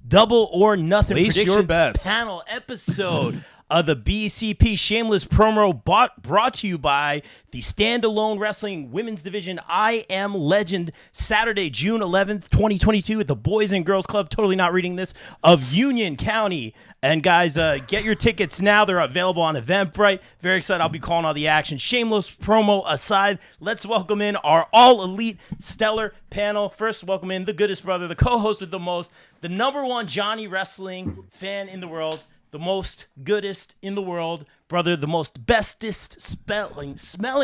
Double or Nothing Place your predictions bets. panel episode of the BCP Shameless Promo brought to you by the Standalone Wrestling Women's Division I Am Legend, Saturday, June 11th, 2022 at the Boys and Girls Club, totally not reading this, of Union County. And guys, get your tickets now. They're available on Eventbrite. Very excited. I'll be calling all the action. Shameless promo aside, let's welcome in our all-elite stellar panel. First, welcome in the goodest brother, the co-host with the most, the number one Johnny Wrestling fan in the world, the most goodest in the world, brother, the most bestest smelling.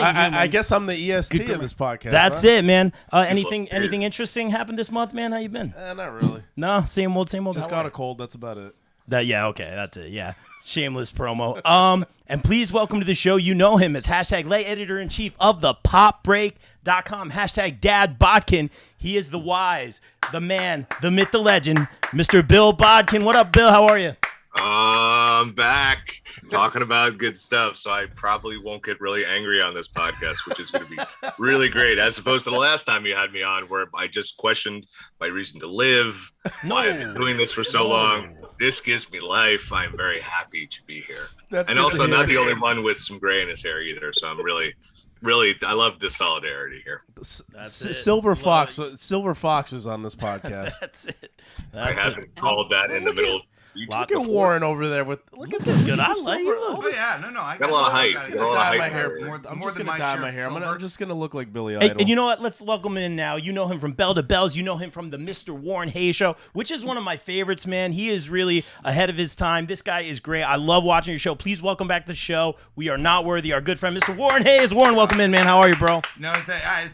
I guess I'm the EST of this podcast. That's it, man. Anything interesting happened this month, man? How you been? Not really. No, same old. Just got a cold. That's about it. Okay, that's it. Yeah, shameless promo. And please welcome to the show. You know him as #lay editor-in-chief of the popbreak.com, #Dad Bodkin. He is the wise, the man, the myth, the legend, Mr. Bill Bodkin. What up, Bill? How are you? I'm back talking about good stuff, so I probably won't get really angry on this podcast, which is going to be really great, as opposed to the last time you had me on, where I just questioned my reason to live, why I've been doing this for so long. This gives me life. I'm very happy to be here. And also not the only one with some gray in his hair either, so I'm really, I love the solidarity here. Silver Fox is on this podcast. That's it. I haven't called that in the middle of Look at Warren over there with look at this. Good. I like it. Oh yeah, no. I got a lot of height. I'm just gonna dye my hair. I'm just gonna look like Billy Idol. And you know what? Let's welcome in now. You know him from Bell to Bells. You know him from the Mr. Warren Hayes Show, which is one of my favorites, man. He is really ahead of his time. This guy is great. I love watching your show. Please welcome back to the show. We are not worthy. Our good friend, Mr. Warren Hayes. Warren, welcome in, man. How are you, bro? No,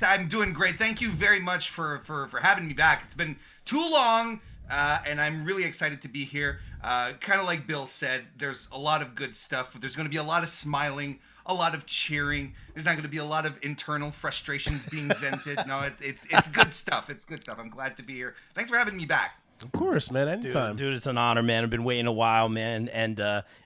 I'm doing great. Thank you very much for having me back. It's been too long. And I'm really excited to be here. Kind of like Bill said, there's a lot of good stuff. There's going to be a lot of smiling, a lot of cheering. There's not going to be a lot of internal frustrations being vented. No, it's good stuff. It's good stuff. I'm glad to be here. Thanks for having me back. Of course, man. Anytime. Dude, it's an honor, man. I've been waiting a while, man, and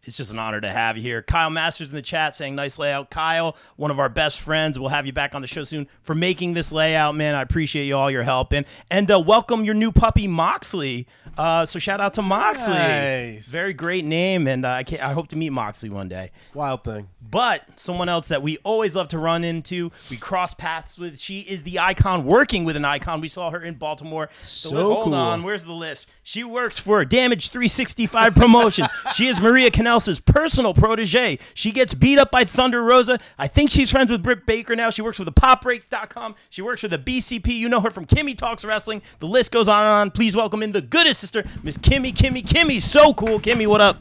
it's just an honor to have you here. Kyle Masters in the chat saying, nice layout. Kyle, one of our best friends. We'll have you back on the show soon for making this layout, man. I appreciate you all your help. And welcome your new puppy, Moxley. So shout out to Moxley. Nice. Very great name, and I hope to meet Moxley one day. Wild thing. But someone else that we always love to run into, we cross paths with. She is the icon working with an icon. We saw her in Baltimore. Hold on, where's the list? She works for Damage 365 Promotions. She is Maria Kanellis' personal protege. She gets beat up by Thunder Rosa. I think she's friends with Britt Baker now. She works for the popbreak.com. She works for the BCP. You know her from Kimmy Talks Wrestling. The list goes on and on. Please welcome in the goodest sister, Miss Kimmy. Kimmy, so cool. Kimmy, what up?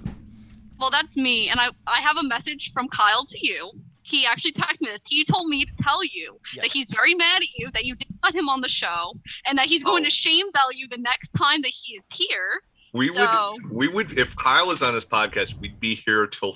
Well, that's me, and I have a message from Kyle to you. He actually texted me this. He told me to tell you that he's very mad at you, that you didn't let him on the show, and that he's going to shame value the next time that he is here. We would, if Kyle was on this podcast, we'd be here till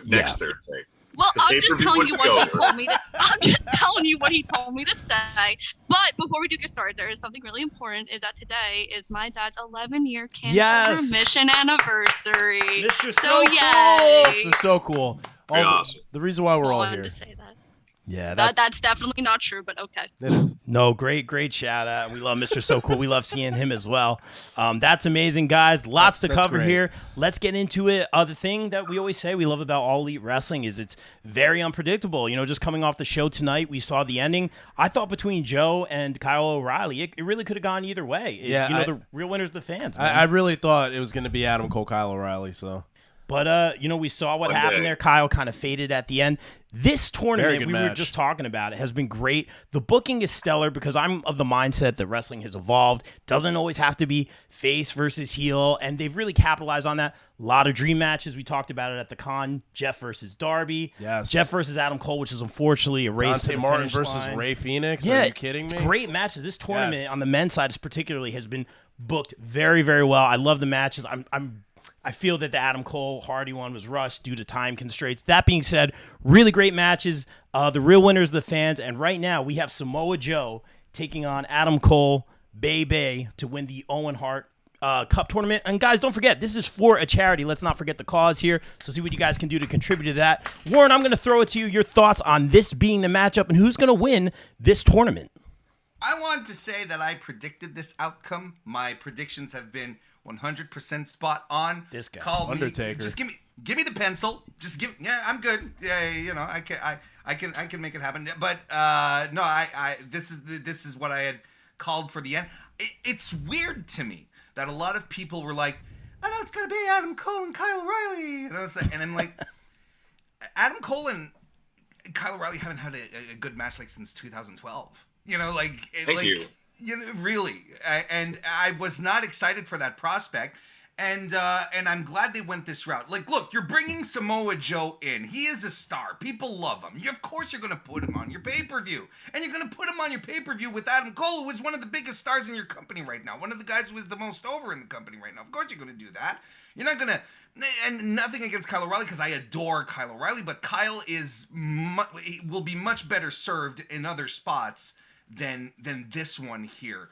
next Thursday. Well, I'm just telling you what he told me to. I'm just telling you what he told me to say. But before we do get started, there is something really important. Is that today is my dad's 11-year cancer remission anniversary. Mr. So cool. yay! This is so cool. Awesome. The reason why we're all here. To say that. Yeah, that's definitely not true, but okay. It is. No, great shout out. We love Mr. So Cool. We love seeing him as well. That's amazing, guys. Lots to cover here. Let's get into it. The thing that we always say we love about All Elite Wrestling is it's very unpredictable. You know, just coming off the show tonight, we saw the ending. I thought between Joe and Kyle O'Reilly, it really could have gone either way. The real winners, the fans. Man. I really thought it was going to be Adam Cole, Kyle O'Reilly, so... But, we saw what happened there. Kyle kind of faded at the end. This tournament, we were just talking about it, has been great. The booking is stellar because I'm of the mindset that wrestling has evolved. Doesn't always have to be face versus heel, and they've really capitalized on that. A lot of dream matches. We talked about it at the con. Jeff versus Darby. Yes. Jeff versus Adam Cole, which is unfortunately a race to the Martin finish versus line. Ray Phoenix. Yeah, are you kidding me? Great matches. This tournament on the men's side particularly has been booked very, very well. I love the matches. I feel that the Adam Cole Hardy one was rushed due to time constraints. That being said, really great matches. The real winners are the fans. And right now we have Samoa Joe taking on Adam Cole, Bay to win the Owen Hart Cup tournament. And guys, don't forget, this is for a charity. Let's not forget the cause here. So see what you guys can do to contribute to that. Warren, I'm going to throw it to you. Your thoughts on this being the matchup and who's going to win this tournament? I want to say that I predicted this outcome. My predictions have been 100% spot on. This guy, Undertaker. Just give me the pencil. Yeah, I'm good. Yeah, I can make it happen. But no, this is what I had called for the end. It's weird to me that a lot of people were like, I know it's gonna be Adam Cole and Kyle O'Reilly, and I'm like, Adam Cole and Kyle O'Reilly haven't had a good match like since 2012. Thank you. Really, and I was not excited for that prospect, and I'm glad they went this route. Like, look, you're bringing Samoa Joe in. He is a star. People love him. Of course, you're going to put him on your pay-per-view, and you're going to put him on your pay-per-view with Adam Cole, who is one of the biggest stars in your company right now. One of the guys who is the most over in the company right now. Of course, you're going to do that. You're not going to. And nothing against Kyle O'Reilly, because I adore Kyle O'Reilly, but Kyle will be much better served in other spots than this one here.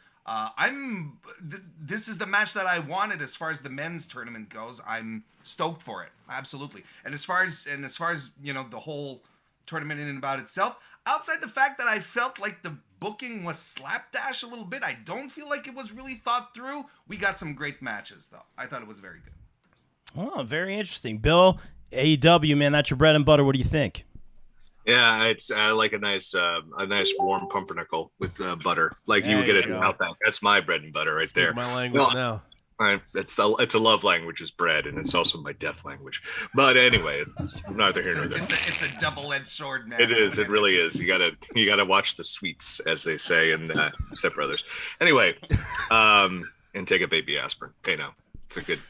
This is the match that I wanted as far as the men's tournament goes. I'm stoked for it, absolutely. And as far as the whole tournament in and about itself, outside the fact that I felt like the booking was slapdash a little bit, I don't feel like it was really thought through. We got some great matches though. I thought it was very good. Oh, very interesting. Bill, AEW, man, that's your bread and butter. What do you think? Yeah, it's like a nice warm pumpernickel with butter, like you would get it in Outback. That's my bread and butter right there. My language now. It's a love language is bread, and it's also my death language. But anyway, it's neither here nor there. It's a double-edged sword, man. It is. It really is. You gotta watch the sweets, as they say in Step Brothers. Anyway, and take a baby aspirin. Okay, now it's a good.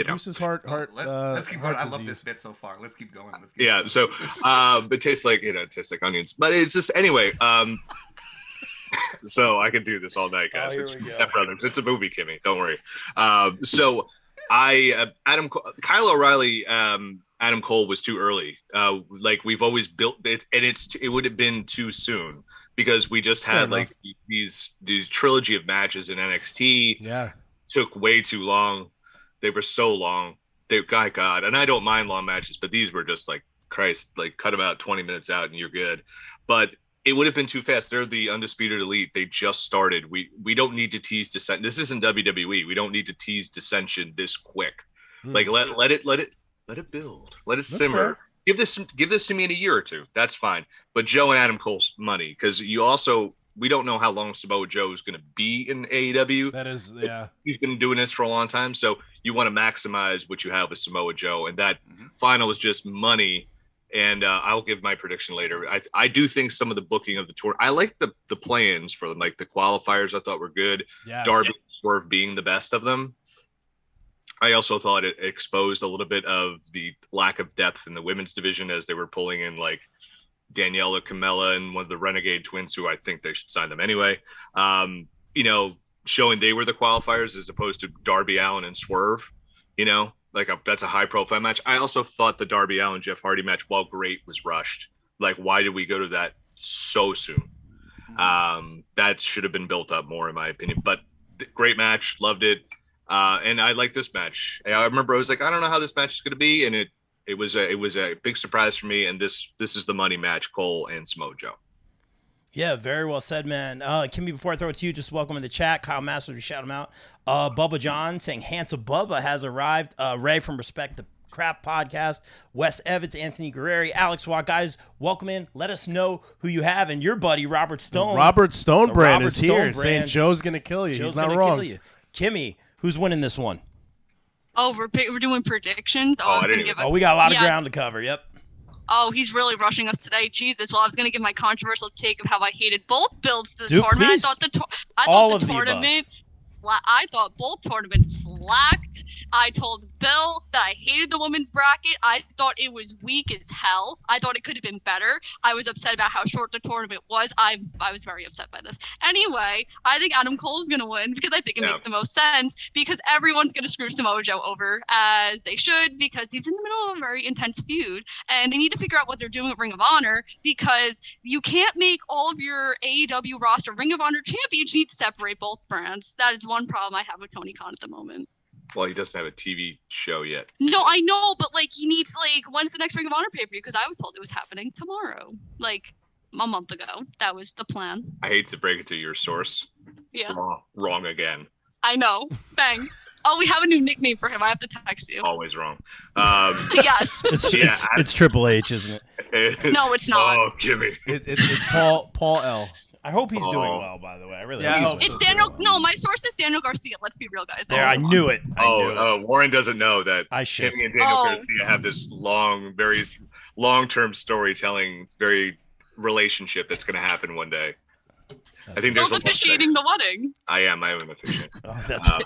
Bruce's heart. Let's keep going. I love this bit so far. Let's keep going. Going. So it tastes like onions, but it's just anyway. So I can do this all night, guys. It's Step Brothers. It's a movie, Kimmy. Don't worry. So Kyle O'Reilly, Adam Cole was too early. Like we've always built it, and it would have been too soon because we just had like these trilogy of matches in NXT. Yeah, took way too long. They were so long. God, and I don't mind long matches, but these were just like, Christ, like cut them out 20 minutes out and you're good. But it would have been too fast. They're the Undisputed Elite. They just started. We don't need to tease dissension. This isn't WWE. We don't need to tease dissension this quick. Like let it build. Let it simmer. Fair. Give this to me in a year or two. That's fine. But Joe and Adam Cole's money, because we don't know how long Samoa Joe is going to be in AEW. That is, yeah. He's been doing this for a long time, so you want to maximize what you have with Samoa Joe, and that final is just money. And I'll give my prediction later. I do think some of the booking of the tour. I like the play-ins for them, like the qualifiers. I thought were good. Yes. Darby and Swerve being the best of them. I also thought it exposed a little bit of the lack of depth in the women's division as they were pulling in like Daniela Camella and one of the Renegade twins, who I think they should sign them anyway. Showing they were the qualifiers as opposed to Darby Allin and Swerve, that's a high profile match. I also thought the Darby Allin Jeff Hardy match, while great, was rushed. Like, why did we go to that so soon? That should have been built up more, in my opinion, but great match. Loved it. And I like this match. I remember I was like, I don't know how this match is going to be. And it was a big surprise for me, and this is the money match, Cole and Samoa Joe. Yeah, very well said, man. Kimmy, before I throw it to you, just welcome in the chat. Kyle Masters, we shout him out. Bubba John saying Handsome Bubba has arrived. Ray from Respect the Craft Podcast. Wes Evans, Anthony Guerreri, Alex Watt. Guys, welcome in. Let us know who you have. And your buddy, Robert Stone. Robert Stone brand is here saying Joe's going to kill you. He's not wrong. Kimmy, who's winning this one? Oh, we're doing predictions. We got a lot of ground to cover. Yep. Oh, he's really rushing us today. Jesus. Well, I was going to give my controversial take of how I hated both builds to the tournament. Please. I thought both tournaments slacked. I told Bill that I hated the women's bracket. I thought it was weak as hell. I thought it could have been better. I was upset about how short the tournament was. I was very upset by this. Anyway, I think Adam Cole is going to win because I think it makes the most sense, because everyone's going to screw Samoa Joe over, as they should, because he's in the middle of a very intense feud, and they need to figure out what they're doing with Ring of Honor, because you can't make all of your AEW roster Ring of Honor champions. You need to separate both brands. That is one problem I have with Tony Khan at the moment. Well, he doesn't have a TV show yet. No, I know, but he needs when's the next Ring of Honor pay-per-view? Because I was told it was happening tomorrow, a month ago. That was the plan. I hate to break it to your source. Yeah. Wrong again. I know. Thanks. Oh, we have a new nickname for him. I have to text you. Always wrong. Yes. It's Triple H, isn't it? No, it's not. Oh, Kimmy. It's Paul L. I hope he's doing well, by the way. I really I hope It's Daniel. No, my source is Daniel Garcia. Let's be real, guys. There, I knew it. Warren doesn't know that Kimmy and Daniel Garcia have this very long-term storytelling, very relationship that's going to happen one day. I think there's officiating the wedding. I am an officiant. Oh, that's it.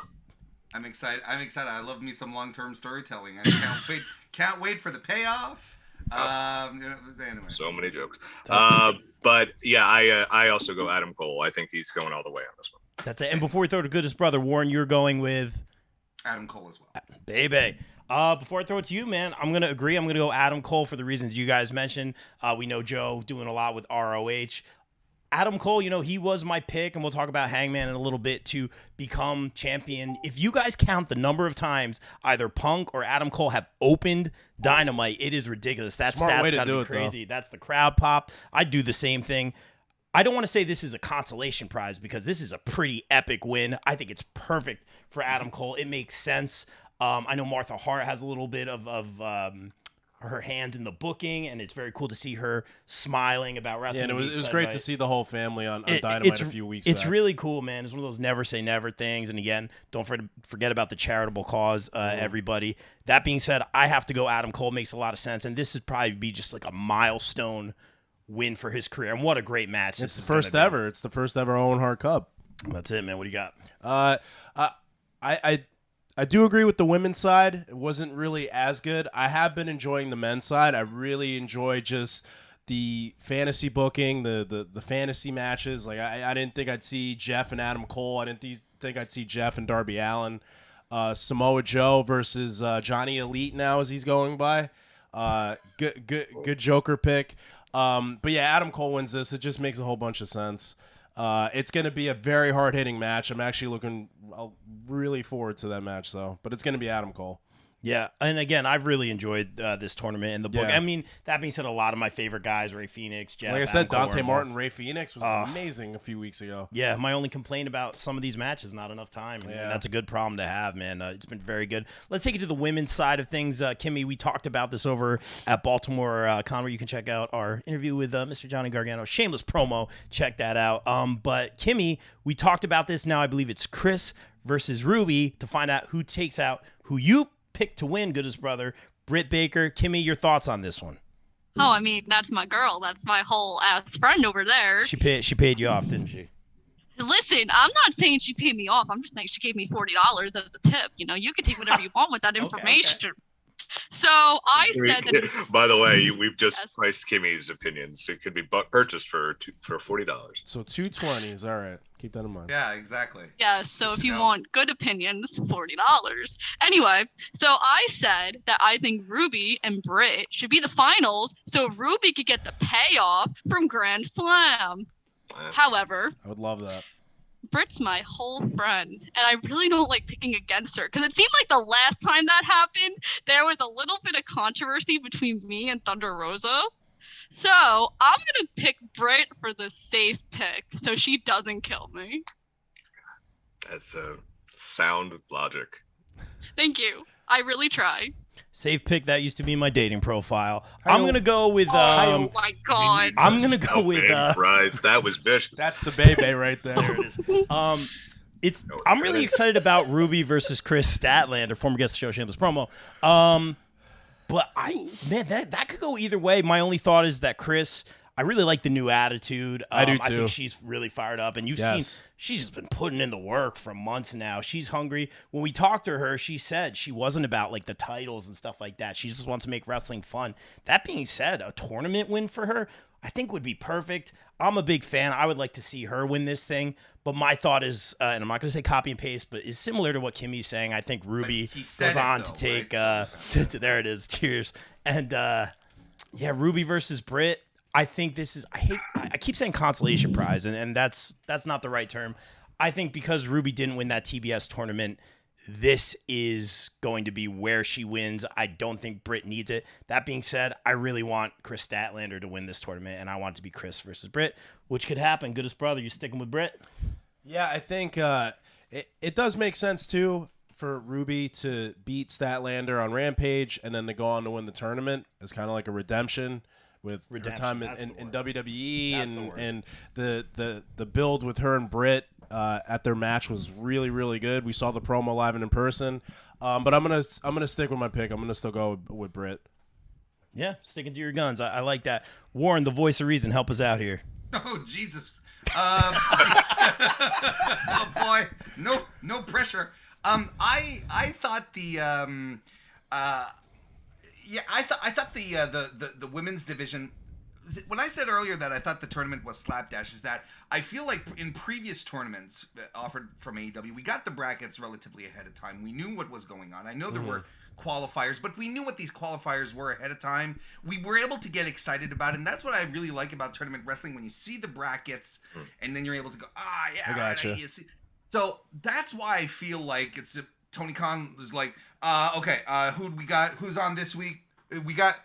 I'm excited. I love me some long-term storytelling. I can't wait for the payoff. Anyway. So many jokes. But yeah, I also go Adam Cole. I think he's going all the way on this one. That's it. And before we throw to Goodest Brother, Warren, you're going with Adam Cole as well. Baby. Before I throw it to you, man, I'm going to agree. I'm going to go Adam Cole for the reasons you guys mentioned. We know Joe doing a lot with ROH. Adam Cole, he was my pick, and we'll talk about Hangman in a little bit, to become champion. If you guys count the number of times either Punk or Adam Cole have opened Dynamite, it is ridiculous. That stat's got to be crazy. That's the crowd pop. I'd do the same thing. I don't want to say this is a consolation prize because this is a pretty epic win. I think it's perfect for Adam Cole. It makes sense. I know Martha Hart has a little bit of her hands in the booking, and it's very cool to see her smiling about wrestling. Yeah, and it was great to see the whole family on Dynamite a few weeks back. It's really cool, man. It's one of those never say never things. And again, don't forget about the charitable cause, everybody. That being said, I have to go Adam Cole. Makes a lot of sense. And this would probably be just like a milestone win for his career. And what a great match. It's the first ever. It's the first ever Owen Hart Cup. That's it, man. What do you got? I do agree with the women's side. It wasn't really as good. I have been enjoying the men's side. I really enjoy just the fantasy booking, the fantasy matches. Like I didn't think I'd see Jeff and Adam Cole. I didn't think I'd see Jeff and Darby Allin. Samoa Joe versus Johnny Elite now as he's going by. Good Joker pick. But yeah, Adam Cole wins this. It just makes a whole bunch of sense. It's going to be a very hard-hitting match. I'm actually looking really forward to that match, though. But it's going to be Adam Cole. Yeah, and again, I've really enjoyed this tournament and the book. Yeah. I mean, that being said, a lot of my favorite guys, Ray Phoenix, Jeff, like I said, Adam Cole, Dante Martin, Ray Phoenix was amazing a few weeks ago. Yeah, my only complaint about some of these matches, not enough time. And that's a good problem to have, man. It's been very good. Let's take it to the women's side of things. Kimmy, we talked about this over at Baltimore Con, where you can check out our interview with Mr. Johnny Gargano. Shameless promo. Check that out. But Kimmy, we talked about this. Now I believe it's Chris versus Ruby to find out who takes out who you pick to win, Goodest Brother. Britt Baker. Kimmy, your thoughts on this one? Oh, I mean, that's my girl. That's my whole ass friend over there. She paid you off, didn't she? Listen, I'm not saying she paid me off. I'm just saying she gave me $40 as a tip. You can take whatever you want with that information. Okay. So I said that. By the way, we've just priced Kimmy's opinions. It could be purchased for $40. So $220 is all right. Keep that in mind. Yeah, exactly. Yeah. So if you want good opinions, $40. Anyway, so I said that I think Ruby and Britt should be the finals, so Ruby could get the payoff from Grand Slam. However, I would love that. Britt's my whole friend, and I really don't like picking against her because it seemed like the last time that happened, there was a little bit of controversy between me and Thunder Rosa. So I'm going to pick Britt for the safe pick so she doesn't kill me. That's a sound logic. Thank you. I really try. Safe pick. That used to be my dating profile. I'm gonna go with. Oh my god! I'm gonna go with. That was vicious. That's the baby right there. There it is. I'm really excited about Ruby versus Chris Statlander, former guest of the show, shameless promo. But that could go either way. My only thought is that Chris, I really like the new attitude. I do too. I think she's really fired up, and you've seen she's just been putting in the work for months now. She's hungry. When we talked to her, she said she wasn't about like the titles and stuff like that. She just wants to make wrestling fun. That being said, a tournament win for her, I think would be perfect. I'm a big fan. I would like to see her win this thing. But my thought is, and I'm not going to say copy and paste, but is similar to what Kimmy's saying. I think Ruby goes on to take, there it is. Cheers. And Ruby versus Britt. I think this is, I keep saying consolation prize, and that's not the right term. I think because Ruby didn't win that TBS tournament, this is going to be where she wins. I don't think Britt needs it. That being said, I really want Chris Statlander to win this tournament, and I want it to be Chris versus Britt, which could happen. Goodest Brother, you sticking with Britt? Yeah, I think It does make sense too for Ruby to beat Statlander on Rampage and then to go on to win the tournament as kind of like a redemption with her time in WWE and the build with her and Britt at their match was really, really good. We saw the promo live and in person. But I'm gonna stick with my pick. I'm gonna still go with Britt. Yeah, sticking to your guns. I like that. Warren, the voice of reason, help us out here. Oh Jesus! Oh boy, no pressure. I thought the the women's division. When I said earlier that I thought the tournament was slapdash, is that I feel like in previous tournaments offered from AEW, we got the brackets relatively ahead of time. We knew what was going on. I know there were qualifiers, but we knew what these qualifiers were ahead of time. We were able to get excited about it, and that's what I really like about tournament wrestling, when you see the brackets and then you're able to go, yeah, I gotcha. right, you see. So that's why I feel like it's Tony Khan is like, okay, who we got? Who's on this week? We got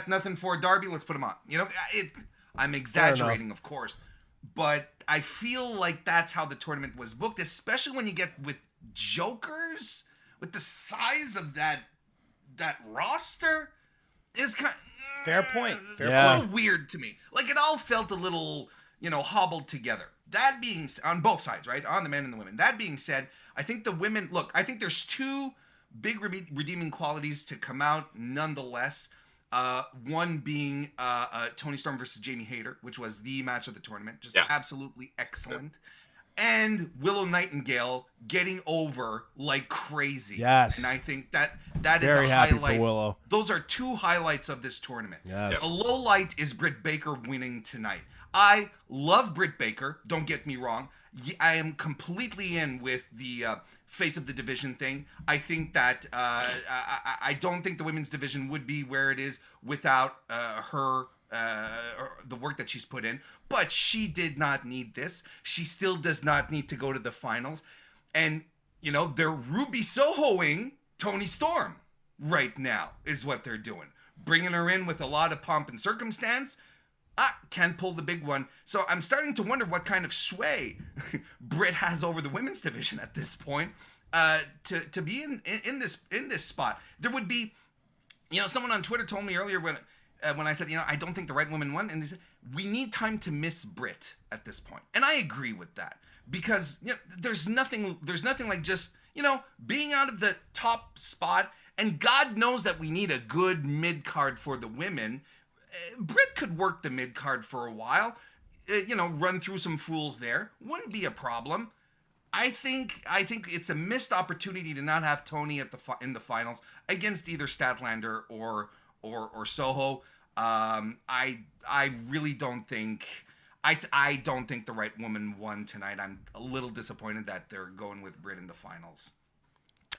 nothing for Darby. Let's put him on. You know, I'm exaggerating, of course, but I feel like that's how the tournament was booked, especially when you get with jokers with the size of that roster is kind of, Fair point. A little weird to me. Like it all felt a little, hobbled together. That being on both sides, right? On the men and the women. That being said, I think the women. Look, I think there's two big redeeming qualities to come out nonetheless. One being Toni Storm versus Jamie Hayter, which was the match of the tournament. Just absolutely excellent. And Willow Nightingale getting over like crazy. Yes. And I think that is Very a happy highlight. for Willow. Those are two highlights of this tournament. Yes. A low light is Britt Baker winning tonight. I love Britt Baker. Don't get me wrong. I am completely in with the face of the division thing. I think that I don't think the women's division would be where it is without her, the work that she's put in. But she did not need this. She still does not need to go to the finals. And, they're Ruby Sohoing Toni Storm right now is what they're doing. Bringing her in with a lot of pomp and circumstance. Can't pull the big one. So I'm starting to wonder what kind of sway Britt has over the women's division at this point. To be in this spot, there would be, someone on Twitter told me earlier when I said, I don't think the right woman won, and they said we need time to miss Britt at this point, and I agree with that because there's nothing like just being out of the top spot, and God knows that we need a good mid card for the women. Britt could work the mid card for a while, run through some fools there. Wouldn't be a problem. I think it's a missed opportunity to not have Toni in the finals against either Statlander or Soho. I really don't think I don't think the right woman won tonight. I'm a little disappointed that they're going with Britt in the finals.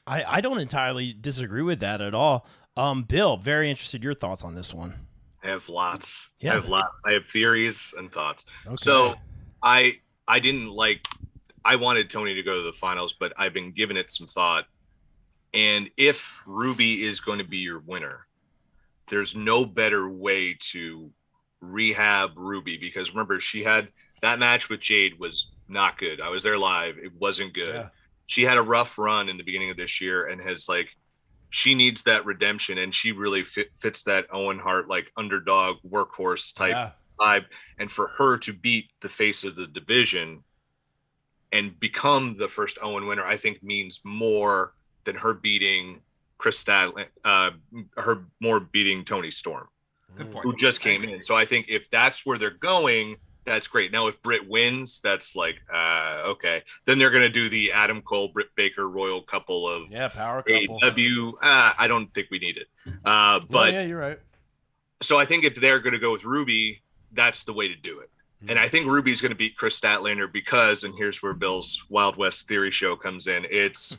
I don't entirely disagree with that at all. Bill, very interested your thoughts on this one. I have lots. Yeah. I have lots. I have theories and thoughts. Okay. So I wanted Toni to go to the finals, but I've been giving it some thought. And if Ruby is going to be your winner, there's no better way to rehab Ruby, because remember, she had that match with Jade was not good. I was there live. It wasn't good. Yeah. She had a rough run in the beginning of this year and has she needs that redemption, and she really fits that Owen Hart, underdog workhorse type vibe. And for her to beat the face of the division and become the first Owen winner, I think means more than her beating beating Toni Storm, Good point. who just came in. So I think if that's where they're going, that's great. Now, if Britt wins, that's okay. Then they're going to do the Adam Cole, Britt Baker royal couple of power couple. AEW. I don't think we need it. But you're right. So I think if they're going to go with Ruby, that's the way to do it. And I think Ruby's going to beat Chris Statlander because, and here's where Bill's Wild West Theory show comes in. It's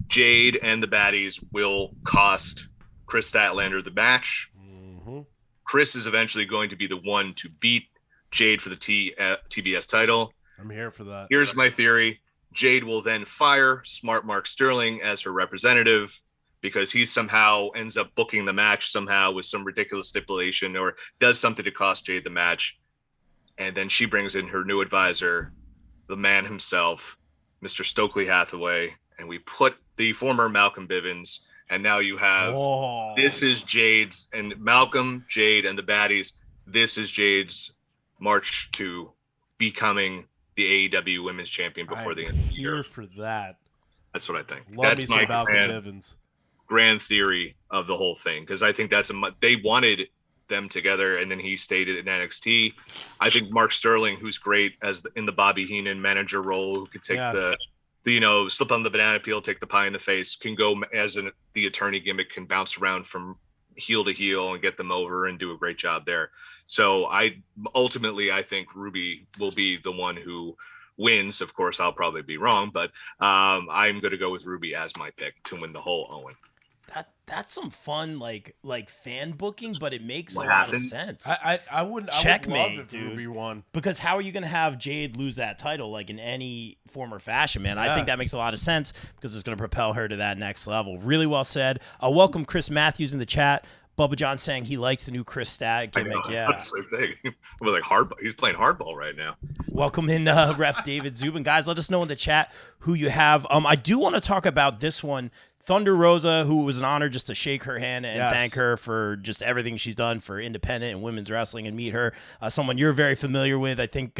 Jade and the baddies will cost Chris Statlander the match. Mm-hmm. Chris is eventually going to be the one to beat Jade for the TBS title. I'm here for that. Here's my theory. Jade will then fire Smart Mark Sterling as her representative because he somehow ends up booking the match somehow with some ridiculous stipulation or does something to cost Jade the match. And then she brings in her new advisor, the man himself, Mr. Stokely Hathaway, and we put the former Malcolm Bivens, and now you have this is Jade's, and Malcolm, Jade, and the baddies. This is Jade's march to becoming the AEW Women's Champion before the end of the year. Here for that. That's what I think. Love That's me some my Malcolm Bivens. grand theory of the whole thing, because I think they wanted them together, and then he stayed in NXT. I think Mark Sterling, who's great in the Bobby Heenan manager role, who could take the slip on the banana peel, take the pie in the face, can go as the attorney gimmick, can bounce around from heel to heel and get them over and do a great job there. So I think Ruby will be the one who wins. Of course, I'll probably be wrong, but I'm going to go with Ruby as my pick to win the whole Owen. That's some fun like fan booking, but it makes a lot of sense. I would Checkmate, love if dude. Ruby won. Because how are you going to have Jade lose that title like in any form or fashion, man? I think that makes a lot of sense because it's going to propel her to that next level. Really well said. Welcome Chris Matthews in the chat. Bubba John saying he likes the new Chris Stagg gimmick. Yeah, that's the same thing. We're like hardball. He's playing hardball right now. Welcome in, Ref David Zubin. Guys, let us know in the chat who you have. I do want to talk about this one. Thunder Rosa, who was an honor just to shake her hand and thank her for just everything she's done for independent and women's wrestling, and meet her. Someone you're very familiar with. I think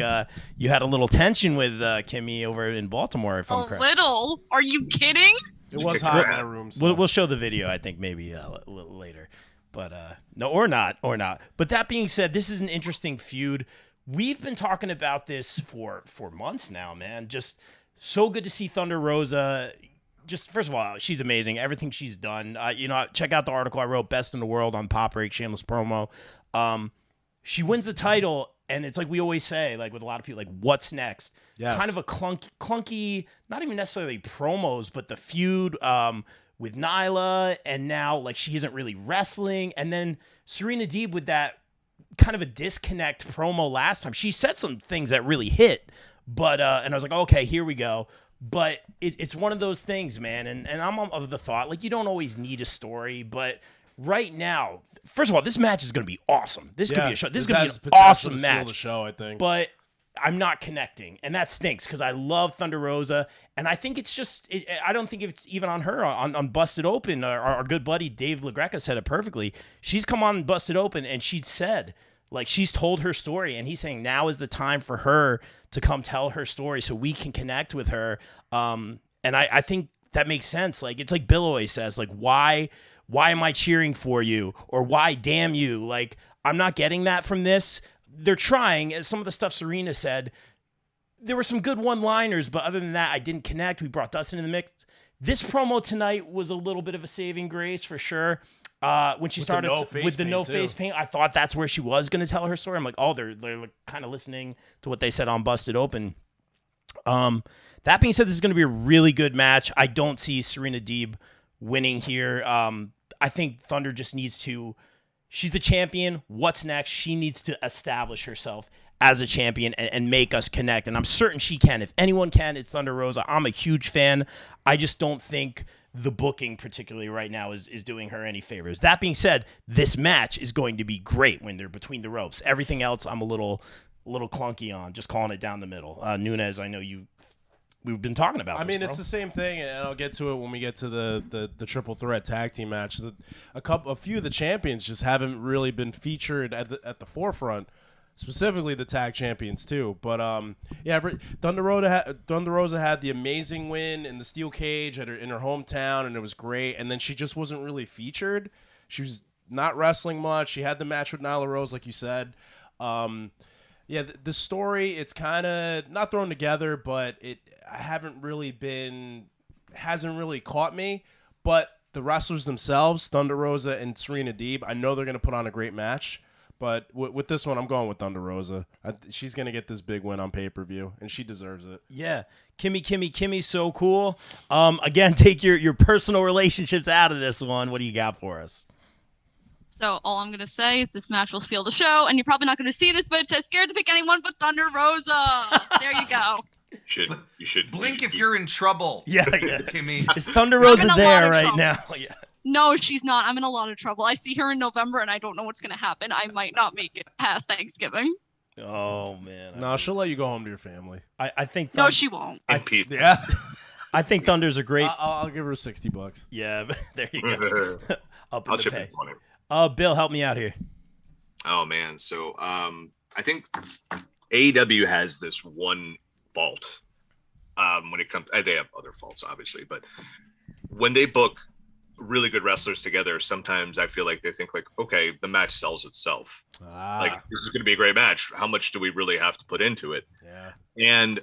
you had a little tension with Kimmy over in Baltimore, if I'm correct. A little? Are you kidding? It was hot in that room. So. We'll show the video, I think, maybe a little later. But no, or not. But that being said, this is an interesting feud. We've been talking about this for months now, man. Just so good to see Thunder Rosa. Just first of all, she's amazing. Everything she's done. Check out the article I wrote, Best in the World on Pop Break, shameless promo. She wins the title, and it's like we always say, like with a lot of people, like what's next? Yes. Kind of a clunky, not even necessarily promos, but the feud with Nyla, and now like she isn't really wrestling. And then Serena Deeb with that kind of a disconnect promo last time. She said some things that really hit, but and I was like, okay, here we go. But it's one of those things, man, and I'm of the thought, like, you don't always need a story, but right now, first of all, this match is going to be awesome. This could be a show. This is going to be an awesome match. The show, I think. But I'm not connecting, and that stinks because I love Thunder Rosa, and I think it's just, I don't think it's even on her. On Busted Open, our good buddy Dave LaGreca said it perfectly. She's come on Busted Open, and she'd said, like, she's told her story, and he's saying now is the time for her to come tell her story so we can connect with her. And I think that makes sense. Like, it's like Bill always says, like, why am I cheering for you? Or why damn you? Like, I'm not getting that from this. They're trying. Some of the stuff Serena said, there were some good one-liners, but other than that, I didn't connect. We brought Dustin in the mix. This promo tonight was a little bit of a saving grace for sure. When she started with the no face paint, I thought that's where she was going to tell her story. I'm like, oh, they're kind of listening to what they said on Busted Open. That being said, this is going to be a really good match. I don't see Serena Deeb winning here. I think Thunder just needs to. She's the champion. What's next? She needs to establish herself as a champion and make us connect. And I'm certain she can. If anyone can, it's Thunder Rosa. I'm a huge fan. I just don't think the booking particularly right now is doing her any favors. That being said, this match is going to be great when they're between the ropes. Everything else I'm a little clunky on, just calling it down the middle. Nunez, I know we've been talking about this, it's the same thing, and I'll get to it when we get to the triple threat tag team match. A few of the champions just haven't really been featured at the forefront. Specifically the tag champions too, but Thunder Rosa had the amazing win in the steel cage in her hometown, and it was great. And then she just wasn't really featured. She was not wrestling much. She had the match with Nyla Rose, like you said. The story, it's kind of not thrown together, but hasn't really caught me. But the wrestlers themselves, Thunder Rosa and Serena Deeb, I know they're going to put on a great match. But with this one, I'm going with Thunder Rosa. She's going to get this big win on pay-per-view, and she deserves it. Yeah. Kimmy's so cool. Again, take your personal relationships out of this one. What do you got for us? So all I'm going to say is this match will steal the show, and you're probably not going to see this, but it says scared to pick anyone but Thunder Rosa. There you go. You should blink if you're in trouble. Yeah. Kimmy. Is Thunder Rosa there right now? Yeah. No, she's not. I'm in a lot of trouble. I see her in November, and I don't know what's going to happen. I might not make it past Thanksgiving. Oh man. No, she'll let you go home to your family. I think. No, she won't. Yeah. I think Thunder's a great. I'll give her $60. Yeah, there you go. Up in I'll the chip pay. in on it. Bill, help me out here. Oh man, so I think AEW has this one fault when it comes. They have other faults, obviously, but when they book really good wrestlers together, sometimes I feel like they think like, okay, the match sells itself. Like this is going to be a great match. How much do we really have to put into it? Yeah. And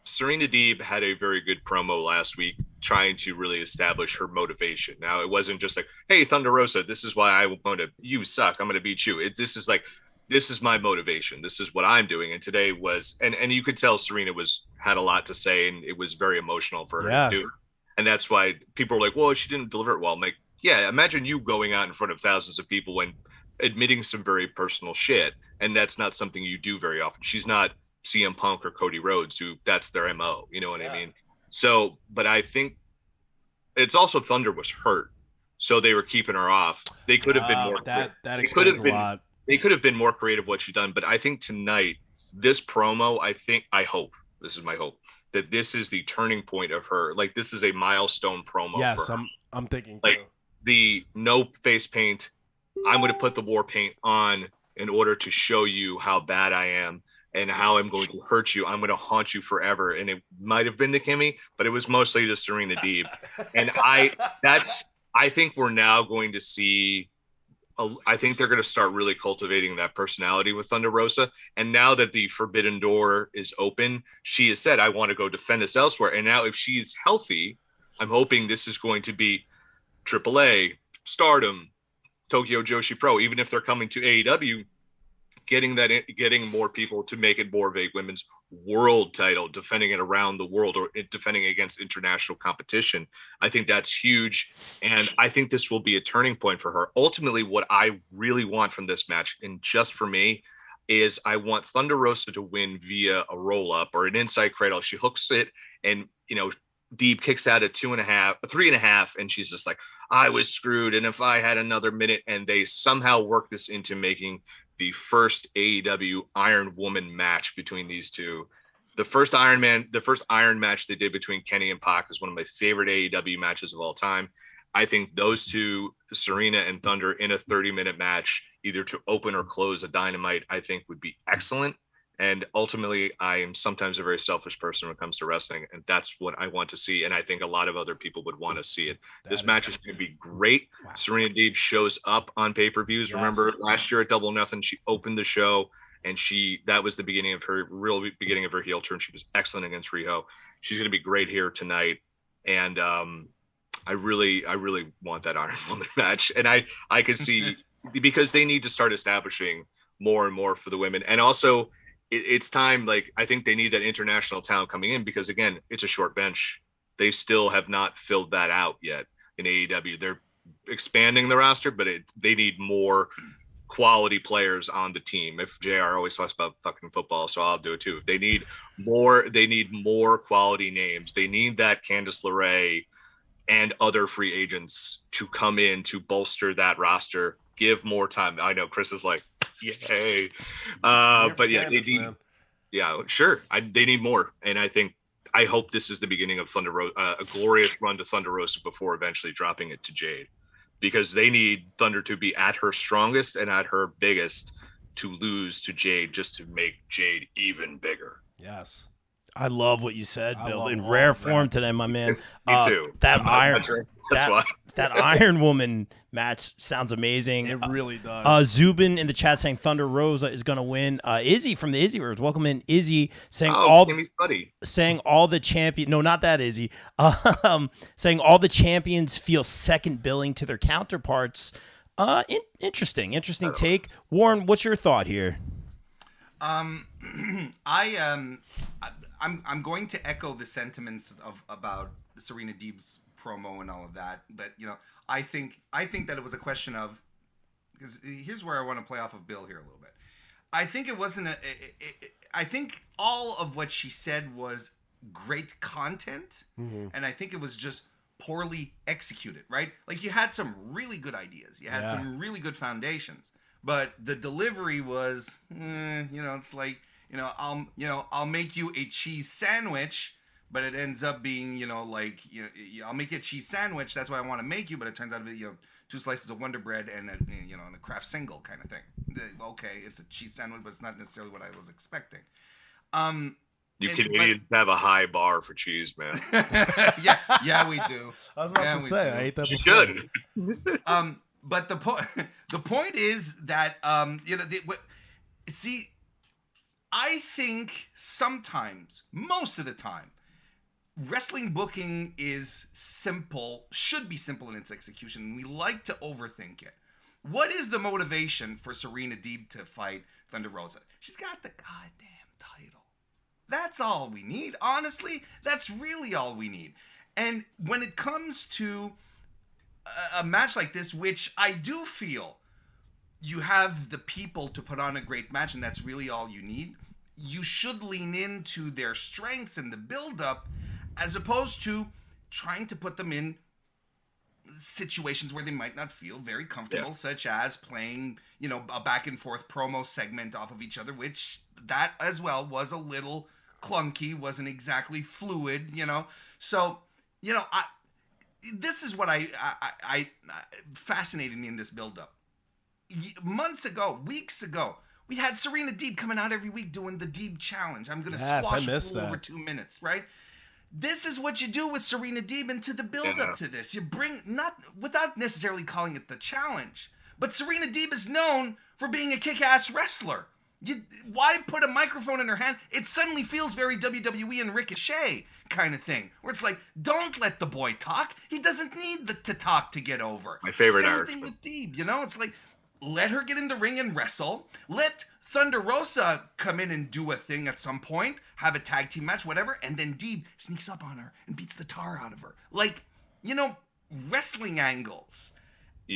Serena Deeb had a very good promo last week trying to really establish her motivation. Now, it wasn't just like, hey, Thunder Rosa, this is why I want to, you suck, I'm going to beat you. This is like, this is my motivation. This is what I'm doing. And today was, and you could tell Serena had a lot to say, and it was very emotional for her to do. And that's why people are like, well, she didn't deliver it well. I'm like, yeah, imagine you going out in front of thousands of people and admitting some very personal shit. And that's not something you do very often. She's not CM Punk or Cody Rhodes, who that's their MO. You know what I mean? So, but I think it's also Thunder was hurt. So they were keeping her off. They could have been more. That explains a lot. They could have been more creative what she done. But I think tonight, this promo, I hope, this is my hope, that this is the turning point of her. Like, this is a milestone promo. Yes, for her. I'm thinking like too. The no face paint. I'm going to put the war paint on in order to show you how bad I am and how I'm going to hurt you. I'm going to haunt you forever. And it might have been to Kimmy, but it was mostly to Serena Deeb. And I think we're now going to see. I think they're going to start really cultivating that personality with Thunder Rosa. And now that the forbidden door is open, she has said, I want to go defend us elsewhere. And now if she's healthy, I'm hoping this is going to be AAA, Stardom, Tokyo Joshi Pro, even if they're coming to AEW, getting more people to make it more of a women's world title, defending it around the world or defending against international competition. I think that's huge. And I think this will be a turning point for her. Ultimately, what I really want from this match, and just for me, is I want Thunder Rosa to win via a roll up or an inside cradle. She hooks it and, Deeb kicks out at 2.5, 3.5. And she's just like, I was screwed. And if I had another minute, and they somehow work this into making the first AEW Iron Woman match between these two. The first Iron match they did between Kenny and Pac is one of my favorite AEW matches of all time. I think those two, Serena and Thunder, in a 30-minute match, either to open or close a Dynamite, I think would be excellent. And ultimately, I am sometimes a very selfish person when it comes to wrestling, and that's what I want to see. And I think a lot of other people would want to see it. This match is going to be great. Wow. Serena Deeb shows up on pay-per-views. Yes. Remember last year at Double or Nothing, she opened the show, and that was the beginning of her heel turn. She was excellent against Riho. She's going to be great here tonight. And I really want that Iron Woman match. And I could see because they need to start establishing more and more for the women. And also, it's time, like, I think they need that international talent coming in because, again, it's a short bench. They still have not filled that out yet in AEW. They're expanding the roster, but they need more quality players on the team. If JR always talks about fucking football, so I'll do it too. They need more quality names. They need that Candice LeRae and other free agents to come in to bolster that roster, give more time. I know Chris is like, yay. But yeah, they need, yeah, sure. They need more. And I hope this is the beginning of a glorious run to Thunder Rosa before eventually dropping it to Jade, because they need Thunder to be at her strongest and at her biggest to lose to Jade, just to make Jade even bigger. Yes. I love what you said, Bill. In rare form today, my man. Me too. That Iron Woman match sounds amazing. It really does. Zubin in the chat saying Thunder Rosa is going to win. Izzy from the Izzy Words, welcome in. Izzy saying saying all the champion. No, not that Izzy. Saying all the champions feel second billing to their counterparts. Interesting take. Warren, what's your thought here? I'm going to echo the sentiments about Serena Deeb's promo and all of that, but I think that it was a question of, because here's where I want to play off of Bill here a little bit. I think it wasn't I think all of what she said was great content, and I think it was just poorly executed, right? Like, you had some really good ideas, you had some really good foundations, but the delivery was, it's like, I'll make you a cheese sandwich, but it ends up being, I'll make you a cheese sandwich. That's what I want to make you, but it turns out to be, 2 slices of Wonder Bread and a Kraft single kind of thing. Okay, it's a cheese sandwich, but it's not necessarily what I was expecting. You Canadians have a high bar for cheese, man. yeah, we do. I was about to say, I ate that before. You should. But the point is that see, I think sometimes, most of the time, wrestling booking is simple, should be simple in its execution. We like to overthink it. What is the motivation for Serena Deeb to fight Thunder Rosa? She's got the goddamn title. That's all we need. Honestly, that's really all we need. And when it comes to a match like this, which I do feel you have the people to put on a great match, and that's really all you need, you should lean into their strengths and the build-up, as opposed to trying to put them in situations where they might not feel very comfortable, such as playing, a back and forth promo segment off of each other, which that as well was a little clunky, wasn't exactly fluid, So, this is what I fascinated me in this build-up. Months ago, weeks ago, we had Serena Deeb coming out every week doing the Deeb challenge. I'm going to squash Fool over 2 minutes, right? This is what you do with Serena Deeb into the build-up to this. You bring, not without necessarily calling it the challenge, but Serena Deeb is known for being a kick-ass wrestler. Why put a microphone in her hand? It suddenly feels very WWE and Ricochet kind of thing, where it's like, don't let the boy talk. He doesn't need to talk to get over. My favorite Same thing with Deeb, It's like, let her get in the ring and wrestle. Let Thunder Rosa come in and do a thing at some point, have a tag team match, whatever, and then Deeb sneaks up on her and beats the tar out of her. Like, wrestling angles.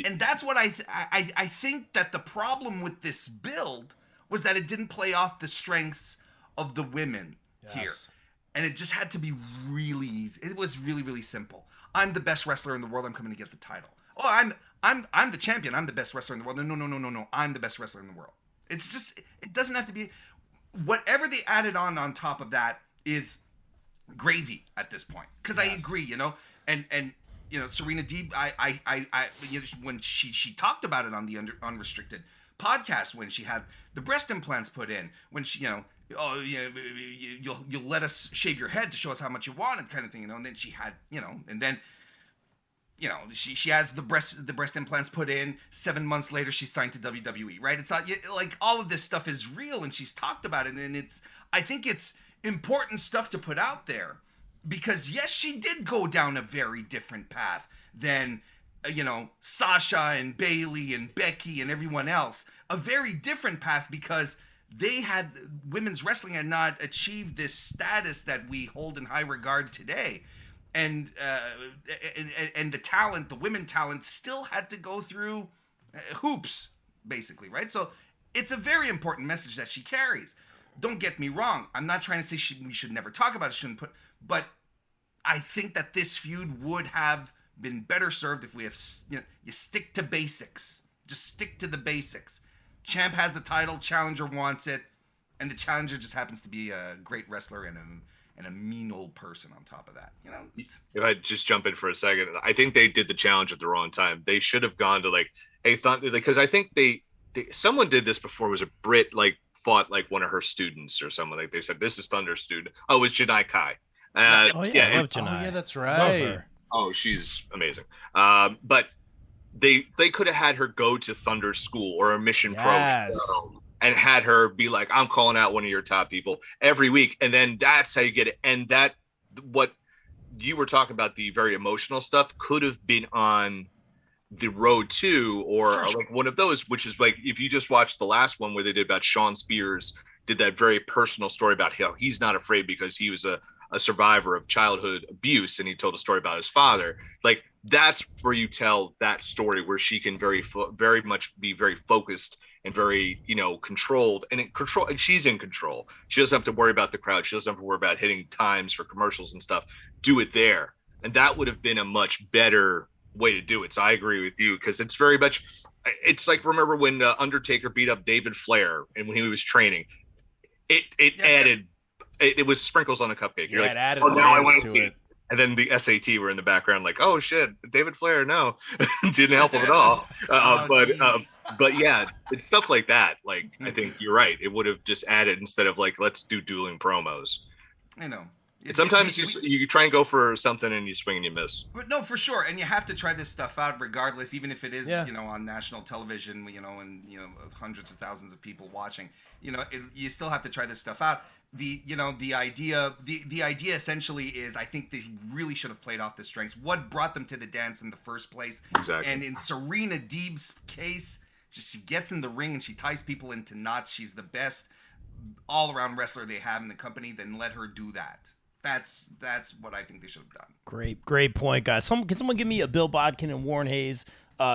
And that's what I think that the problem with this build was that it didn't play off the strengths of the women here. And it just had to be really easy. It was really, really simple. I'm the best wrestler in the world. I'm coming to get the title. Oh, I'm the champion. I'm the best wrestler in the world. No. I'm the best wrestler in the world. It's just, it doesn't have to be. Whatever they added on top of that is gravy at this point. Because I agree, and Serena Deeb, when she talked about it on the Unrestricted podcast, when she had the breast implants put in, when she, you'll let us shave your head to show us how much you want, and kind of thing, and then she had, and then, she has the breast implants put in. 7 months later, she's signed to WWE, right? It's not like all of this stuff is real, and she's talked about it, and I think it's important stuff to put out there, because yes, she did go down a very different path than, Sasha and Bayley and Becky and everyone else. A very different path, because women's wrestling had not achieved this status that we hold in high regard today. And the talent, the women talent, still had to go through hoops, basically, right? So it's a very important message that she carries. Don't get me wrong. I'm not trying to say we should never talk about it, but I think that this feud would have been better served if we have, you stick to basics. Just stick to the basics. Champ has the title, challenger wants it, and the challenger just happens to be a great wrestler and a mean old person on top of that. If I just jump in for a second, I think they did the challenge at the wrong time. They should have gone to Thunder, because I think someone did this before. It was a Brit fought one of her students or someone. They said, this is Thunder's student. Oh, it was Janai Kai. I love Janai. Yeah, that's right. Oh, she's amazing. But they could have had her go to Thunder School or a Mission Pro show and had her be like, I'm calling out one of your top people every week. And then that's how you get it. And what you were talking about, the very emotional stuff, could have been on the road to, or one of those, which is if you just watch the last one where they did about Sean Spears, did that very personal story about how he's not afraid because he was a survivor of childhood abuse, and he told a story about his father. That's where you tell that story, where she can very much be very focused and very controlled, and she's in control. She doesn't have to worry about the crowd. She doesn't have to worry about hitting times for commercials and stuff. Do it there, and that would have been a much better way to do it. So I agree with you because it's very much. It's like remember when Undertaker beat up David Flair and when he was training, it added. It was sprinkles on a cupcake. You're like, it added oh, now I want to to see it. And then the SAT were in the background, like, oh shit, David Flair, no, didn't help him at all. But yeah, it's stuff like that. Like, I think you're right. It would have just added instead of like, let's do dueling promos. I know. Sometimes you try and go for something and you swing and you miss. But no, for sure, and you have to try this stuff out regardless, even if it is on national television, and hundreds of thousands of people watching. You still have to try this stuff out. The idea essentially is I think they really should have played off the strengths. What brought them to the dance in the first place? Exactly. And in Serena Deeb's case, she gets in the ring and she ties people into knots. She's the best all-around wrestler they have in the company. Then let her do that. That's what I think they should have done. Great point, guys. Can someone give me a Bill Bodkin and Warren Hayes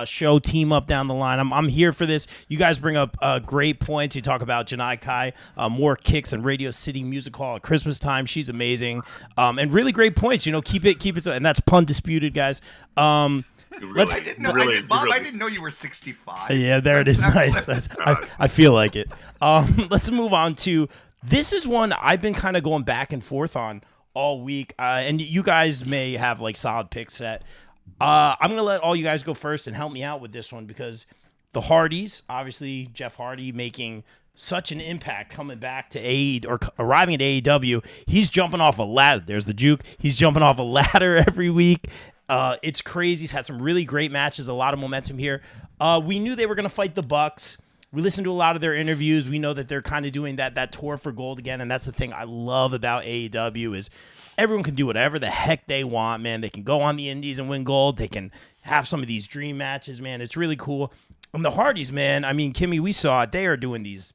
show team up down the line? I'm here for this. You guys bring up great points. You talk about Janai Kai, more kicks in Radio City Music Hall at Christmas time. She's amazing, and really great points. Keep it, and that's pun disputed, guys. I didn't know you were 65. Yeah, there it is. Nice. I feel like it. Let's move on to this is one I've been kind of going back and forth on all week, and you guys may have like solid picks set. I'm going to let all you guys go first and help me out with this one because the Hardys, obviously Jeff Hardy making such an impact coming back to arriving at AEW. He's jumping off a ladder. There's the juke. He's jumping off a ladder every week. It's crazy. He's had some really great matches, a lot of momentum here. We knew they were going to fight the Bucks. We listened to a lot of their interviews. We know that they're kind of doing that tour for gold again, and that's the thing I love about AEW is everyone can do whatever the heck they want, man. They can go on the indies and win gold. They can have some of these dream matches, man. It's really cool. And the Hardys, man, I mean, Kimmy, we saw it. They are doing these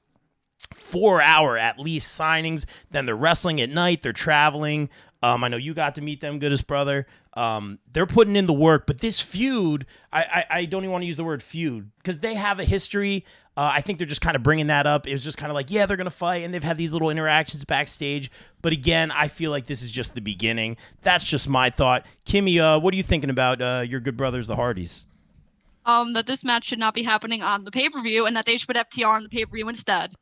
4-hour at least signings. Then they're wrestling at night. They're traveling. I know you got to meet them, Goodest brother. They're putting in the work, but this feud, I don't even want to use the word feud because they have a history. I think they're just kind of bringing that up. It was just kind of like, yeah, they're going to fight, and they've had these little interactions backstage. But again, I feel like this is just the beginning. That's just my thought. Kimmy, what are you thinking about your good brothers, the Hardys? That this match should not be happening on the pay-per-view and that they should put FTR on the pay-per-view instead.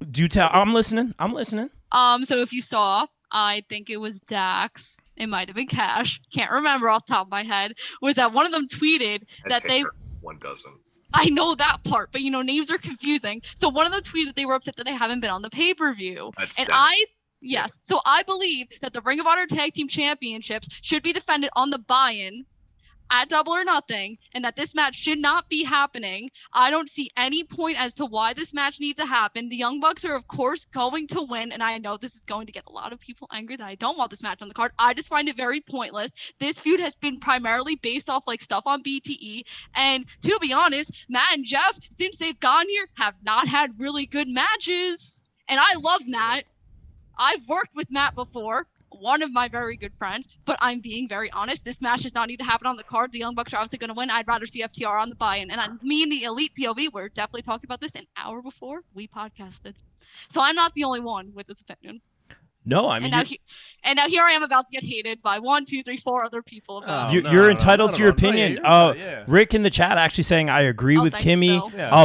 Do tell. I'm listening. So if you saw, I think it was Dax. It might have been Cash. Can't remember off the top of my head. Was that one of them tweeted that they... One doesn't. I know that part, but names are confusing. So one of them tweeted they were upset that they haven't been on the pay-per-view. Yes. So I believe that the Ring of Honor Tag Team Championships should be defended on the buy-in at Double or Nothing, and that this match should not be happening. I don't see any point as to why this match needs to happen. The Young Bucks are, of course, going to win, and I know this is going to get a lot of people angry that I don't want this match on the card. I just find it very pointless. This feud has been primarily based off like stuff on BTE, and to be honest, Matt and Jeff, since they've gone here, have not had really good matches. And I love Matt. I've worked with Matt before. One of my very good friends, but I'm being very honest. This match does not need to happen on the card. The Young Bucks are obviously going to win. I'd rather see FTR on the buy-in. And me and the Elite POV were definitely talking about this an hour before we podcasted. So I'm not the only one with this opinion. No, I mean, and now here I am about to get hated by 1, 2, 3, 4 other people. You're entitled to your opinion. Rick in the chat actually saying I agree with Kimmy.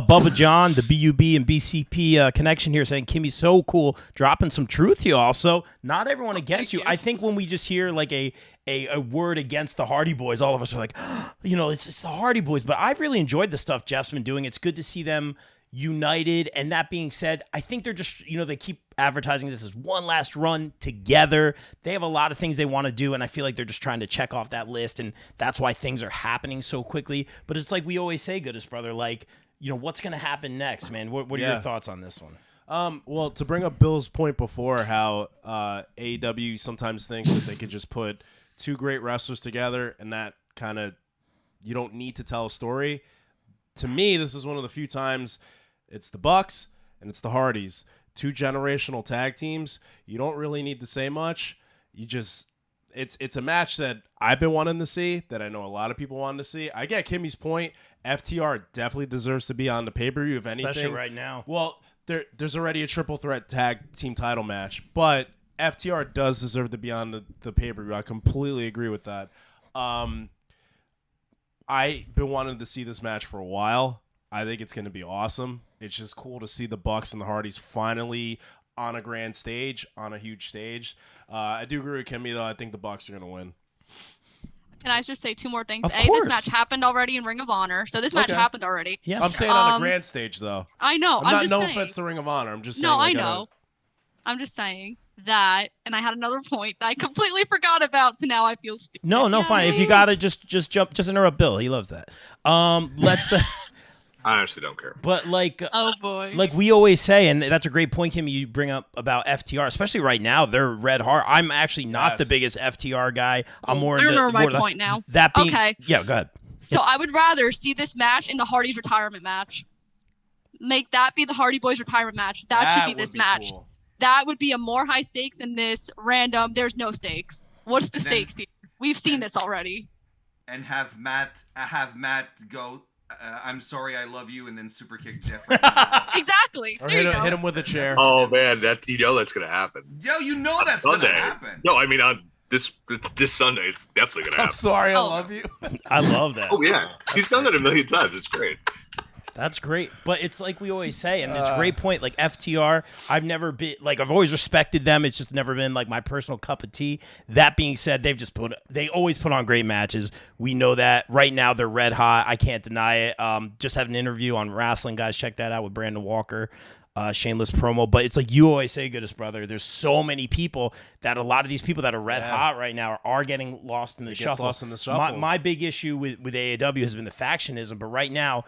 Bubba John, the BUB and BCP connection here saying Kimmy's so cool, dropping some truth here. Also, not everyone against you. I think when we just hear like a word against the Hardy Boys, all of us are like, it's the Hardy Boys. But I've really enjoyed the stuff Jeff's been doing. It's good to see them united. And that being said, I think they're just, they keep advertising this as one last run together. They have a lot of things they want to do, and I feel like they're just trying to check off that list, and that's why things are happening so quickly. But it's like we always say, Goodest brother, like, what's going to happen next, man? What are your thoughts on this one? Well, to bring up Bill's point before, how AEW sometimes thinks that they could just put two great wrestlers together, and that kind of, you don't need to tell a story. To me, this is one of the few times it's the Bucks and it's the Hardys. Two generational tag teams. You don't really need to say much. You just, it's a match that I've been wanting to see, that I know a lot of people wanted to see. I get Kimmy's point. FTR definitely deserves to be on the pay-per-view, if anything. Especially right now. Well, there's already a triple threat tag team title match, but FTR does deserve to be on the pay-per-view. I completely agree with that. I've been wanting to see this match for a while. I think it's going to be awesome. It's just cool to see the Bucks and the Hardys finally on a grand stage, on a huge stage. I do agree with Kimmy, though. I think the Bucks are going to win. Can I just say two more things? Of This course. match happened already in Ring of Honor, so this match Okay. happened already. Yeah. I'm saying on a grand stage, though. I know. I'm not. just No saying. offense to Ring of Honor. I'm just saying. No, like, I know. I'm just saying that, and I had another point that I completely forgot about, so now I feel stupid. No, fine. If you gotta just jump, just interrupt Bill. He loves that. Let's. I honestly don't care. But Oh boy. like we always say, and that's a great point, Kimmy, you bring up about FTR, especially right now. They're red hot. I'm actually not the biggest FTR guy. I'm more. I remember my point now. That being, Okay. Yeah, go ahead. So I would rather see this match in the Hardy's retirement match. Make that be the Hardy Boys retirement match. That should be would this match. cool. That would be a more high stakes than this random. There's no stakes. What's the And then- stakes here? We've seen this already. And have Matt go. I'm sorry, I love you, and then super kick Jeff. Exactly. Or There you hit go. him with a chair. Oh man, that's gonna happen. Yo, you know that's gonna Sunday. happen. No, I mean on this Sunday, it's definitely gonna I'm happen. sorry, I Oh. love you. I love that. Oh yeah, he's done that a million times. It's great. That's great. But it's like we always say, and it's a great point. Like FTR, I've never been I've always respected them. It's just never been like my personal cup of tea. That being said, they always put on great matches. We know that right now they're red hot. I can't deny it. Just had an interview on Wrestling, guys. Check that out with Brandon Walker. Shameless promo. But it's like you always say, goodest brother, there's so many people that a lot of these people that are red hot right now are getting lost in the shuffle. Lost in the shuffle. My big issue with AEW has been the factionism, but right now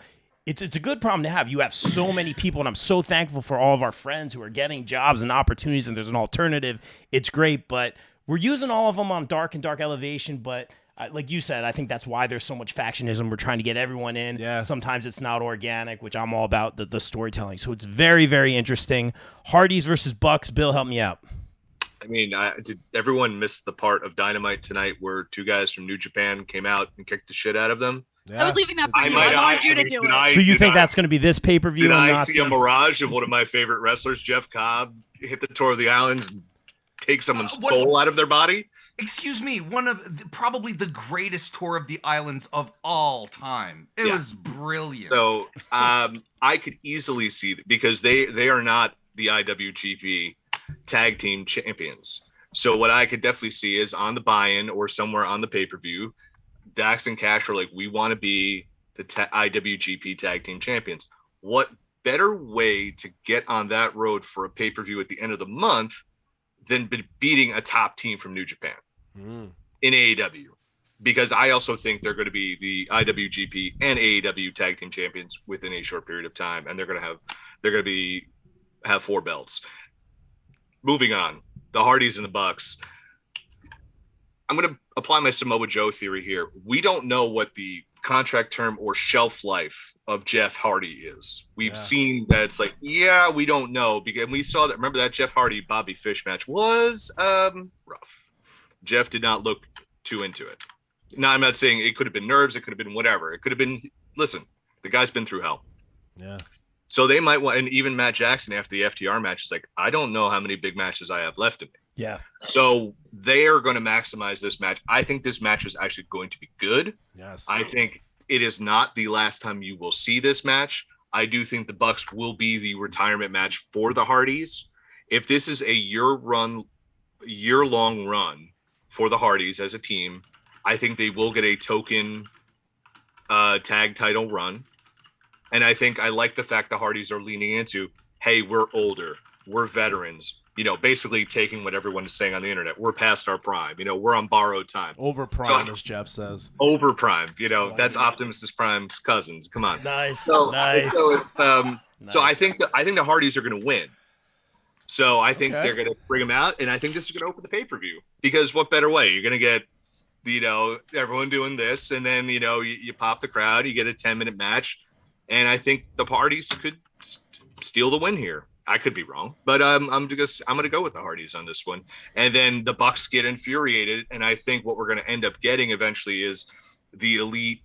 it's a good problem to have. You have so many people, and I'm so thankful for all of our friends who are getting jobs and opportunities, and there's an alternative. It's great, but we're using all of them on Dark and Dark Elevation, but like you said, I think that's why there's so much factionism. We're trying to get everyone in. Yeah. Sometimes it's not organic, which I'm all about the storytelling. So it's very, very interesting. Hardys versus Bucks. Bill, help me out. I mean, did everyone miss the part of Dynamite tonight where two guys from New Japan came out and kicked the shit out of them? I was leaving that for I you. might- I wanted you to I- do did it. I- So you did think I- that's going to be this pay-per-view Did and I not see a mirage of one of my favorite wrestlers, Jeff Cobb, hit the tour of the islands and take someone's What- soul out of their body? Excuse me, one of probably the greatest tour of the islands of all time. It Yeah. was brilliant. So I could easily see because they are not the IWGP tag team champions. So what I could definitely see is on the buy-in or somewhere on the pay-per-view, Dax and Cash are like, we want to be the IWGP tag team champions. What better way to get on that road for a pay-per-view at the end of the month than beating a top team from New Japan in AEW? Because I also think they're going to be the IWGP and AEW tag team champions within a short period of time, and they're going to have 4 belts. Moving on, the Hardys and the Bucks. I'm going to apply my Samoa Joe theory here. We don't know what the contract term or shelf life of Jeff Hardy is. We've seen that it's like, we don't know, because we saw that. Remember that Jeff Hardy Bobby Fish match was rough. Jeff did not look too into it. Now, I'm not saying it could have been nerves. It could have been whatever. It could have been, listen, the guy's been through hell. Yeah. So they might want, and even Matt Jackson after the FTR match is like, I don't know how many big matches I have left in me. Yeah. So they are going to maximize this match. I think this match is actually going to be good. Yes. I think it is not the last time you will see this match. I do think the Bucks will be the retirement match for the Hardys. If this is a year-long run for the Hardys as a team, I think they will get a token tag title run. And I like the fact the Hardys are leaning into, hey, we're older, we're veterans, basically taking what everyone is saying on the internet. We're past our prime, we're on borrowed time. Over prime, as Jeff says. Over prime, that's Optimus Prime's cousins. Come on. Nice. So, nice. So I think the Hardys are going to win. So I think Okay. they're going to bring them out, and I think this is going to open the pay-per-view, because what better way? You're going to get, everyone doing this, and then, you pop the crowd, you get a 10-minute match, and I think the Hardys could steal the win here. I could be wrong, but I'm going to go with the Hardys on this one. And then the Bucks get infuriated, and I think what we're going to end up getting eventually is the Elite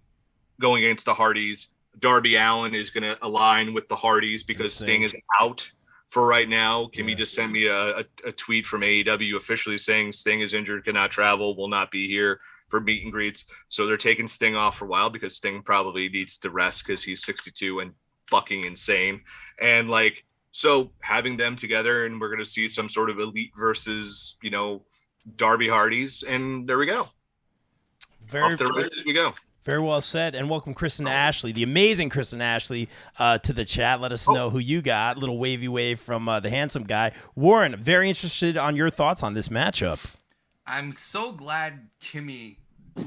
going against the Hardys. Darby Allin is going to align with the Hardys because Sting is out for right now. Kimmy just sent me a tweet from AEW officially saying Sting is injured, cannot travel, will not be here. for meet and greets. So they're taking Sting off for a while because Sting probably needs to rest because he's 62 and fucking insane. And like, so having them together, and we're going to see some sort of elite versus, you know, Darby Hardys, and there we go. Off the races we go. Very well said, and welcome Kristen Ashley, the amazing Kristen Ashley, to the chat. Let us know who you got. Little wavy wave from the handsome guy. Warren, very interested on your thoughts on this matchup. I'm so glad Kimmy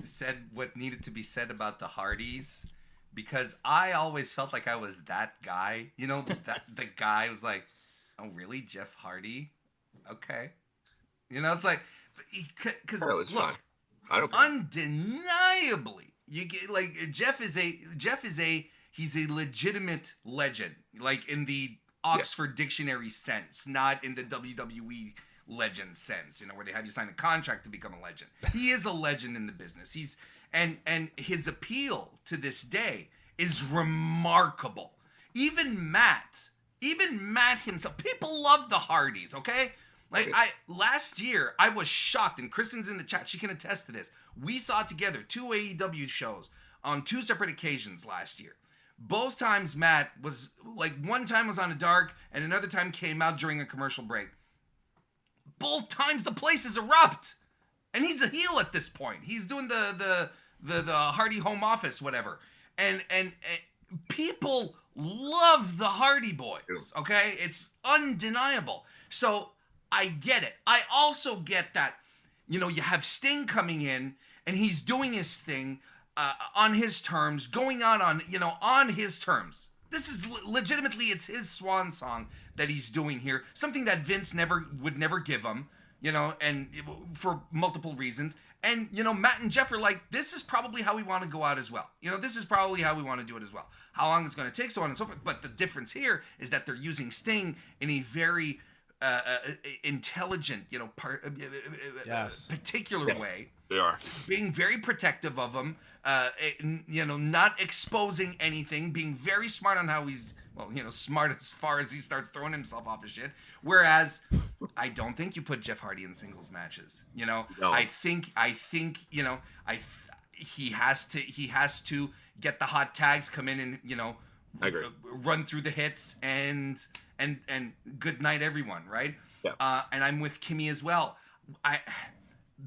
said what needed to be said about the Hardys, because I always felt like I was that guy. You know, that the guy was like, oh, really, Jeff Hardy? Okay. You know, it's like, because look, fine. I don't undeniably, you get like Jeff is he's a legitimate legend, like in the Oxford Dictionary sense, not in the WWE legend sense, you know, where they have you sign a contract to become a legend. He is a legend in the business. He's and his appeal to this day is remarkable. Even Matt himself, people love the Hardys, okay? Like last year I was shocked, and Kristen's in the chat, she can attest to this. We saw together 2 AEW shows on 2 separate occasions last year. Both times Matt was like, one time was on a dark and another time came out during a commercial break. Both times the place is erupt, and he's a heel at this point. He's doing the Hardy home office, whatever, and people love the Hardy Boys. Okay, it's undeniable. So I get it. I also get that, you know, you have Sting coming in and he's doing his thing on his terms, going on his terms. This is legitimately, it's his swan song that he's doing here. Something that Vince would never give him, you know, and for multiple reasons. And, you know, Matt and Jeff are like, this is probably how we want to go out as well. You know, this is probably how we want to do it as well. How long it's going to take, so on and so forth. But the difference here is that they're using Sting in a very intelligent, you know, particular way. They are being very protective of him, you know, not exposing anything, being very smart on how he's, well, you know, smart as far as he starts throwing himself off his shit. Whereas I don't think you put Jeff Hardy in singles matches. You know, no. I think, you know, he has to get the hot tags, come in and, you know, I agree. Run through the hits and good night everyone, right? Yeah. And I'm with Kimmy as well.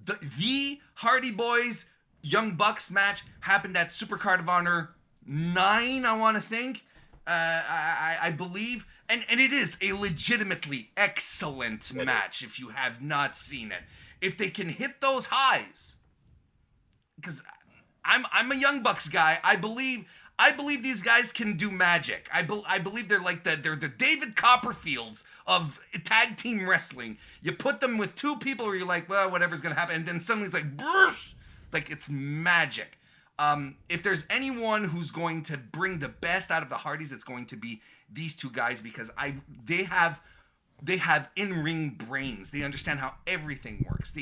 The Hardy Boys Young Bucks match happened at Supercard of Honor 9, I want to think. I believe. And it is a legitimately excellent match if you have not seen it. If they can hit those highs, because I'm a Young Bucks guy. I believe these guys can do magic. I believe they're like they're the David Copperfields of tag team wrestling. You put them with 2 people where you're like, well, whatever's gonna happen, and then suddenly it's like, burst, like it's magic. If there's anyone who's going to bring the best out of the Hardys, it's going to be these 2 guys, because they have in-ring brains. They understand how everything works.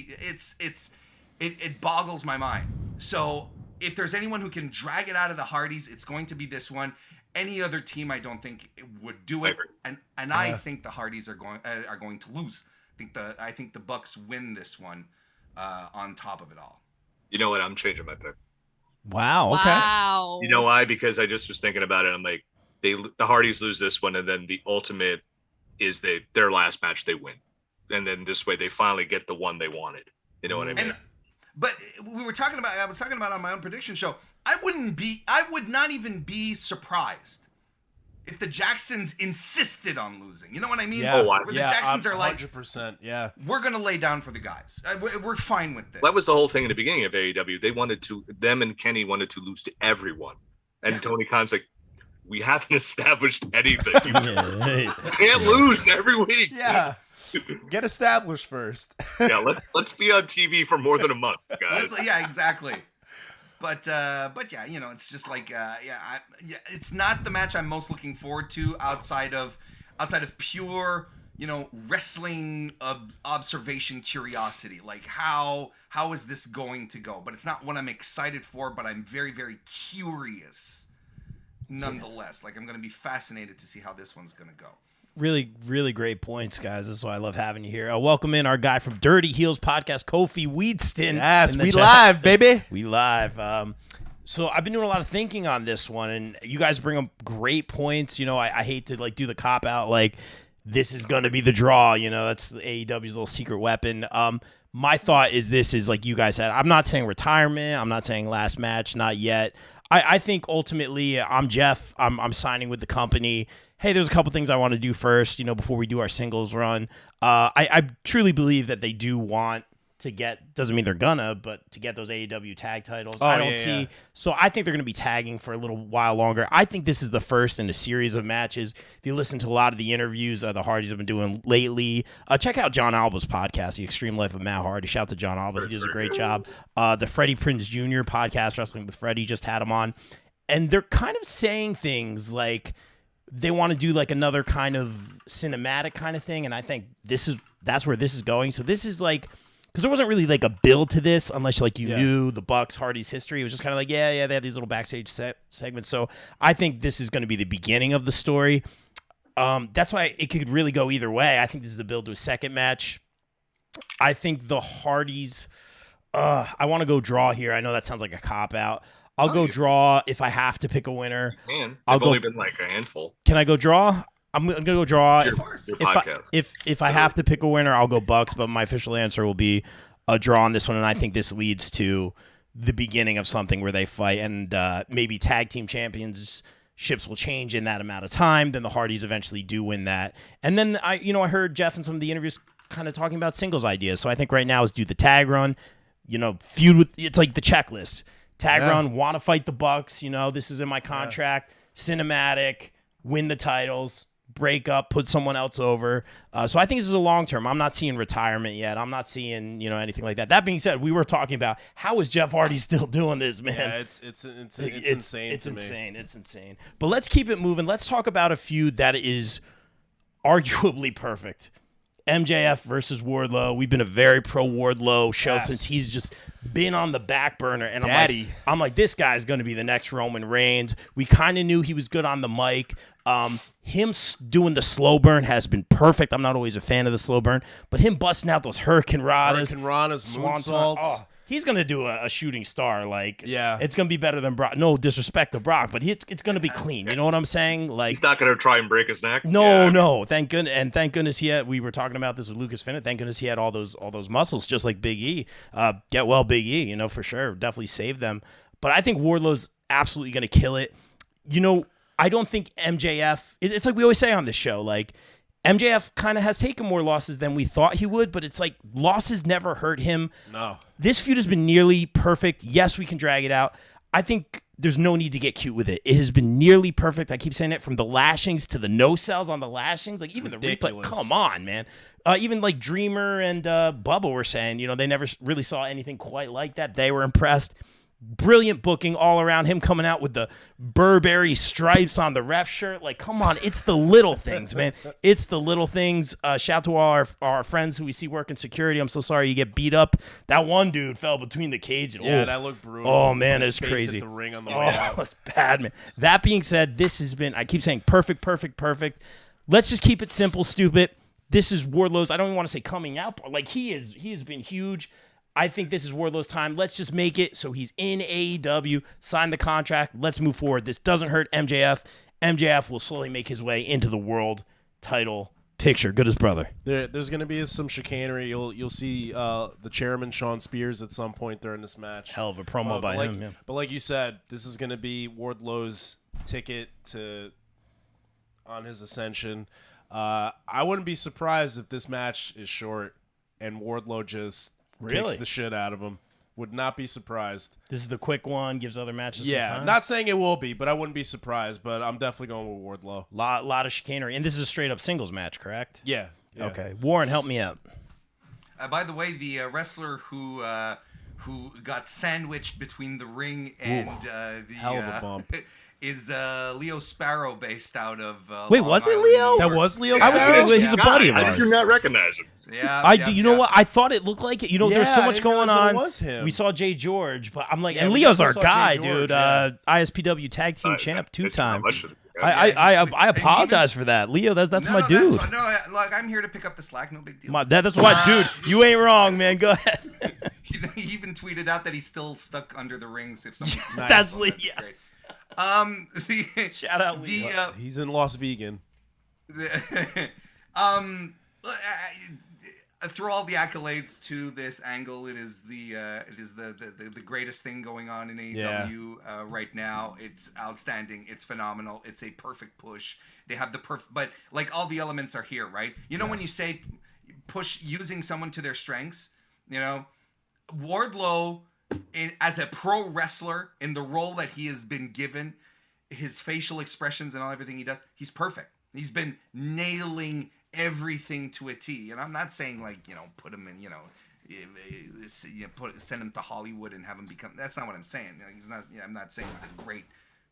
It boggles my mind. So if there's anyone who can drag it out of the Hardys, it's going to be this one. Any other team, I don't think it would do it. And I think the Hardys are going to lose. I think the Bucks win this one on top of it all. You know what? I'm changing my pick. Wow. Okay. Wow. You know why? Because I just was thinking about it. I'm like, the Hardys lose this one, and then the ultimate is their last match they win, and then this way they finally get the one they wanted. You know what I mean? But I was talking about on my own prediction show. I would not even be surprised if the Jacksons insisted on losing. You know what I mean? Yeah. Where the Jacksons are like, 100%. Yeah. We're going to lay down for the guys. We're fine with this. That was the whole thing in the beginning of AEW. Them and Kenny wanted to lose to everyone. And Tony Khan's like, we haven't established anything. You can't lose every week. Yeah. Get established first. Yeah, let's be on TV for more than a month, guys. Yeah, exactly. But yeah, you know, it's just like it's not the match I'm most looking forward to outside of pure, you know, wrestling observation curiosity. Like how is this going to go? But it's not what I'm excited for, but I'm very, very curious nonetheless. Like I'm going to be fascinated to see how this one's going to go. Really, really great points, guys. This is why I love having you here. Welcome in our guy from Dirty Heels Podcast, Kofi Weedston. Yes, we live, baby. We live. So I've been doing a lot of thinking on this one, and you guys bring up great points. You know, I hate to do the cop out this is going to be the draw. You know, that's AEW's little secret weapon. My thought is this is like you guys said. I'm not saying retirement. I'm not saying last match. Not yet. I think ultimately I'm Jeff. I'm signing with the company. Hey, there's a couple things I want to do first, before we do our singles run. I truly believe that they do want to get, doesn't mean they're gonna, but to get those AEW tag titles. I don't see. Yeah. So I think they're going to be tagging for a little while longer. I think this is the first in a series of matches. If you listen to a lot of the interviews the Hardys have been doing lately, check out John Alba's podcast, The Extreme Life of Matt Hardy. Shout out to John Alba. He does a great job. The Freddie Prinze Jr. podcast, Wrestling with Freddie, just had him on. And they're kind of saying things like they want to do another kind of cinematic kind of thing. And I think that's where this is going. So this is because there wasn't really a build to this unless you knew the Bucks Hardy's history. It was just kind of they have these little backstage segments. So I think this is going to be the beginning of the story. That's why it could really go either way. I think this is the build to a second match. I think the Hardys, I want to go draw here. I know that sounds like a cop-out. I'll go draw if I have to pick a winner. I've only been a handful. Can I go draw? I'm going to go draw. Your podcast. If I have to pick a winner, I'll go Bucks, but my official answer will be a draw on this one, and I think this leads to the beginning of something where they fight, and maybe tag team championships will change in that amount of time. Then the Hardys eventually do win that. And then I heard Jeff in some of the interviews kind of talking about singles ideas. So I think right now is do the tag run, feud with, it's like the checklist. Tag run, want to fight the Bucks, this is in my contract, cinematic, win the titles, break up, put someone else over. So I think this is a long term. I'm not seeing retirement yet. I'm not seeing, anything like that. That being said, we were talking about how is Jeff Hardy still doing this, man? Yeah, it's insane. It's insane. It's insane. But let's keep it moving. Let's talk about a feud that is arguably perfect. MJF versus Wardlow. We've been a very pro Wardlow show since he's just been on the back burner. And I'm like, this guy's going to be the next Roman Reigns. We kind of knew he was good on the mic. Him doing the slow burn has been perfect. I'm not always a fan of the slow burn, but him busting out those Hurricane Ranas, moonsaults. He's going to do a shooting star. It's going to be better than Brock. No disrespect to Brock, but it's going to be clean. You know what I'm saying? He's not going to try and break his neck. No. Thank goodness. And thank goodness we were talking about this with Lucas Finnet. Thank goodness he had all those muscles, just like Big E. Get well, Big E, for sure. Definitely save them. But I think Wardlow's absolutely going to kill it. I don't think MJF, it's like we always say on this show, MJF kind of has taken more losses than we thought he would, but it's losses never hurt him. No. This feud has been nearly perfect. Yes, we can drag it out. I think there's no need to get cute with it. It has been nearly perfect. I keep saying it, from the lashings to the no-sells on the lashings. Even ridiculous. The replay. Come on, man. Even Dreamer and Bubba were saying, they never really saw anything quite like that. They were impressed. Brilliant booking all around. Him coming out with the Burberry stripes on the ref shirt. Come on. It's the little things, man. It's the little things. Shout out to all our friends who we see working security. I'm so sorry you get beat up. That one dude fell between the cage. That looked brutal. Oh, man, it's crazy. The ring on the way out. It's bad, man. That being said, this has been, I keep saying perfect. Let's just keep it simple, stupid. This is Wardlow's, I don't even want to say coming out. He has been huge. I think this is Wardlow's time. Let's just make it so he's in AEW, sign the contract. Let's move forward. This doesn't hurt MJF. MJF will slowly make his way into the world title picture. Good as brother. There's going to be some chicanery. You'll see the chairman, Sean Spears, at some point during this match. Hell of a promo by him. Yeah. But like you said, this is going to be Wardlow's ticket on his ascension. I wouldn't be surprised if this match is short and Wardlow just kicks the shit out of him. Would not be surprised. This is the quick one, gives other matches some time. Not saying it will be, but I wouldn't be surprised. But I'm definitely going with Wardlow. Lot of chicanery. And this is a straight-up singles match, correct? Yeah. Okay. Warren, help me out. By the way, the wrestler who got sandwiched between the ring and the hell of a bump. is Leo Sparrow, based out of Wait, Long was it Island, Leo? New York. That was Leo I was Sparrow? thinking he's a buddy of How ours. did you not recognize him? Yeah, You know what? I thought it looked like it. There's so I much didn't going realize that on. it was him. We saw Jay George, but I'm like, Yeah, and we Leo's our definitely saw guy, Jay George, dude. yeah. ISPW tag team champ, It's not 2-time. much of it. I apologize for that, Leo. That's my dude. That's fine. No, look, I'm here to pick up the slack. No big deal. That's why, dude. You ain't wrong, man. Go ahead. He even tweeted out that he's still stuck under the rings. If someone, that's yes. Shout out, Leo. He's in Las Vegas. Through all the accolades to this angle, it is the greatest thing going on in AEW right now. It's outstanding. It's phenomenal. It's a perfect push. They have the but like all the elements are here, right? You know, when you say push using someone to their strengths, you know, Wardlow as a pro wrestler in the role that he has been given, his facial expressions and everything he does, he's perfect. He's been nailing everything to a T. And I'm not saying like, you know, put him in, send him to Hollywood and have him become. That's not what I'm saying. He's not. I'm not saying he's a great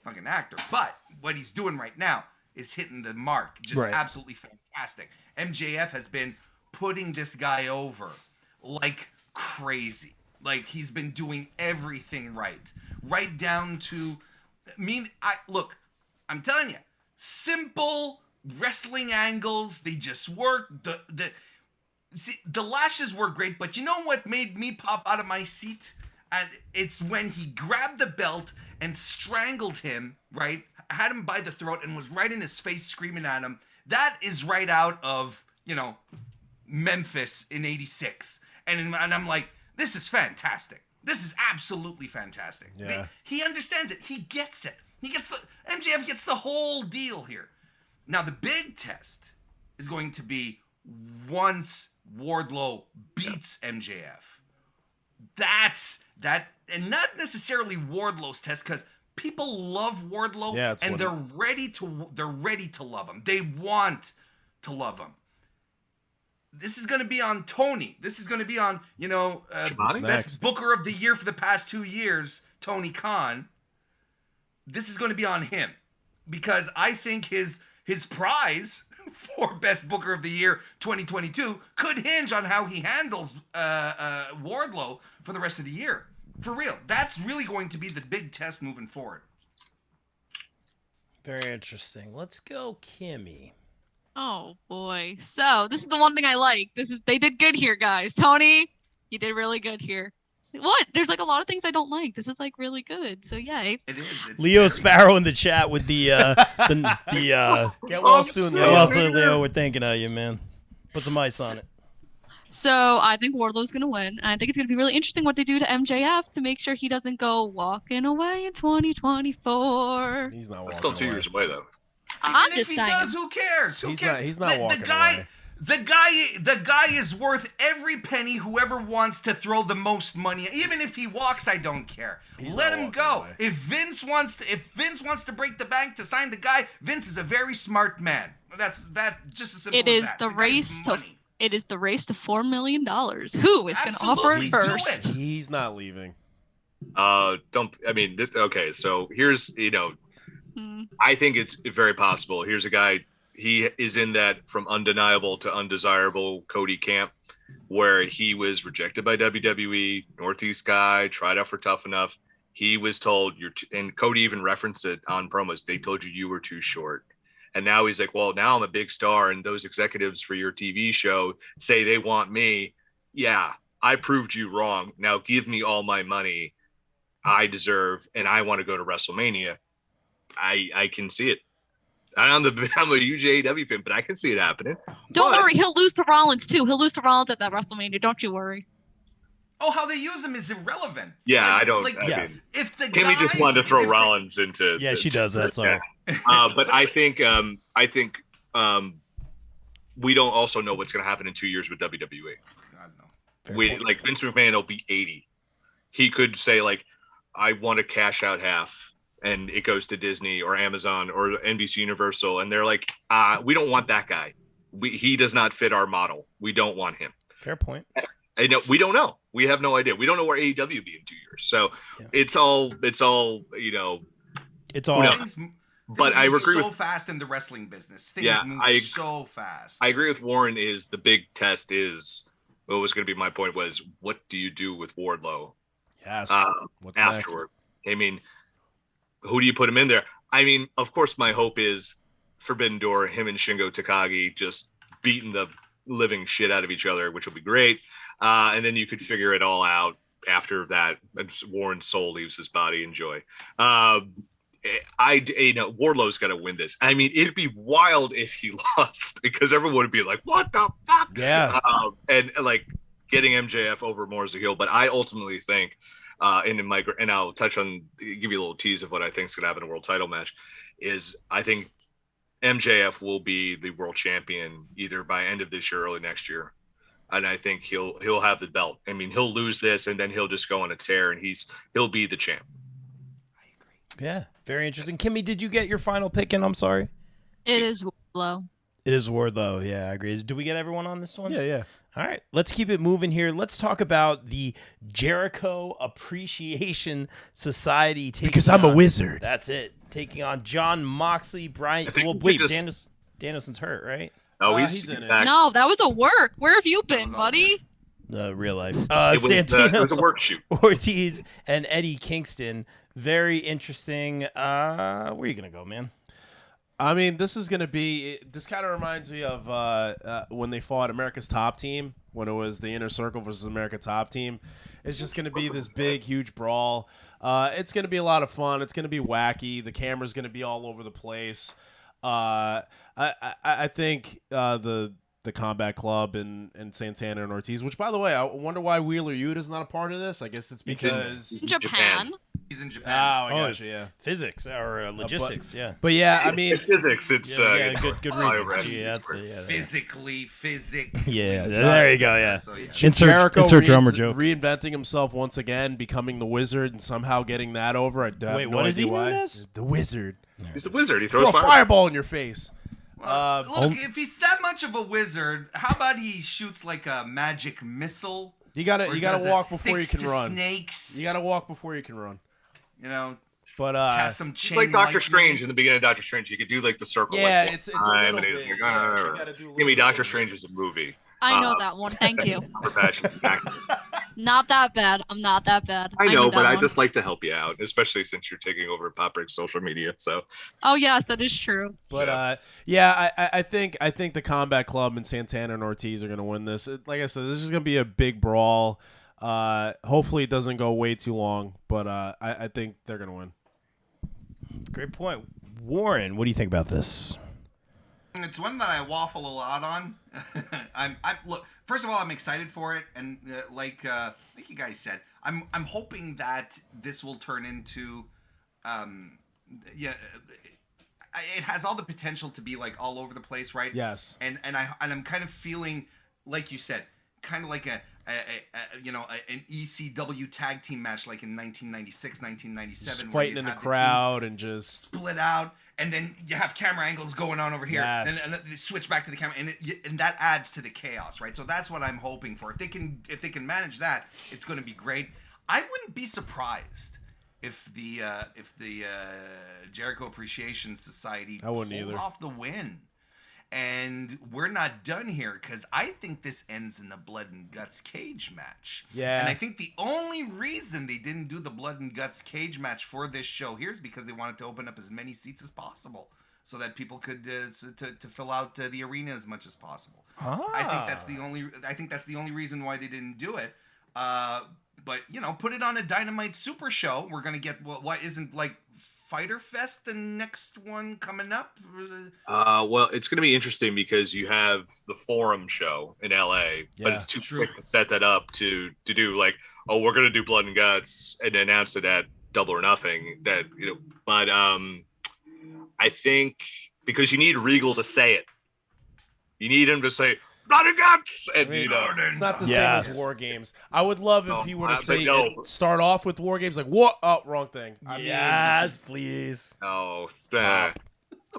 fucking actor. But what he's doing right now is hitting the mark. Just absolutely fantastic. MJF has been putting this guy over like crazy. Like he's been doing everything right down to. Look, I'm telling you, simple wrestling angles, they just work. The lashes were great, but you know what made me pop out of my seat? And it's when he grabbed the belt and strangled him, right? Had him by the throat and was right in his face screaming at him. That is right out of, Memphis in '86. And I'm like, this is fantastic. This is absolutely fantastic. Yeah. He understands it. He gets it. MJF gets the whole deal here. Now, the big test is going to be once Wardlow beats MJF. That's that, and not necessarily Wardlow's test, because people love Wardlow, and they're ready to love him. They want to love him. This is going to be on Tony. This is going to be on, best booker of the year for the past 2 years, Tony Khan. This is going to be on him, because I think his prize for best booker of the year 2022 could hinge on how he handles Wardlow for the rest of the year. For real. That's really going to be the big test moving forward. Very interesting. Let's go, Kimmy. Oh boy. So this is the one thing I like. They did good here, guys. Tony, you did really good here. What? There's like a lot of things I don't like. This is like really good. So yay. It is. Leo Sparrow in the chat with the get well soon, Leo. Well soon, Leo. We're thinking of you, man. Put some ice on it. So I think Wardlow's gonna win, and I think it's gonna be really interesting what they do to MJF to make sure he doesn't go walking away in 2024. He's not walking. That's still 2 years away though. I'm Even just if he saying. does, who cares? He's not walking away. The guy is worth every penny. Whoever wants to throw the most money, even if he walks, I don't care. Let him go. Away. If Vince wants to break the bank to sign the guy, Vince is a very smart man. That's just as simple as that. It is the race to $4 million. Who is going to offer it first? He's not leaving. So here's, I think it's very possible. Here's a guy, he is in that from undeniable to undesirable Cody camp, where he was rejected by WWE, Northeast guy, tried out for Tough Enough. He was told, and Cody even referenced it on promos, they told you were too short. And now he's like, well, now I'm a big star, and those executives for your TV show say they want me. Yeah, I proved you wrong. Now give me all my money I deserve, and I want to go to WrestleMania. I can see it. I'm a huge AEW fan, but I can see it happening. Don't worry, he'll lose to Rollins too. He'll lose to Rollins at that WrestleMania. Don't you worry. Oh, how they use him is irrelevant. Yeah, I don't. If the Kimmy just wanted to throw Rollins into. Yeah, she does that. Sorry. But I think we don't also know what's going to happen in 2 years with WWE. God, no. Vince McMahon will be 80. He could say I want to cash out half, and it goes to Disney or Amazon or NBC Universal, and they're like, we don't want that guy. He does not fit our model. We don't want him. Fair point. I know, we don't know. We have no idea. We don't know where AEW will be in 2 years. So it's all. It's all. But I agree so fast in the wrestling business. Things move so fast. I agree with Warren. Is the big test is what was going to be my point was what do you do with Wardlow? Yes. What's afterward? Next? I mean, who do you put him in there? I mean, of course, my hope is Forbidden Door, him and Shingo Takagi just beating the living shit out of each other, which will be great. And then you could figure it all out after that. Warren's soul leaves his body. Enjoy. Wardlow's got to win this. I mean, it'd be wild if he lost because everyone would be like, "What the fuck?" Yeah. And like getting MJF over more as a heel. But I ultimately think, and I'll touch on, give you a little tease of what I think is going to happen in a world title match. Is I think MJF will be the world champion either by end of this year or early next year. And I think he'll have the belt. I mean, he'll lose this and then he'll just go on a tear and he'll be the champ. I agree. Yeah, very interesting. Kimmy, did you get your final pick in? I'm sorry. It is Wardlow. It is Wardlow. Yeah, I agree. Do we get everyone on this one? Yeah. All right, let's keep it moving here. Let's talk about the Jericho Appreciation Society. Because I'm a wizard. That's it. Taking on John Moxley, Brian. Well, we wait, just- Danielson's hurt, right? Oh, he's in it. back. No, that was a work. Where have you been, buddy? Real life. It was Santino it was a work shoot. Ortiz and Eddie Kingston. Very interesting. Where are you gonna go, man? I mean, this is going to be – this kind of reminds me of when they fought America's Top Team, when it was the Inner Circle versus America Top Team. It's just going to be this big, huge brawl. It's going to be a lot of fun. It's going to be wacky. The camera's going to be all over the place. I think the Combat Club and Santana and Ortiz, which, by the way, I wonder why Wheeler Yuta's not a part of this. I guess it's because Japan. He's in Oh, Japan. I gotcha, yeah. Physics or logistics, yeah. But yeah, I mean, It's physics. It's good I reason. read Gee, it. that's the, Physically. yeah, there you go, yeah. So, yeah. Insert drummer joke. reinventing himself once again, becoming the wizard, and somehow getting that over. I have Wait, no what is idea he why. known as? The wizard. He's the wizard. He Throw throws a fire. fireball in your face. Look, if he's that much of a wizard, how about he shoots like a magic missile? You gotta Or walk does before you sticks can to run. Snakes. You gotta walk before you can run. You know, But cast some It's chain like Doctor lightning. Strange in the beginning of Doctor Strange. You could do like the circle. Yeah, like, it's a time, little and bit. it's like, Yeah, you gotta do a Give little me Doctor bit. Strange as a movie. I know that one. Thank you. For passion. Not that bad. I'm not that bad. I knew know, that but I one. just like to help you out, especially since you're taking over Pop Break's social media. So Oh yes, that is true. But I think the Combat Club and Santana and Ortiz are gonna win this. Like I said, this is gonna be a big brawl. Hopefully it doesn't go way too long, but I think they're gonna win. Great point. Warren, what do you think about this? It's one that I waffle a lot on. Look. First of all, I'm excited for it, and like you guys said, I'm hoping that this will turn into, it has all the potential to be like all over the place, right? Yes. And I'm kind of feeling, like you said, kind of like an ECW tag team match like in 1996, 1997. Just where fighting you'd in the have crowd and just split out, and then you have camera angles going on over here, Yes. and they switch back to the camera, and that adds to the chaos, right? So that's what I'm hoping for. If they can manage that, it's going to be great. I wouldn't be surprised if the Jericho Appreciation Society I wouldn't pulls either. off the win. And we're not done here because I think this ends in the blood and guts cage match. Yeah. And I think the only reason they didn't do the blood and guts cage match for this show here is because they wanted to open up as many seats as possible so that people could to fill out the arena as much as possible. I think that's the only reason why they didn't do it. But put it on a Dynamite Super Show. We're gonna get what isn't like Fighter Fest, the next one coming up? well, it's going to be interesting because you have the Forum show in LA, but Yeah, it's too true. quick to set that up to do like, oh, we're going to do Blood and Guts and announce it at Double or Nothing. But I think because you need Regal to say it, you need him to say Blood and Guts, and it's not the Yes. same as War Games. I would love if he were to but say no. start off with War Games like what? Oh, wrong thing. I mean, Yes, please. Oh, ah,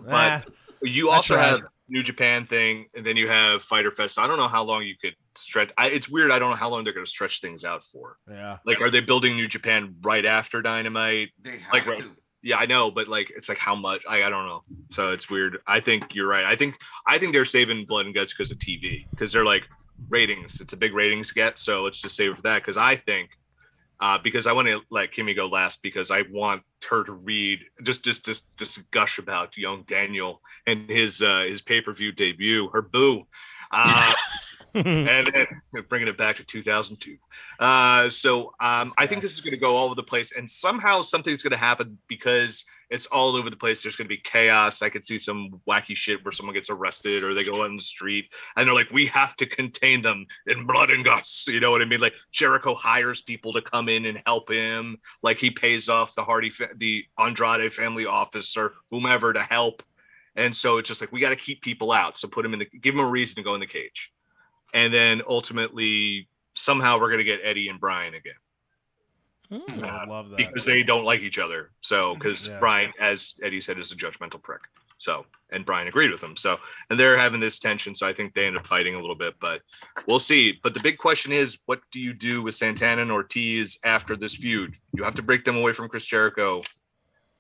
but you I also tried. have New Japan thing, and then you have Fighter Fest. So I don't know how long you could stretch. It's weird. I don't know how long they're going to stretch things out for. yeah. Like, are they building New Japan right after Dynamite? They have Like, to. Yeah, I know, but like, it's like how much? I don't know. So it's weird. I think you're right. I think they're saving Blood and Guts because of TV, because they're like ratings. It's a big ratings get, so let's just save it for that. Because I think because I want to let Kimmy go last because I want her to read just gush about young Daniel and his pay-per-view debut, her boo. And then bringing it back to 2002. I think this is going to go all over the place, and somehow something's going to happen because it's all over the place. There's going to be chaos. I could see some wacky shit where someone gets arrested or they go on the street and they're like, we have to contain them in blood and guts. You know what I mean? Like Jericho hires people to come in and help him. Like he pays off the Andrade family office or whomever to help. And so it's just like, we got to keep people out. So give them a reason to go in the cage. And then ultimately, somehow we're going to get Eddie and Brian again. I would love that. Because they don't like each other. So, because Brian, as Eddie said, is a judgmental prick. So, and Brian agreed with him. So, and they're having this tension. So I think they end up fighting a little bit, but we'll see. But the big question is, what do you do with Santana and Ortiz after this feud? You have to break them away from Chris Jericho.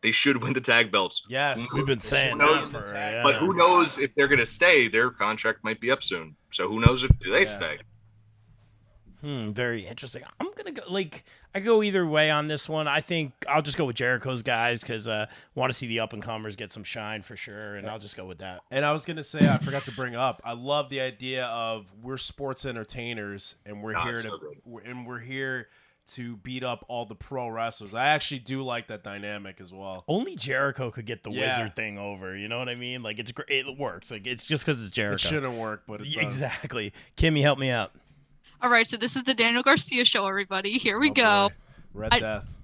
They should win the tag belts. Yes. We've been saying that but who knows if they're going to stay? Their contract might be up soon. So who knows if they stay? Very interesting. I'm gonna go I go either way on this one. I think I'll just go with Jericho's guys because want to see the up and comers get some shine for sure, and I'll just go with that. And I was gonna say, I forgot to bring up, I love the idea of we're sports entertainers and we're here to beat up all the pro wrestlers. I actually do like that dynamic as well. Only Jericho could get the wizard thing over. You know what I mean? Like it's great. It works. Like it's just because it's Jericho. It shouldn't work, but it does. Exactly. Kimmy, help me out. All right, so this is the Daniel Garcia show, everybody. Here we go. Boy. Red Death.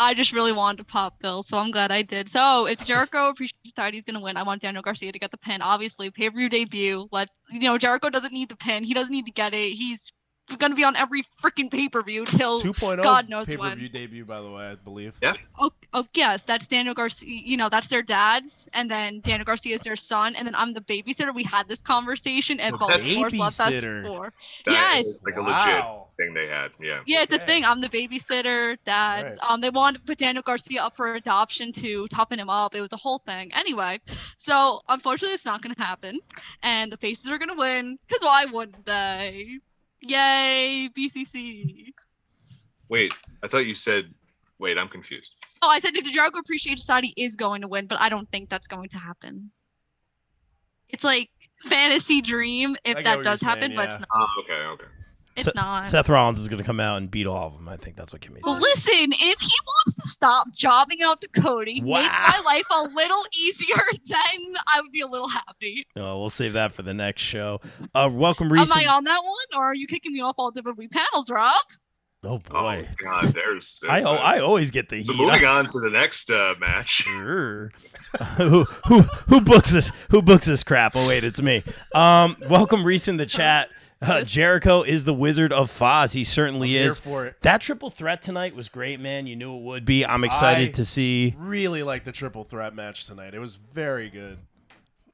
I just really wanted to pop Bill, so I'm glad I did. So if Jericho appreciates that he's going to win, I want Daniel Garcia to get the pin. Obviously, pay-per-view debut. Jericho doesn't need the pin. He doesn't need to get it. He's going to be on every freaking pay-per-view till 2.0 God knows pay-per-view when. debut, by the way, I believe. Yeah. Oh, yes, that's Daniel Garcia. That's their dad's, and then Daniel Garcia is their son, and then I'm the babysitter. We had this conversation, and both stores left us for. Yes. Like a legit thing they had. Yeah. Yeah, it's a thing. I'm the babysitter. Dad's. Right. They wanted to put Daniel Garcia up for adoption to toughen him up. It was a whole thing. Anyway, so unfortunately, it's not going to happen, and the faces are going to win. Because why wouldn't they? Yay, BCC. Wait, I thought you said. Wait, I'm confused. Oh, I said if the Jericho Appreciation Society is going to win, but I don't think that's going to happen. It's like fantasy dream if that does happen, but it's not. Oh, okay. It's not. Seth Rollins is going to come out and beat all of them. I think that's what Kimmy said. Well, listen, if he wants to stop jobbing out to Cody, make my life a little easier, then I would be a little happy. No, we'll save that for the next show. Welcome, Reese. Am I on that one, or are you kicking me off all different panels, Rob? Oh boy! Oh God, there's I always get the heat. Moving on to the next match. Sure. who books this? Who books this crap? Oh wait, it's me. Welcome, Reese in the chat. Jericho is the Wizard of Foz. He certainly is. Here for it. That triple threat tonight was great, man. You knew it would be. I'm excited to see. Really like the triple threat match tonight. It was very good.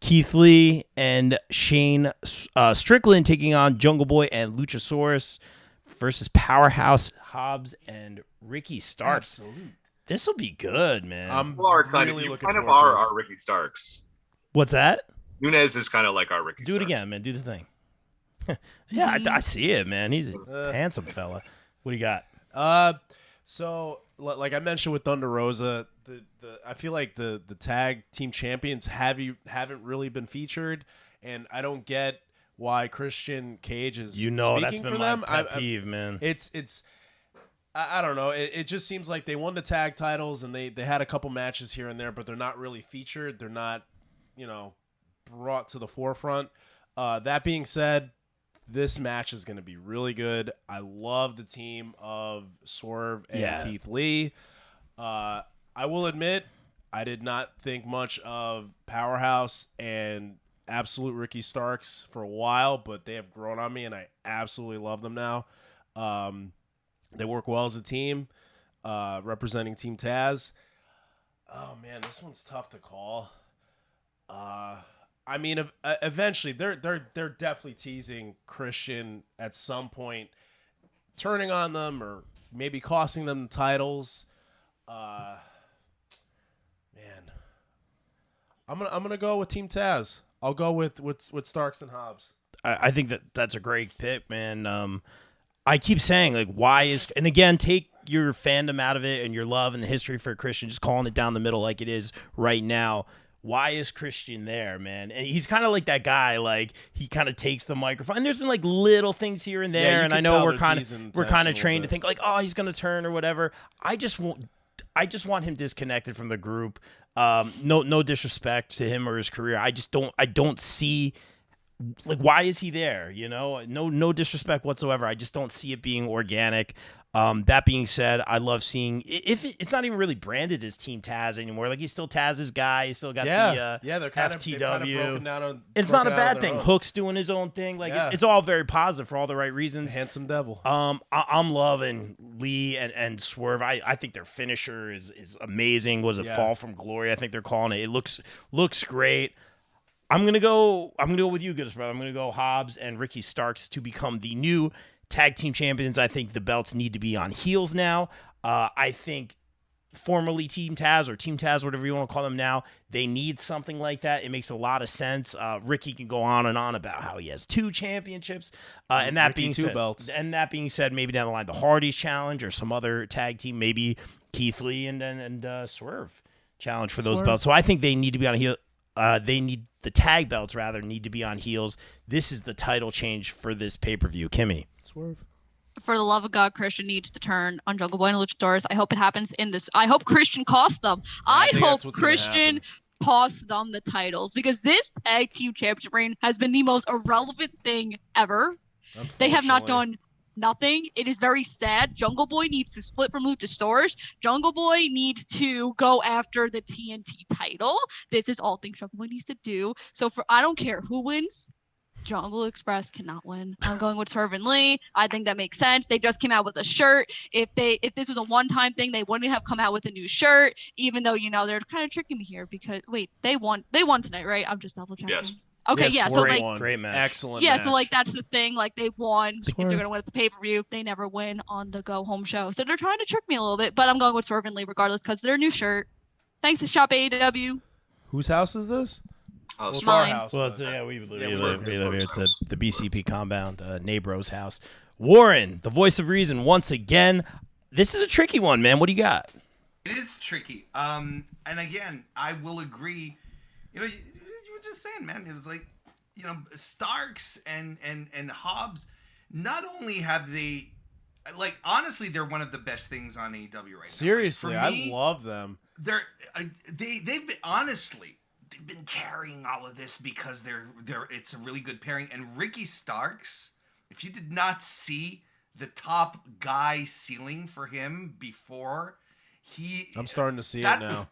Keith Lee and Shane Strickland taking on Jungle Boy and Luchasaurus versus Powerhouse Hobbs and Ricky Starks. Absolutely. This will be good, man. I'm really looking kind of forward to are this. our Ricky Starks. What's that? Nunez is kind of like our Ricky Do Starks. it again, man. Do the thing. Yeah, I see it, man. He's a handsome fella. What do you got? So like I mentioned with Thunder Rosa, I feel like the tag team champions haven't really been featured, and I don't get why Christian Cage is speaking that's been for my them. pet peeve, man. It's I don't know. It just seems like they won the tag titles and they had a couple matches here and there, but they're not really featured. They're not, brought to the forefront. That being said, this match is going to be really good. I love the team of Swerve and Keith Lee. I will admit, I did not think much of Powerhouse and Absolute Ricky Starks for a while, but they have grown on me, and I absolutely love them now. They work well as a team, representing Team Taz. Oh, man, this one's tough to call. I mean, eventually, they're definitely teasing Christian at some point, turning on them or maybe costing them the titles. Man, I'm gonna go with Team Taz. I'll go with Starks and Hobbs. I think that's a great pick, man. I keep saying, like, why is, and again, take your fandom out of it and your love and the history for Christian, just calling it down the middle like it is right now. Why is Christian there, man? And he's kind of like that guy, like he kind of takes the microphone. And there's been like little things here and there, and I know we're kind of trained to think like, oh, he's gonna turn or whatever. I just want him disconnected from the group. No disrespect to him or his career. I don't see, like, why is he there? You know, no disrespect whatsoever. I just don't see it being organic. That being said, I love seeing it's not even really branded as Team Taz anymore. Like, he's still Taz's guy. He's still got the they're FTW. kind of broken down it's not a bad thing. Hook's doing his own thing. Like, it's all very positive for all the right reasons. Handsome devil. I'm loving Lee and Swerve. I think their finisher is amazing. Was a Fall from Glory? I think they're calling it. It looks great. I'm gonna go with you, Goodest Brother. I'm gonna go Hobbs and Ricky Starks to become the new tag team champions. I think the belts need to be on heels now. I think formerly Team Taz or Team Taz, whatever you want to call them now, they need something like that. It makes a lot of sense. Ricky can go on and on about how he has 2 championships. And that being said, maybe down the line, the Hardys challenge or some other tag team, maybe Keith Lee and Swerve challenge for those belts. So I think they need to be on heel. The tag belts need to be on heels. This is the title change for this pay-per-view. Kimmy. Swerve. For the love of God, Christian needs to turn on Jungle Boy and Luchadors. I hope it happens in this. I hope Christian costs them. I hope Christian costs them the titles, because this tag team championship reign has been the most irrelevant thing ever. They have not done nothing. It is very sad. Jungle Boy needs to split from Luchasaurus. Jungle Boy needs to go after the TNT title. This is all things Jungle Boy needs to do. So I don't care who wins. Jungle Express cannot win. I'm going with Swerve and Lee. I think that makes sense. They just came out with a shirt. If this was a one-time thing, they wouldn't have come out with a new shirt, even though, they're kind of tricking me here because they won tonight, right? I'm just double checking. Yes. Okay, so great match. Excellent match. So that's the thing. Like, they won because they're gonna win at the pay-per-view. They never win on the go-home show. So they're trying to trick me a little bit, but I'm going with Swerve and Lee regardless because their new shirt. Thanks to Shop AEW. Whose house is this? It's our mine. house. Well, we live here. It's the BCP compound, Nabro's house. Warren, the voice of reason, once again. This is a tricky one, man. What do you got? It is tricky. And again, I will agree. You were just saying, man. It was like, Starks and Hobbs. Not only have they, like, honestly, they're one of the best things on AEW right now. Seriously, For me, I love them. They've been, honestly, they've been carrying all of this because it's a really good pairing. And Ricky Starks, if you did not see the top guy ceiling for him before, I'm starting to see it now.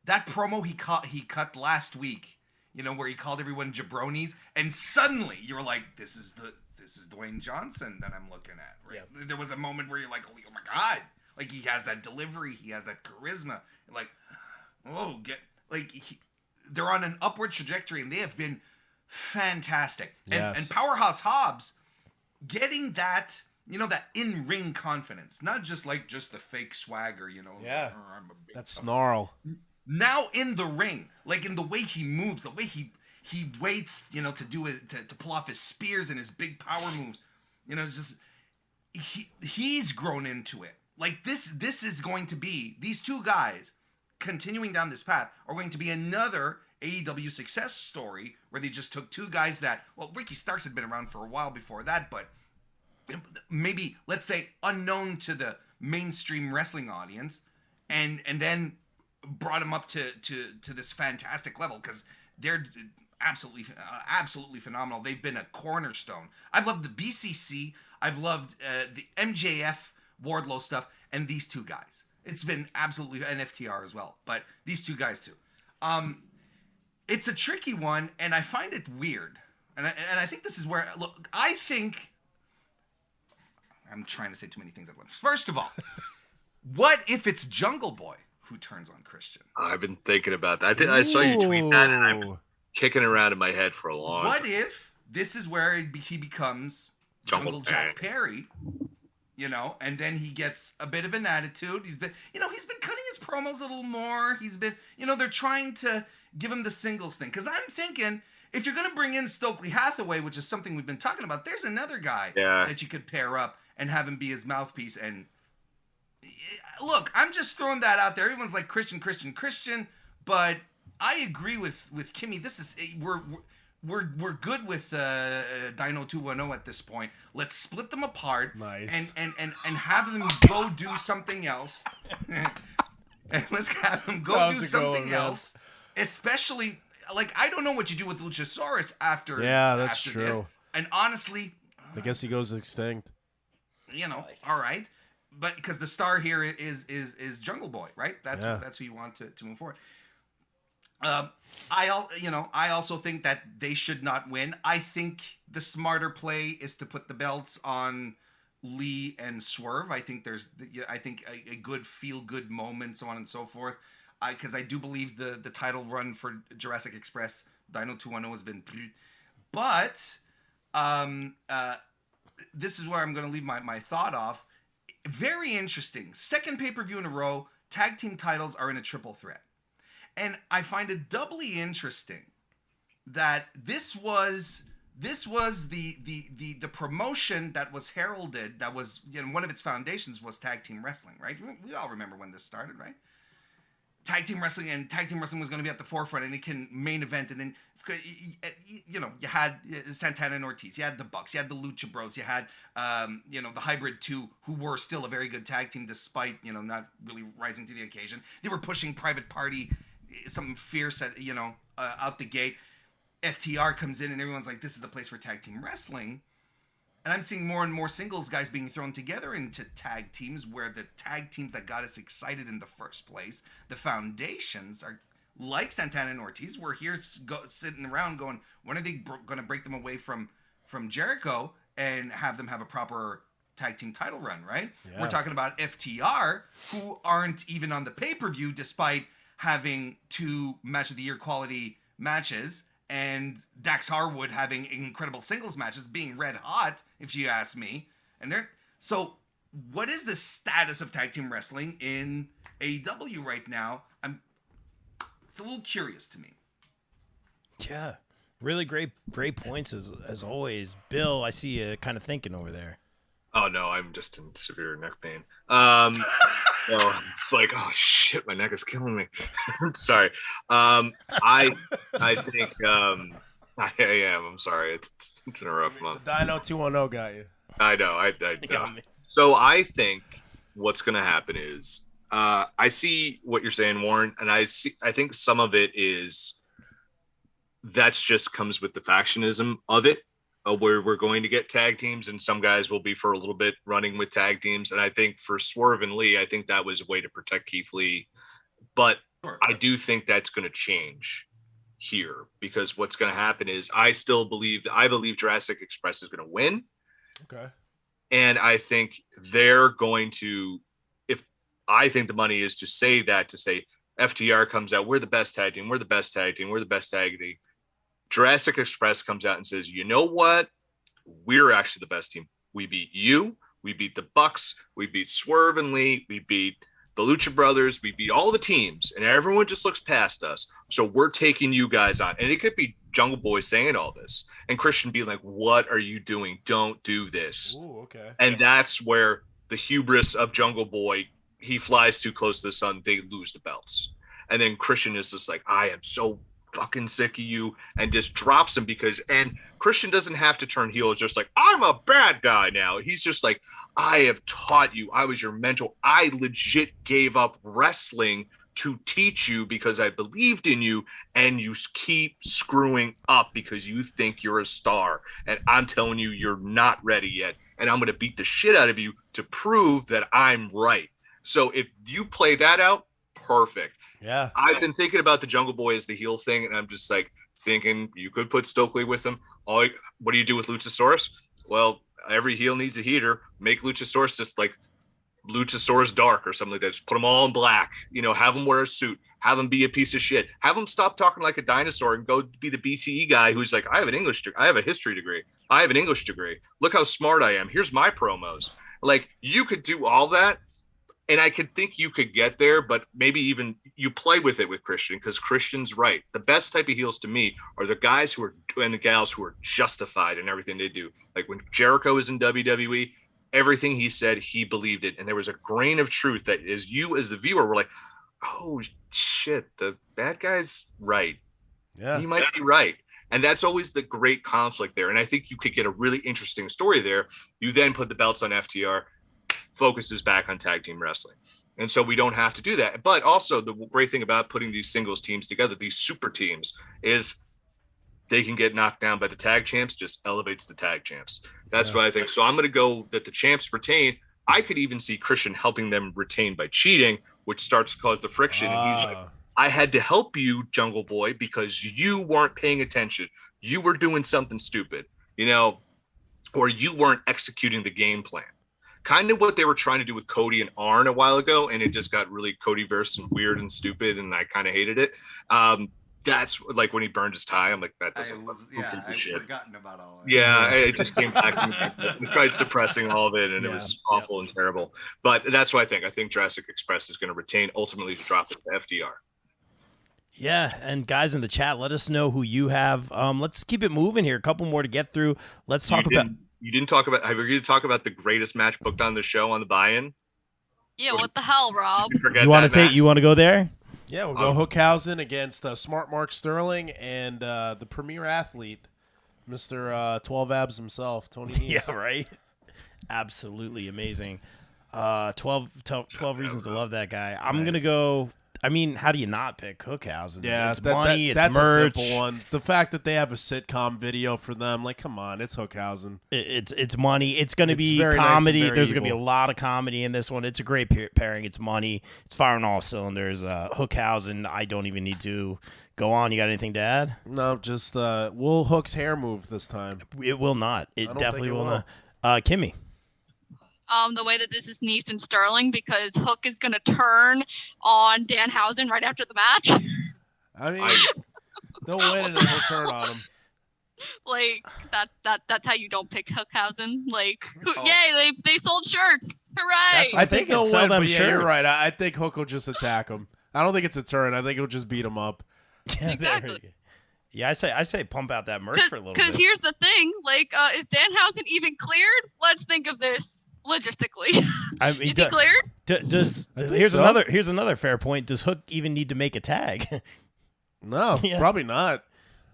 That promo he cut last week, where he called everyone jabronis, and suddenly you were like, this is Dwayne Johnson that I'm looking at, right? Yeah. There was a moment where you're like, oh my God, like, he has that delivery, he has that charisma. You're like, oh, they're on an upward trajectory, and they have been fantastic. Yes. And Powerhouse Hobbs getting that, that in-ring confidence, not just the fake swagger, Yeah. I'm a big That snarl. Now in the ring, like, in the way he moves, the way he waits, to do it, to pull off his spears and his big power moves. It's just he's grown into it. Like, this is going to be, these two guys continuing down this path are going to be another AEW success story where they just took two guys that, well, Ricky Starks had been around for a while before that, but maybe, let's say, unknown to the mainstream wrestling audience, and then brought him up to this fantastic level, because they're absolutely phenomenal. They've been a cornerstone. I've loved the BCC. I've loved the MJF Wardlow stuff, and these two guys. It's been absolutely, and FTR as well, but these two guys too. It's a tricky one, and I find it weird. And I think this is where, look, I think, I'm trying to say too many things at once. First of all, what if it's Jungle Boy who turns on Christian? I've been thinking about that. I saw you tweet that, and I've been kicking around in my head for a long time. What if this is where he becomes Jungle Jack Perry? And then he gets a bit of an attitude. He's been cutting his promos a little more. He's been, they're trying to give him the singles thing. Because I'm thinking, if you're going to bring in Stokely Hathaway, which is something we've been talking about, there's another guy that you could pair up and have him be his mouthpiece. And Look, I'm just throwing that out there. Everyone's like Christian, but I agree with Kimmy. This is we're good with Dino 210 at this point. Let's split them apart. Nice. And have them go do something else. And let's have them go do something else. Especially, like, I don't know what you do with Luchasaurus after. Yeah, that's after true. This. And honestly, I guess he goes extinct. All right. But because the star here is Jungle Boy, right? That's who you want to move forward. I also think that they should not win. I think the smarter play is to put the belts on Lee and Swerve. I think there's a good feel good moment, so on and so forth. Because I do believe the title run for Jurassic Express Dino 210 has been, but this is where I'm going to leave my thought off. Very interesting. Second pay-per-view in a row, tag team titles are in a triple threat. And I find it doubly interesting that this was the promotion that was heralded, that was, one of its foundations was tag team wrestling, right? We all remember when this started, right? Tag team wrestling was going to be at the forefront, and it can main event, and then you had Santana and Ortiz, you had the Bucks, you had the Lucha Bros, you had the Hybrid 2, who were still a very good tag team despite not really rising to the occasion. They were pushing Private Party, something fierce at out the gate. FTR comes in, and everyone's like, this is the place for tag team wrestling. And I'm seeing more and more singles guys being thrown together into tag teams, where the tag teams that got us excited in the first place, the foundations, are like Santana and Ortiz. We're here sitting around going, when are they going to break them away from Jericho and have them have a proper tag team title run, right? Yeah. We're talking about FTR, who aren't even on the pay-per-view despite having 2 match of the year quality matches, and Dax Harwood having incredible singles matches, being red hot, if you ask me. So what is the status of tag team wrestling in AEW right now? It's a little curious to me. Yeah, really great points as always. Bill, I see you kind of thinking over there. Oh no, I'm just in severe neck pain. It's like, oh shit, my neck is killing me. Sorry. I think I am. I'm sorry. It's been a rough month. The Dino 210 got you. I know. I got me. So I think what's going to happen is I see what you're saying, Warren, and I think some of it is that's just comes with the factionism of it. Where we're going to get tag teams, and some guys will be for a little bit running with tag teams. And I think for Swerve and Lee, I think that was a way to protect Keith Lee. But I do think that's going to change here, because what's going to happen is I believe Jurassic Express is going to win. Okay. And I think they're going to, I think the money is to say FTR comes out, we're the best tag team, we're the best tag team, we're the best tag team. Jurassic Express comes out and says, you know what? We're actually the best team. We beat you. We beat the Bucks. We beat Swerve and Lee. We beat the Lucha Brothers. We beat all the teams, and everyone just looks past us. So we're taking you guys on. And it could be Jungle Boy saying all this, and Christian being like, what are you doing? Don't do this. Ooh, okay. And that's where the hubris of Jungle Boy, he flies too close to the sun. They lose the belts. And then Christian is just like, I am so fucking sick of you, and just drops him and Christian doesn't have to turn heel. It's just like, I'm a bad guy now. He's just like, I have taught you. I was your mentor. I legit gave up wrestling to teach you because I believed in you, and you keep screwing up because you think you're a star, and I'm telling you, you're not ready yet, and I'm going to beat the shit out of you to prove that I'm right. So if you play that out, perfect. Yeah. I've been thinking about the Jungle Boy as the heel thing, and I'm just like thinking you could put Stokely with him. What do you do with Luchasaurus? Well, every heel needs a heater. Make Luchasaurus just like Luchasaurus Dark or something like that. Just put them all in black. Have him wear a suit. Have him be a piece of shit. Have him stop talking like a dinosaur and go be the BTE guy who's like, I have a history degree. I have an English degree. Look how smart I am. Here's my promos. Like, you could do all that. And I could think you could get there, but maybe even you play with it with Christian, because Christian's right. The best type of heels to me are the guys and the gals who are justified in everything they do. Like when Jericho was in WWE, everything he said, he believed it. And there was a grain of truth that as the viewer were like, oh shit, the bad guy's right. Yeah. He might be right. And that's always the great conflict there. And I think you could get a really interesting story there. You then put the belts on FTR, focuses back on tag team wrestling. And so we don't have to do that. But also the great thing about putting these singles teams together, these super teams, is they can get knocked down by the tag champs, just elevates the tag champs. That's what I think. So I'm going to go that the champs retain. I could even see Christian helping them retain by cheating, which starts to cause the friction. And he's like, I had to help you, Jungle Boy, because you weren't paying attention. You were doing something stupid, or you weren't executing the game plan. Kind of what they were trying to do with Cody and Arn a while ago, and it just got really Codyverse and weird and stupid, and I kind of hated it. That's like when he burned his tie. I'm like, that doesn't I've forgotten about all that. Yeah, it just came back to me. We tried suppressing all of it, and it was awful and terrible. But that's what I think. I think Jurassic Express is going to retain, ultimately to drop it to FDR. Yeah, and guys in the chat, let us know who you have. Let's keep it moving here. A couple more to get through. Let's talk about. You didn't talk about. Have you going to talk about the greatest match booked on the show on the buy-in? Yeah, what the hell, Rob? You want to say? You want to go there? Yeah, we'll go HookHausen against Smart Mark Sterling and the premier athlete, Mr. 12 Abs himself, Tony Nese. Yeah, right. Absolutely amazing. 12 reasons to love that guy. I'm gonna go. I mean, how do you not pick HookHausen? Yeah, it's money, it's that's merch. a simple one. The fact that they have a sitcom video for them, like, come on, it's HookHausen. It's money. It's going to be very comedy. nice and There's very going to be a lot of comedy in this one. It's a great pairing. It's money. It's firing all cylinders. HookHausen, I don't even need to go on. You got anything to add? No, just will Hook's hair move this time? It will not. It definitely will not. Kimmy. The way that this is Nese and Sterling, because Hook is going to turn on Danhausen right after the match. I mean, they'll win and then he'll turn on him. Like that's how you don't pick HookHausen. Like, yay, they sold shirts! Hooray! I think they'll sell win, them but shirts. yeah, you're right. I think Hook will just attack him. I don't think it's a turn. I think he'll just beat him up. Exactly. Yeah, I say pump out that merch for a little bit. Because here's the thing, like, is Danhausen even cleared? Let's think of this logistically. I mean, is he cleared? Here's another fair point. Does Hook even need to make a tag? No, probably not.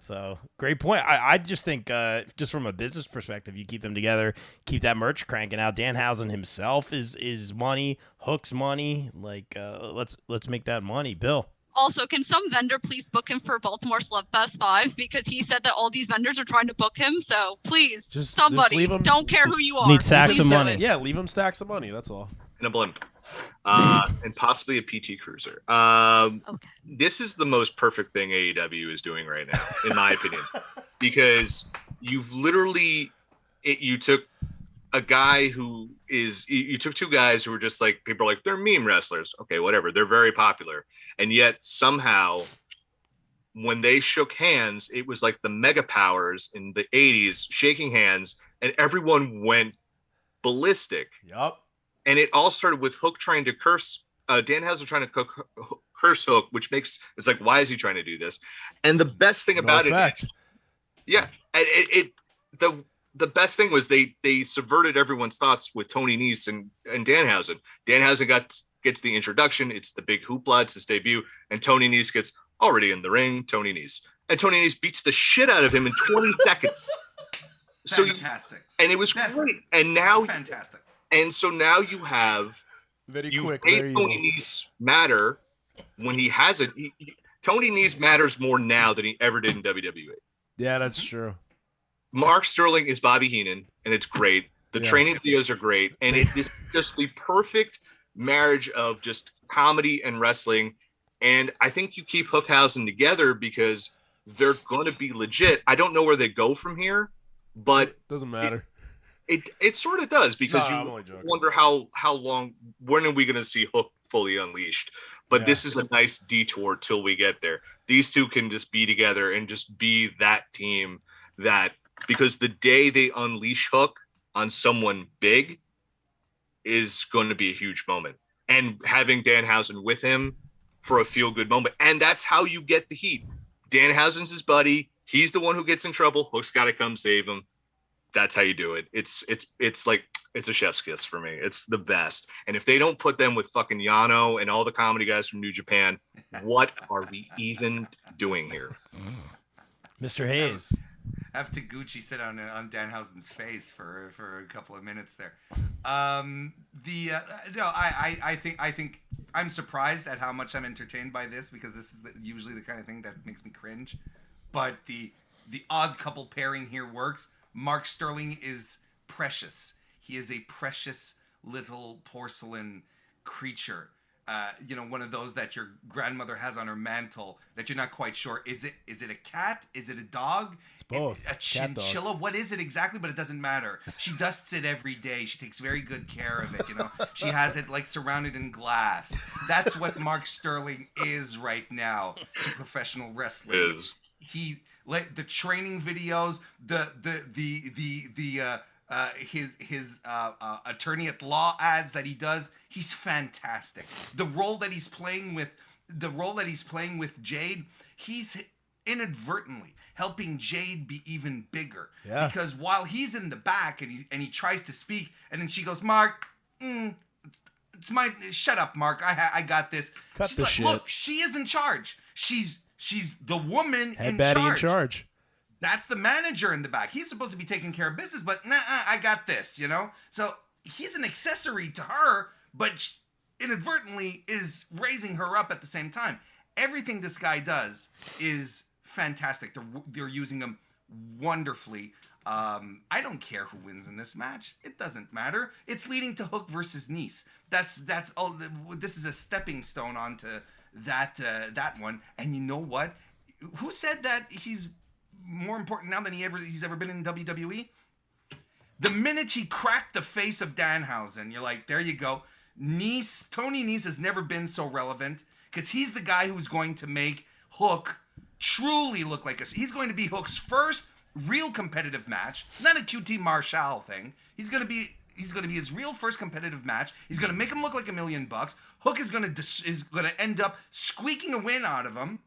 So great point. I just think just from a business perspective, you keep them together, keep that merch cranking out. Danhausen himself is money. Hook's money. Like let's make that money, Bill. Also, can some vendor please book him for Baltimore Slugfest 5? Because he said that all these vendors are trying to book him. So please, somebody, leave him, don't care who you are. Need stacks of money. Yeah, leave him stacks of money. That's all. And a blimp. And possibly a PT Cruiser. Okay. This is the most perfect thing AEW is doing right now, in my opinion. Because you've literally, you took a guy who is, you took two guys who were just like, people are like, they're meme wrestlers. Okay, whatever. They're very popular. And yet somehow when they shook hands, it was like the mega powers in the 80s shaking hands and everyone went ballistic. Yup. And it all started with Hook trying to curse, Danhausen trying to curse Hook, which makes, it's like, why is he trying to do this? And the best thing about it, yeah, the best thing was they subverted everyone's thoughts with Tony Nese and Danhausen. Danhausen gets the introduction. It's the big hoopla. It's his debut. And Tony Nese gets already in the ring. Tony Nese. And Tony Nese beats the shit out of him in 20 seconds. Fantastic. And it was great. And now, fantastic. And so now you have, very you quick. made Tony Nese matter when he hasn't. Tony Nese matters more now than he ever did in WWE. Yeah, that's true. Mark Sterling is Bobby Heenan, and it's great. The training videos are great, and it is just the perfect marriage of just comedy and wrestling. And I think you keep HookHausen together because they're going to be legit. I don't know where they go from here, but doesn't matter. It sort of does, because you wonder how long, when are we going to see Hook fully unleashed? But this is a nice detour till we get there. These two can just be together and just be that team that, because the day they unleash Hook on someone big is going to be a huge moment. And having Danhausen with him for a feel-good moment. And that's how you get the heat. Danhausen's his buddy. He's the one who gets in trouble. Hook's got to come save him. That's how you do it. It's like It's a chef's kiss for me. It's the best. And if they don't put them with fucking Yano and all the comedy guys from New Japan, what are we even doing here? Mr. Hayes. Have Taguchi sit on Danhausen's face for a couple of minutes there. I think I'm surprised at how much I'm entertained by this, because this is usually the kind of thing that makes me cringe. But the odd couple pairing here works. Mark Sterling is precious. He is a precious little porcelain creature. One of those that your grandmother has on her mantle that you're not quite sure. Is it a cat? Is it a dog? It's both. A chinchilla? What is it exactly? But it doesn't matter. She dusts it every day. She takes very good care of it. She has it like surrounded in glass. That's what Mark Sterling is right now to professional wrestling. He like the training videos, his attorney at law ads that he does. He's fantastic. The role that he's playing with Jade, he's inadvertently helping Jade be even bigger. Yeah. Because while he's in the back and he tries to speak, and then she goes, Mark, shut up, Mark. I got this. She's the like, shit. Look, she is in charge. She's the woman Head in baddie charge. in charge. That's the manager in the back. He's supposed to be taking care of business, but I got this, So he's an accessory to her, but inadvertently is raising her up at the same time. Everything this guy does is fantastic. They're using him wonderfully. I don't care who wins in this match. It doesn't matter. It's leading to Hook versus Nese. That's all. This is a stepping stone onto that one. And you know what? Who said that he's more important now than he's ever been in WWE? The minute he cracked the face of Danhausen, you're like, there you go. Tony Nese has never been so relevant, because he's the guy who's going to make Hook truly look like he's going to be Hook's first real competitive match, not a QT Marshall thing. He's going to be his real first competitive match. He's going to make him look like $1 million. Hook is going to end up squeaking a win out of him,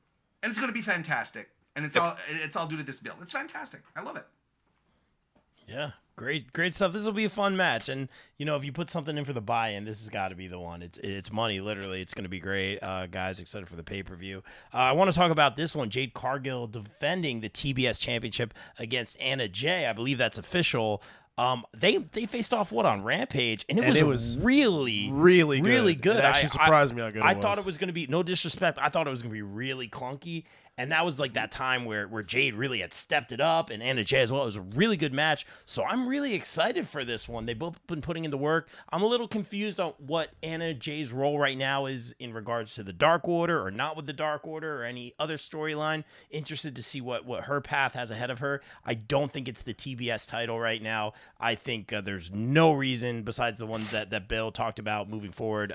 and it's going to be fantastic. And it's all due to this build. It's fantastic. I love it. Yeah, great stuff. This will be a fun match, and if you put something in for the buy-in, this has got to be the one. It's money, literally. It's going to be great, guys. Excited for the pay-per-view. I want to talk about this one. Jade Cargill defending the TBS Championship against Anna Jay. I believe that's official. They faced off on Rampage, and it was really good. It actually surprised me how good it was. I thought it was going to be, no disrespect, I thought it was going to be really clunky. And that was like that time where Jade really had stepped it up, and Anna Jay as well. It was a really good match. So I'm really excited for this one. They've both been putting in the work. I'm a little confused on what Anna Jay's role right now is in regards to the Dark Order, or not with the Dark Order, or any other storyline. Interested to see what her path has ahead of her. I don't think it's the TBS title right now. I think there's no reason, besides the one that Bill talked about moving forward,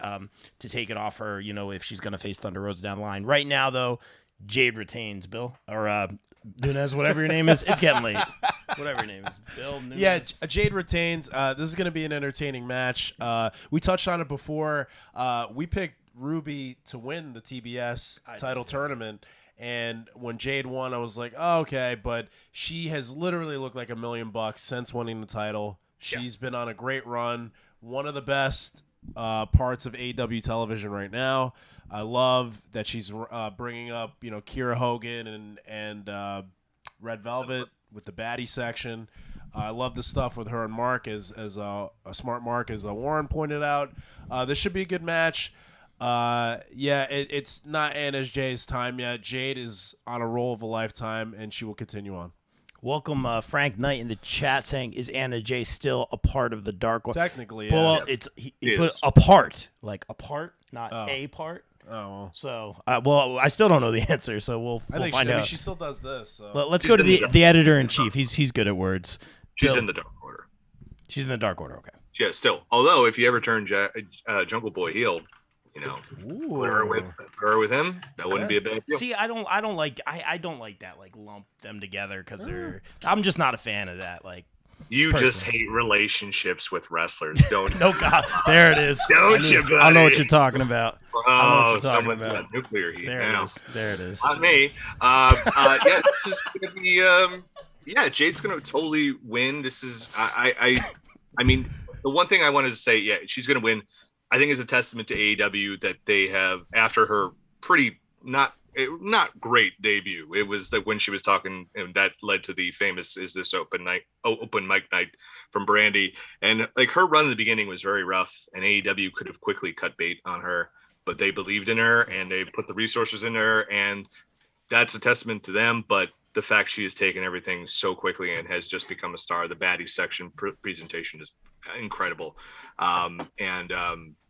to take it off her, if she's going to face Thunder Rosa down the line. Right now, though, Jade retains, Bill, or Nunez, whatever your name is. It's getting late. Whatever your name is, Bill, Nunez. Yeah, Jade retains. This is going to be an entertaining match. We touched on it before. We picked Ruby to win the TBS title tournament, and when Jade won, I was like, oh, okay, but she has literally looked like $1 million since winning the title. She's been on a great run. One of the best parts of AEW television right now. I love that she's bringing up, Kiera Hogan and Red Velvet with the baddie section. I love the stuff with her and Mark, as a smart Mark, as Warren pointed out. This should be a good match. It's not Anna Jay's time yet. Jade is on a roll of a lifetime, and she will continue on. Welcome, Frank Knight in the chat saying, "Is Anna Jay still a part of the Dark Order?" Technically, yeah. Well, he put a part, like a part, not a part. Oh, so I still don't know the answer. So we'll find out. She still does this. So. Let's go to the editor in chief. He's good at words. She's in the Dark Order. She's in the Dark Order. Okay. Yeah, still. Although, if you ever turn Jungle Boy heel, put her with him, that wouldn't be a bad deal. See, I don't like that, like, lump them together, because I'm just not a fan of that. Like, you just hate relationships with wrestlers, don't you? No, God, there it is. Don't you, buddy? I know what you're talking about. Oh, someone's got nuclear heat now. There it is. Not me. This is gonna be Jade's gonna totally win. This is I mean, The one thing I wanted to say, yeah, she's going to win. I think is a testament to AEW that they have, after her pretty not great debut. It was that when she was talking, and that led to the famous "Is this open mic night" from Brandy, and like her run in the beginning was very rough, and AEW could have quickly cut bait on her, but they believed in her and they put the resources in her, and that's a testament to them. But the fact she has taken everything so quickly and has just become a star. The baddie section presentation is incredible, and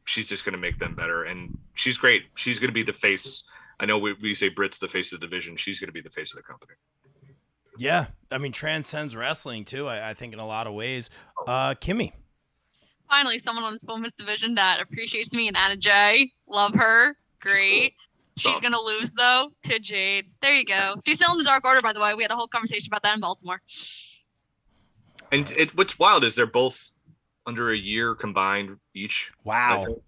she's just going to make them better, and she's great. She's going to be the face. I know we say Britt's the face of the division. She's going to be the face of the company. Yeah, I mean, transcends wrestling too. I think in a lot of ways. Kimmy. Finally, someone on this women's division that appreciates me, and Anna Jay. Love her. Great. She's going to lose, though, to Jade. There you go. She's still in the Dark Order, by the way. We had a whole conversation about that in Baltimore. And what's wild is they're both under a year combined each. Wow.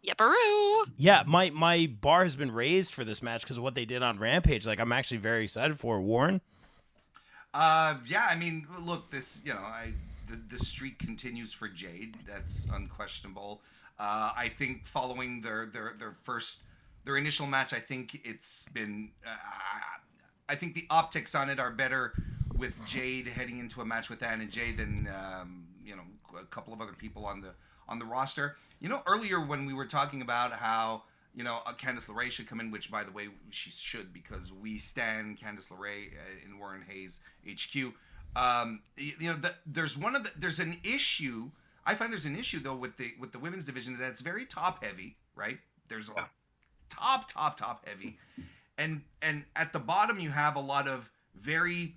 Yepperoo. Yeah, my bar has been raised for this match because of what they did on Rampage. Like, I'm actually very excited for it. Warren? Yeah, I mean, look, this, the streak continues for Jade. That's unquestionable. I think following their initial match, I think it's been. I think the optics on it are better with Jade heading into a match with Anna Jay than a couple of other people on the roster. Earlier when we were talking about how Candice LeRae should come in, which by the way she should, because we stand Candice LeRae in Warren Hayes HQ. There's an issue. I find there's an issue though with the women's division that's very top heavy, right? There's a top heavy, and at the bottom you have a lot of very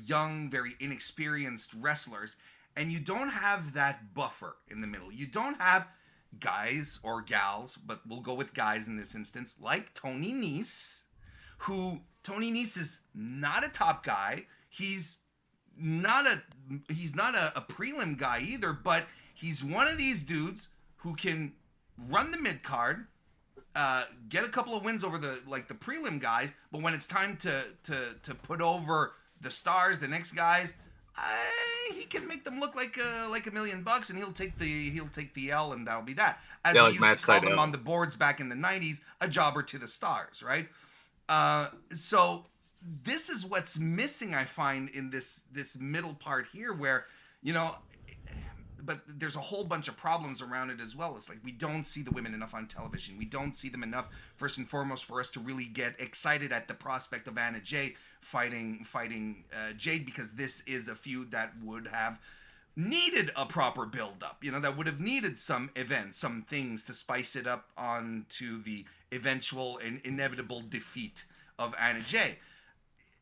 young, very inexperienced wrestlers, and you don't have that buffer in the middle. You don't have guys or gals, but we'll go with guys in this instance, like Tony Nese, Tony Nese is not a top guy. He's not a prelim guy either, but he's one of these dudes who can run the mid card, get a couple of wins over the prelim guys, but when it's time to put over the stars, the next guys, he can make them look like $1 million, and he'll take the L, and that'll be that. As we used to call them on the boards back in the 90s, a jobber to the stars, right? So this is what's missing, I find, in this middle part here, where but there's a whole bunch of problems around it as well. It's like we don't see the women enough on television. We don't see them enough, first and foremost, for us to really get excited at the prospect of Anna Jay fighting Jade, because this is a feud that would have needed a proper build-up. That would have needed some events, some things to spice it up onto the eventual and inevitable defeat of Anna Jay.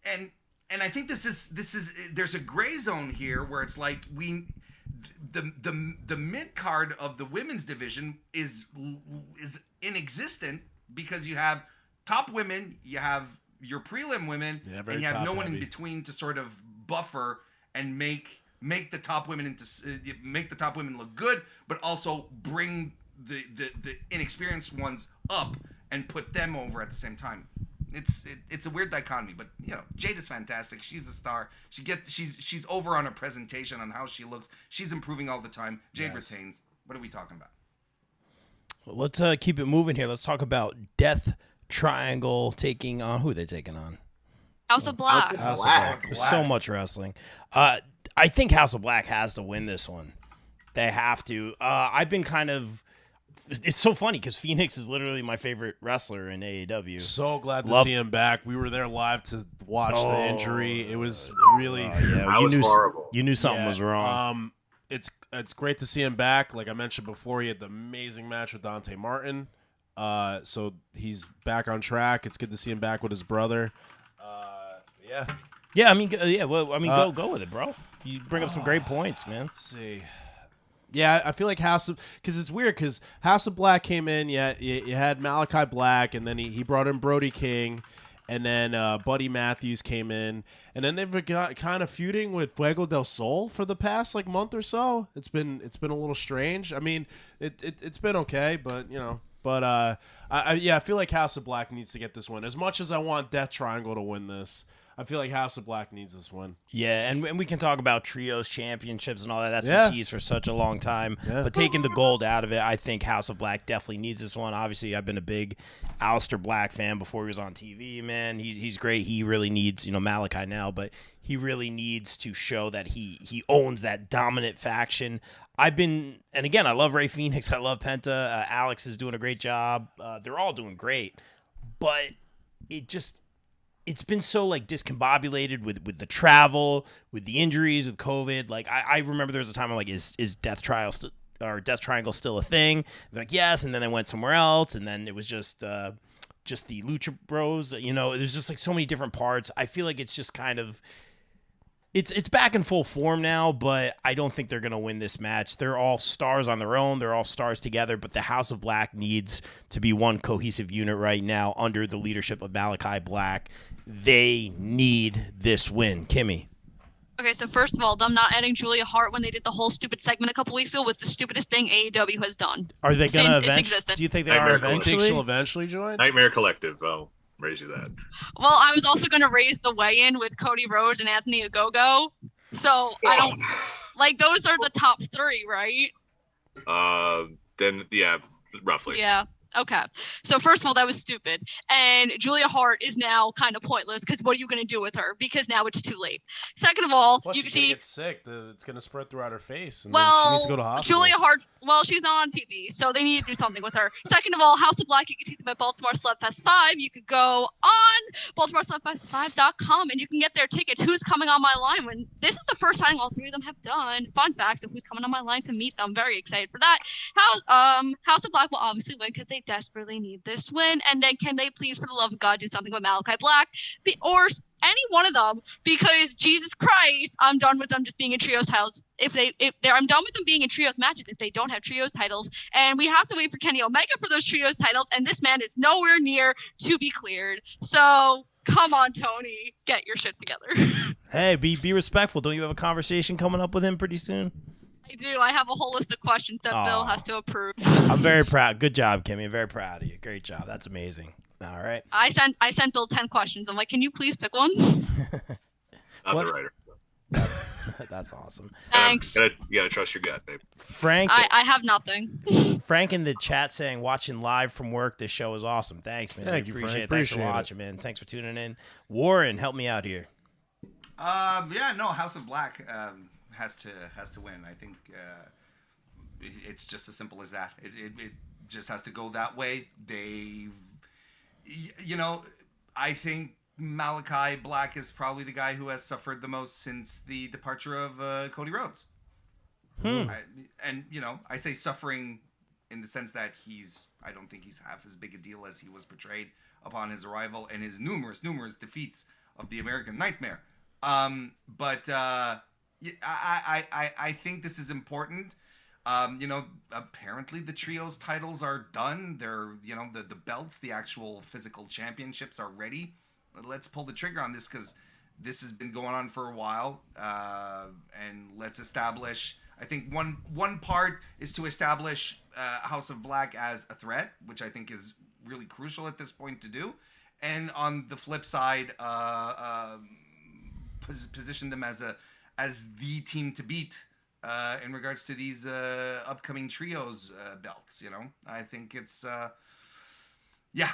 And I think this is there's a gray zone here where it's like the mid card of the women's division is inexistent, because you have top women, you have your prelim women, and you have no one in between to sort of buffer and make the top women look good, but also bring the inexperienced ones up and put them over at the same time. It's a weird dichotomy, but Jade is fantastic. She's a star. She's over on her presentation, on how she looks. She's improving all the time. Jade retains. What are we talking about? Well, let's keep it moving here. Let's talk about Death Triangle taking on, who are they taking on? House of Black. House of Black. There's so much wrestling. I think House of Black has to win this one. They have to. I've been kind of. It's so funny because Phoenix is literally my favorite wrestler in AEW. So glad to see him back. We were there live to watch the injury. It was really horrible. You knew something was wrong. It's great to see him back. Like I mentioned before, he had the amazing match with Dante Martin. So he's back on track. It's good to see him back with his brother. Yeah, I mean, go with it, bro. You bring up some great points, man. Let's see. Yeah, I feel like because it's weird because House of Black came in. Yeah, you had Malachi Black, and then he brought in Brody King, and then Buddy Matthews came in, and then they've got kind of feuding with Fuego del Sol for the past month or so. It's been a little strange. I mean, it's been okay, but I feel like House of Black needs to get this one. As much as I want Death Triangle to win this, I feel like House of Black needs this win. Yeah, and we can talk about trios championships and all that. That's Yeah. been teased for such a long time. Yeah. But taking the gold out of it, I think House of Black definitely needs this one. Obviously, I've been a big Aleister Black fan before he was on TV, man. He's great. He really needs, Malachi now, but he really needs to show that he owns that dominant faction. And again, I love Rey Fenix. I love Penta. Alex is doing a great job. They're all doing great. But it's been so discombobulated with the travel, with the injuries, with COVID. Like I remember there was a time I'm like, is Death Triangle still a thing? They're like, yes, and then they went somewhere else, and then it was just the Lucha Bros. There's just so many different parts. I feel like it's just kind of it's back in full form now, but I don't think they're gonna win this match. They're all stars on their own. They're all stars together, but the House of Black needs to be one cohesive unit right now under the leadership of Malachi Black. They need this win. Kimmy. Okay, so first of all, them not adding Julia Hart when they did the whole stupid segment a couple weeks ago was the stupidest thing AEW has done. Are they going to eventually? Existence. Do you think they Nightmare are Collective. eventually? You think she'll eventually join? Nightmare Collective. I'll raise you that. Well, I was also going to raise the weigh-in with Cody Rhodes and Anthony Ogogo. So I don't those are the top three, right? Then yeah, roughly. Yeah. Okay. So first of all, that was stupid. And Julia Hart is now kind of pointless because what are you going to do with her? Because now it's too late. Second of all, Plus, you she's can gonna see. get sick. It's gonna spread throughout her face, and then she needs to go to hospital. Julia Hart. Well, she's not on TV, so they need to do something with her. Second of all, House of Black. You can see them at Baltimore Slugfest 5. You could go on BaltimoreSlugfest5.com and you can get their tickets. Who's coming on my line? When this is the first time all three of them have done fun facts of who's coming on my line to meet them. Very excited for that. House of Black will obviously win because they desperately need this win. And then can they please, for the love of God, do something with Malachi Black or any one of them? Because Jesus Christ, I'm done with them just being in trios titles. I'm done with them being in trios matches if they don't have trios titles. And we have to wait for Kenny Omega for those trios titles. And this man is nowhere near to be cleared. So come on, Tony, get your shit together. Hey, be respectful. Don't you have a conversation coming up with him pretty soon? I do. I have a whole list of questions that Bill has to approve. I'm very proud. Good job, Kimmy. I'm very proud of you. Great job. That's amazing. All right. I sent Bill 10 questions. I'm like, can you please pick one? Not the writer. That's awesome. Thanks. You gotta trust your gut, babe. Frank. I have nothing. Frank in the chat saying, watching live from work. This show is awesome. Thanks, man. Thank you, appreciate Frank. it. Thanks for Appreciate watching, man. Thanks for tuning in. Warren, help me out here. House of Black has to win. I think it's just as simple as that. It just has to go that way. I think Malachi Black is probably the guy who has suffered the most since the departure of Cody Rhodes. I say suffering in the sense that I don't think he's half as big a deal as he was portrayed upon his arrival and his numerous defeats of the American Nightmare. I think this is important. Apparently the trios titles are done. They're, the belts, the actual physical championships are ready. Let's pull the trigger on this because this has been going on for a while. And let's establish, I think one part is to establish House of Black as a threat, which I think is really crucial at this point to do. And on the flip side, position them as the team to beat in regards to these upcoming trios belts. I think it's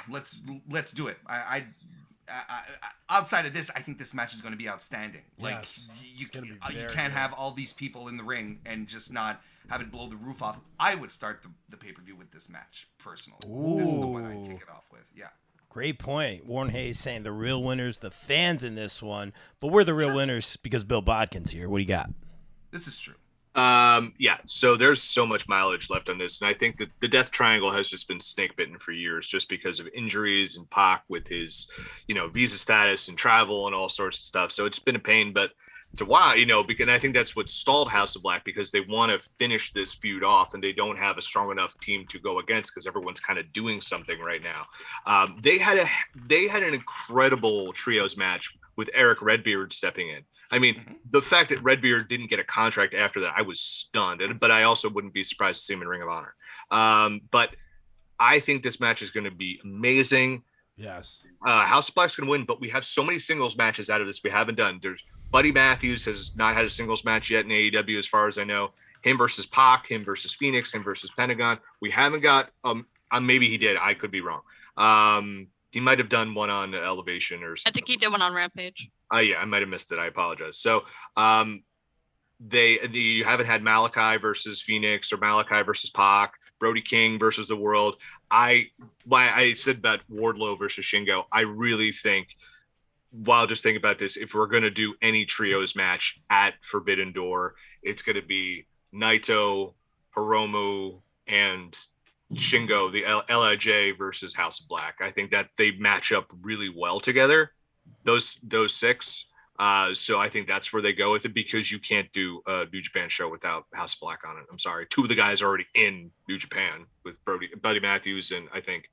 let's do it. I outside of this, I think this match is going to be outstanding. Yes, you can't have all these people in the ring and just not have it blow the roof off. I would start the pay-per-view with this match personally. Ooh. This is the one I'd kick it off with. Yeah. Great point. Warren Hayes saying the real winners, the fans in this one, but we're the real winners because Bill Bodkin's here. What do you got? This is true. So there's so much mileage left on this, and I think that the Death Triangle has just been snake bitten for years, just because of injuries and Pac with his, visa status and travel and all sorts of stuff. So it's been a pain, but it's a while, because I think that's what stalled House of Black, because they want to finish this feud off and they don't have a strong enough team to go against because everyone's kind of doing something right now. They had an incredible trios match with Eric Redbeard stepping in. I mean, the fact that Redbeard didn't get a contract after that, I was stunned. But I also wouldn't be surprised to see him in Ring of Honor. But I think this match is going to be amazing. Yes. House of Black's going to win, but we have so many singles matches out of this we haven't done. There's Buddy Matthews has not had a singles match yet in AEW, as far as I know. Him versus Pac, him versus Phoenix, him versus Pentagon. We haven't got. Maybe he did. I could be wrong. He might have done one on Elevation or something. I think he did one on Rampage. Yeah, I might have missed it. I apologize. So, you haven't had Malachi versus Phoenix or Malachi versus Pac, Brody King versus the World. I said about Wardlow versus Shingo. I really think, while just thinking about this, if we're going to do any trios match at Forbidden Door, it's going to be Naito, Hiromu, and Shingo, the LIJ versus House of Black. I think that they match up really well together, those six. So I think that's where they go with it, because you can't do a New Japan show without House of Black on it. I'm sorry. Two of the guys are already in New Japan with Buddy Matthews, and I think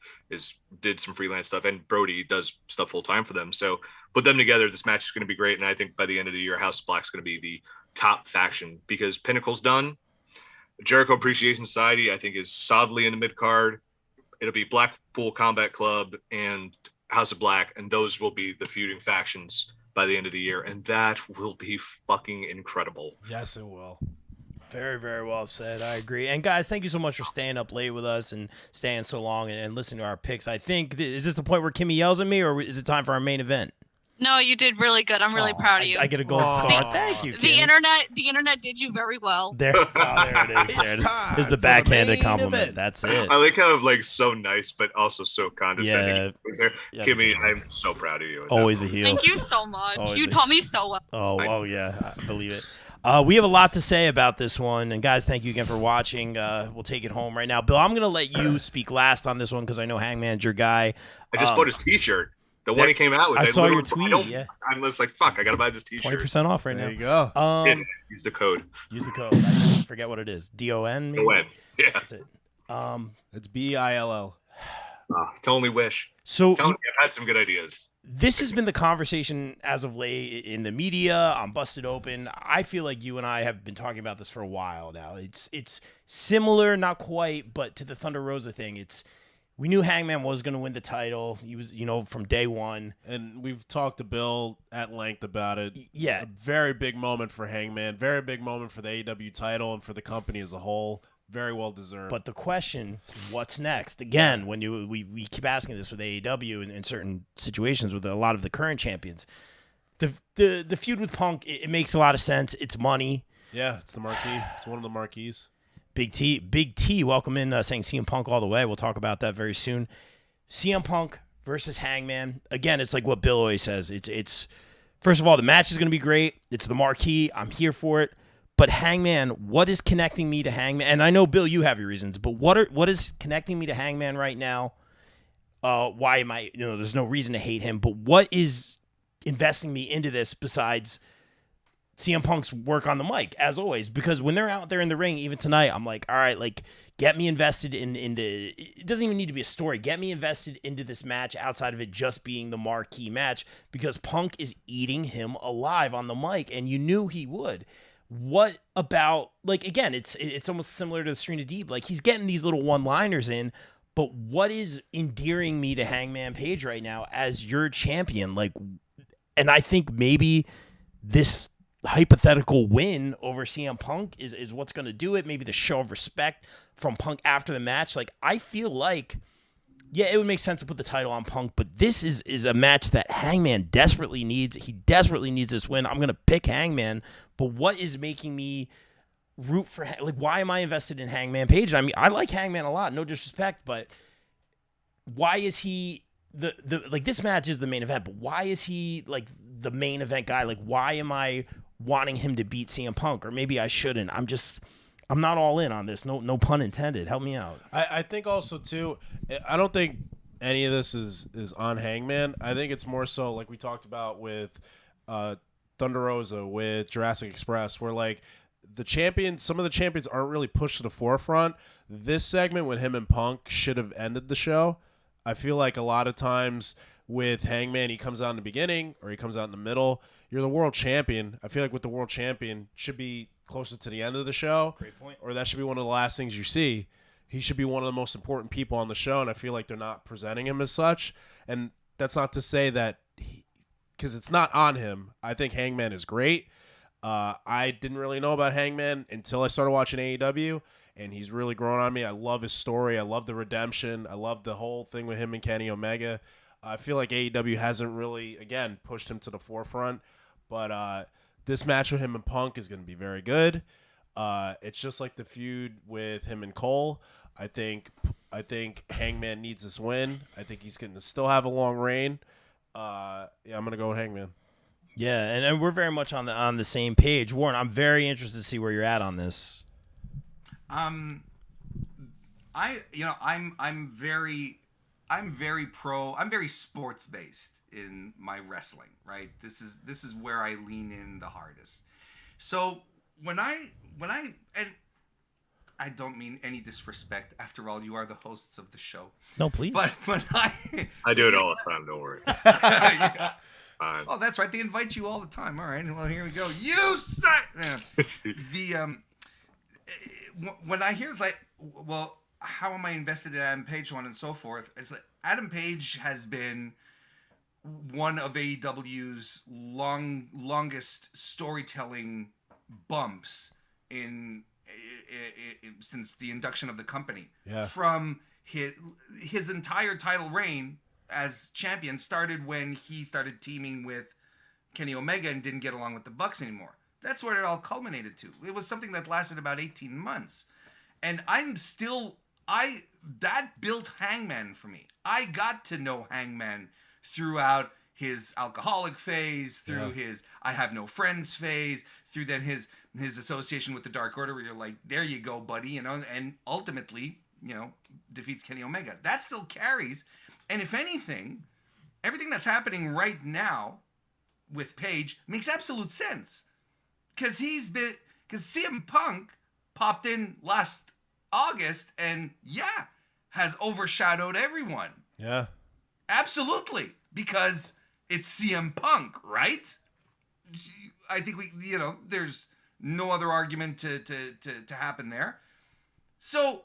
did some freelance stuff, and Brody does stuff full time for them. So put them together. This match is going to be great. And I think by the end of the year, House of Black is going to be the top faction, because Pinnacle's done. Jericho Appreciation Society, I think, is solidly in the mid card. It'll be Blackpool Combat Club and House of Black, and those will be the feuding factions by the end of the year, and that will be fucking incredible. Yes, it will. Very, very well said. I agree. And guys, thank you so much for staying up late with us and staying so long and listening to our picks. I think, is this the point where Kimmy yells at me, or is it time for our main event? No, you did really good. I'm really proud of you. I get a gold star. Thank you, The Kimmy. internet did you very well. There it is. There it is. Here's the backhanded compliment. Event. That's it. I like how so nice, but also so condescending. Yeah. Kimmy, I'm so proud of you. Always a heel. Thank you so much. Always you taught me so well. Oh yeah, I believe it. We have a lot to say about this one, and guys, thank you again for watching. We'll take it home right now. Bill, I'm going to let you speak last on this one because I know Hangman's your guy. I just bought his T-shirt. The one he came out with. I saw your tweet. Yeah, I was like, "Fuck! I gotta buy this T-shirt." 20% off right now. There you go. Use the code. Use the code. I forget what it is. DON. Maybe? Owen. Yeah, that's it. It's BILL. It's only wish. So I've had some good ideas. This has been the conversation as of late in the media, on Busted Open. I feel like you and I have been talking about this for a while now. It's similar, not quite, but to the Thunder Rosa thing. We knew Hangman was going to win the title. He was, from day one. And we've talked to Bill at length about it. Yeah. A very big moment for Hangman. Very big moment for the AEW title and for the company as a whole. Very well deserved. But the question, what's next? Again, when we keep asking this with AEW in certain situations with a lot of the current champions. The feud with Punk, it makes a lot of sense. It's money. Yeah, it's the marquee. It's one of the marquees. Big T, welcome in, saying CM Punk all the way. We'll talk about that very soon. CM Punk versus Hangman. Again, it's like what Bill always says. It's first of all, the match is going to be great. It's the marquee. I'm here for it. But Hangman, what is connecting me to Hangman? And I know, Bill, you have your reasons, but what is connecting me to Hangman right now? Why am I, there's no reason to hate him, but what is investing me into this besides CM Punk's work on the mic, as always? Because when they're out there in the ring, even tonight, I'm like, all right, like, get me invested in the, it doesn't even need to be a story. Get me invested into this match outside of it just being the marquee match, because Punk is eating him alive on the mic, and you knew he would. What about, like, again, it's almost similar to the Serena Deeb. Like, he's getting these little one-liners in, but what is endearing me to Hangman Page right now as your champion? Like, and I think maybe this hypothetical win over CM Punk is what's going to do it. Maybe the show of respect from Punk after the match. Like, I feel like, yeah, it would make sense to put the title on Punk, but this is a match that Hangman desperately needs. He desperately needs this win. I'm going to pick Hangman, but what is making me root for, like, why am I invested in Hangman Page? I mean, I like Hangman a lot, no disrespect, but why is he like, this match is the main event, but why is he like the main event guy? Like, why am I wanting him to beat CM Punk? Or maybe I shouldn't. I'm not all in on this. No pun intended. Help me out. I think also too, I don't think any of this is on Hangman. I think it's more so like we talked about with Thunder Rosa, with Jurassic Express, where like some of the champions aren't really pushed to the forefront. This segment with him and Punk should have ended the show. I feel like a lot of times with Hangman, he comes out in the beginning or he comes out in the middle. You're the world champion. I feel like with the world champion, should be closer to the end of the show. Great point. Or that should be one of the last things you see. he should be one of the most important people on the show, and I feel like they're not presenting him as such. And that's not to say that because it's not on him. I think Hangman is great. I didn't really know about Hangman until I started watching AEW, and he's really grown on me. I love his story. I love the redemption. I love the whole thing with him and Kenny Omega. I feel like AEW hasn't really, again, pushed him to the forefront, but this match with him and Punk is going to be very good. It's just like the feud with him and Cole. I think Hangman needs this win. I think he's going to still have a long reign. I'm going to go with Hangman. Yeah, and we're very much on the same page. Warren, I'm very interested to see where you're at on this. I'm very sports based in my wrestling, right? This is where I lean in the hardest. So when I and I don't mean any disrespect. After all, you are the hosts of the show. No, please. But when I do it all the time. Don't worry. Yeah. Oh, that's right. They invite you all the time. All right. Well, here we go. You start. Yeah. When I hear it's like, well, how am I invested in Adam Page, so on and so forth? It's like Adam Page has been one of AEW's longest storytelling bumps in since the induction of the company. Yeah. From his entire title reign as champion started when he started teaming with Kenny Omega and didn't get along with the Bucks anymore. That's where it all culminated to. It was something that lasted about 18 months. And that built Hangman for me. I got to know Hangman throughout his alcoholic phase, through his I have no friends phase, through then his association with the Dark Order, where you're like, there you go, buddy, and ultimately, defeats Kenny Omega. That still carries. And if anything, everything that's happening right now with Page makes absolute sense. Because CM Punk popped in last August and has overshadowed everyone. Yeah. Absolutely. Because it's CM Punk, right? I think there's no other argument to happen there. So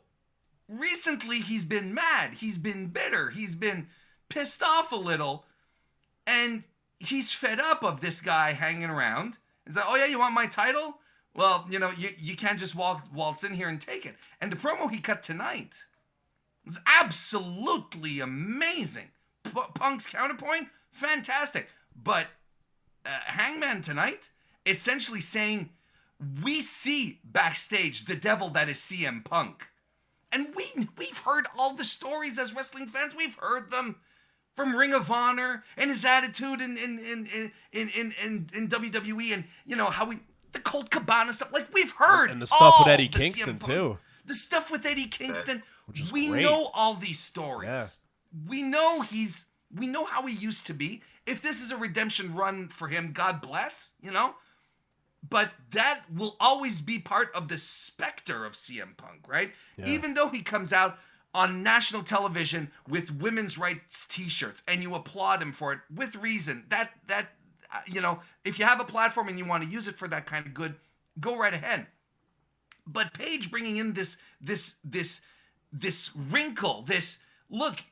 recently he's been mad. He's been bitter. He's been pissed off a little. And he's fed up of this guy hanging around. He's like, oh yeah, you want my title? Well, you can't just waltz in here and take it. And the promo he cut tonight was absolutely amazing. Punk's counterpoint, fantastic. But Hangman tonight, essentially saying, we see backstage the devil that is CM Punk. And we've heard all the stories as wrestling fans. We've heard them from Ring of Honor and his attitude in WWE, and how the Colt Cabana stuff. Like, we've heard and the stuff with Eddie Kingston too. The stuff with Eddie Kingston. We know all these stories. Yeah. We know how he used to be. If this is a redemption run for him, God bless, But that will always be part of the specter of CM Punk, right? Yeah. Even though he comes out on national television with women's rights t-shirts and you applaud him for it with reason, that if you have a platform and you want to use it for that kind of good, go right ahead. But Page bringing in this wrinkle, look,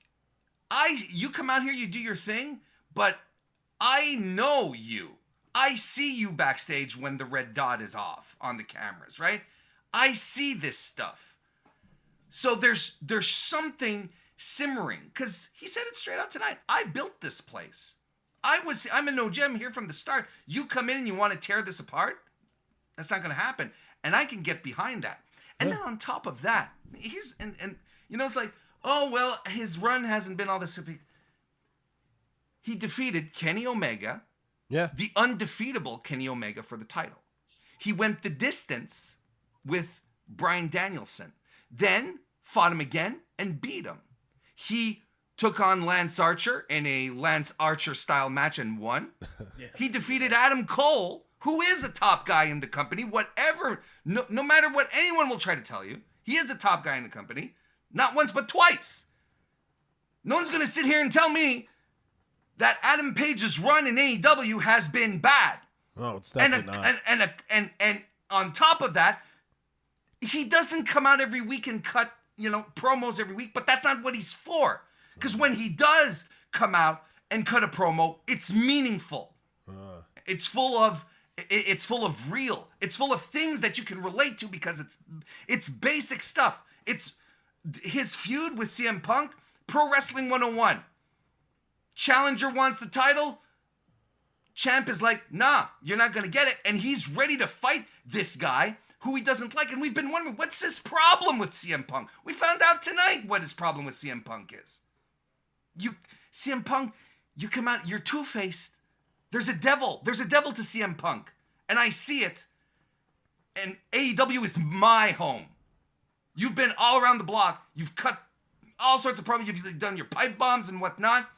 you come out here, you do your thing, but I know you. I see you backstage when the red dot is off on the cameras, right? I see this stuff. So there's something simmering, because he said it straight out tonight. I built this place. I'm a no gem here from the start. You come in and you want to tear this apart? That's not going to happen. And I can get behind that. And then on top of that, it's like, oh, well, his run hasn't been all this. He defeated Kenny Omega. Yeah. The undefeatable Kenny Omega for the title. He went the distance with Bryan Danielson. Then fought him again and beat him. He took on Lance Archer in a Lance Archer style match and won. Yeah. He defeated Adam Cole, who is a top guy in the company. No matter what anyone will try to tell you, he is a top guy in the company. Not once, but twice. No one's going to sit here and tell me that Adam Page's run in AEW has been bad. Oh, it's definitely not. And on top of that, he doesn't come out every week and cut promos every week, but that's not what he's for. Because when he does come out and cut a promo, it's meaningful. It's full of real. It's full of things that you can relate to because it's basic stuff. It's his feud with CM Punk, Pro Wrestling 101. Challenger wants the title. Champ is like, nah, you're not going to get it. And he's ready to fight this guy who he doesn't like. And we've been wondering, what's his problem with CM Punk? We found out tonight what his problem with CM Punk is. CM Punk, you come out, you're two-faced. There's a devil to CM Punk. And I see it. And AEW is my home. You've been all around the block. You've cut all sorts of promos. You've done your pipe bombs and whatnot.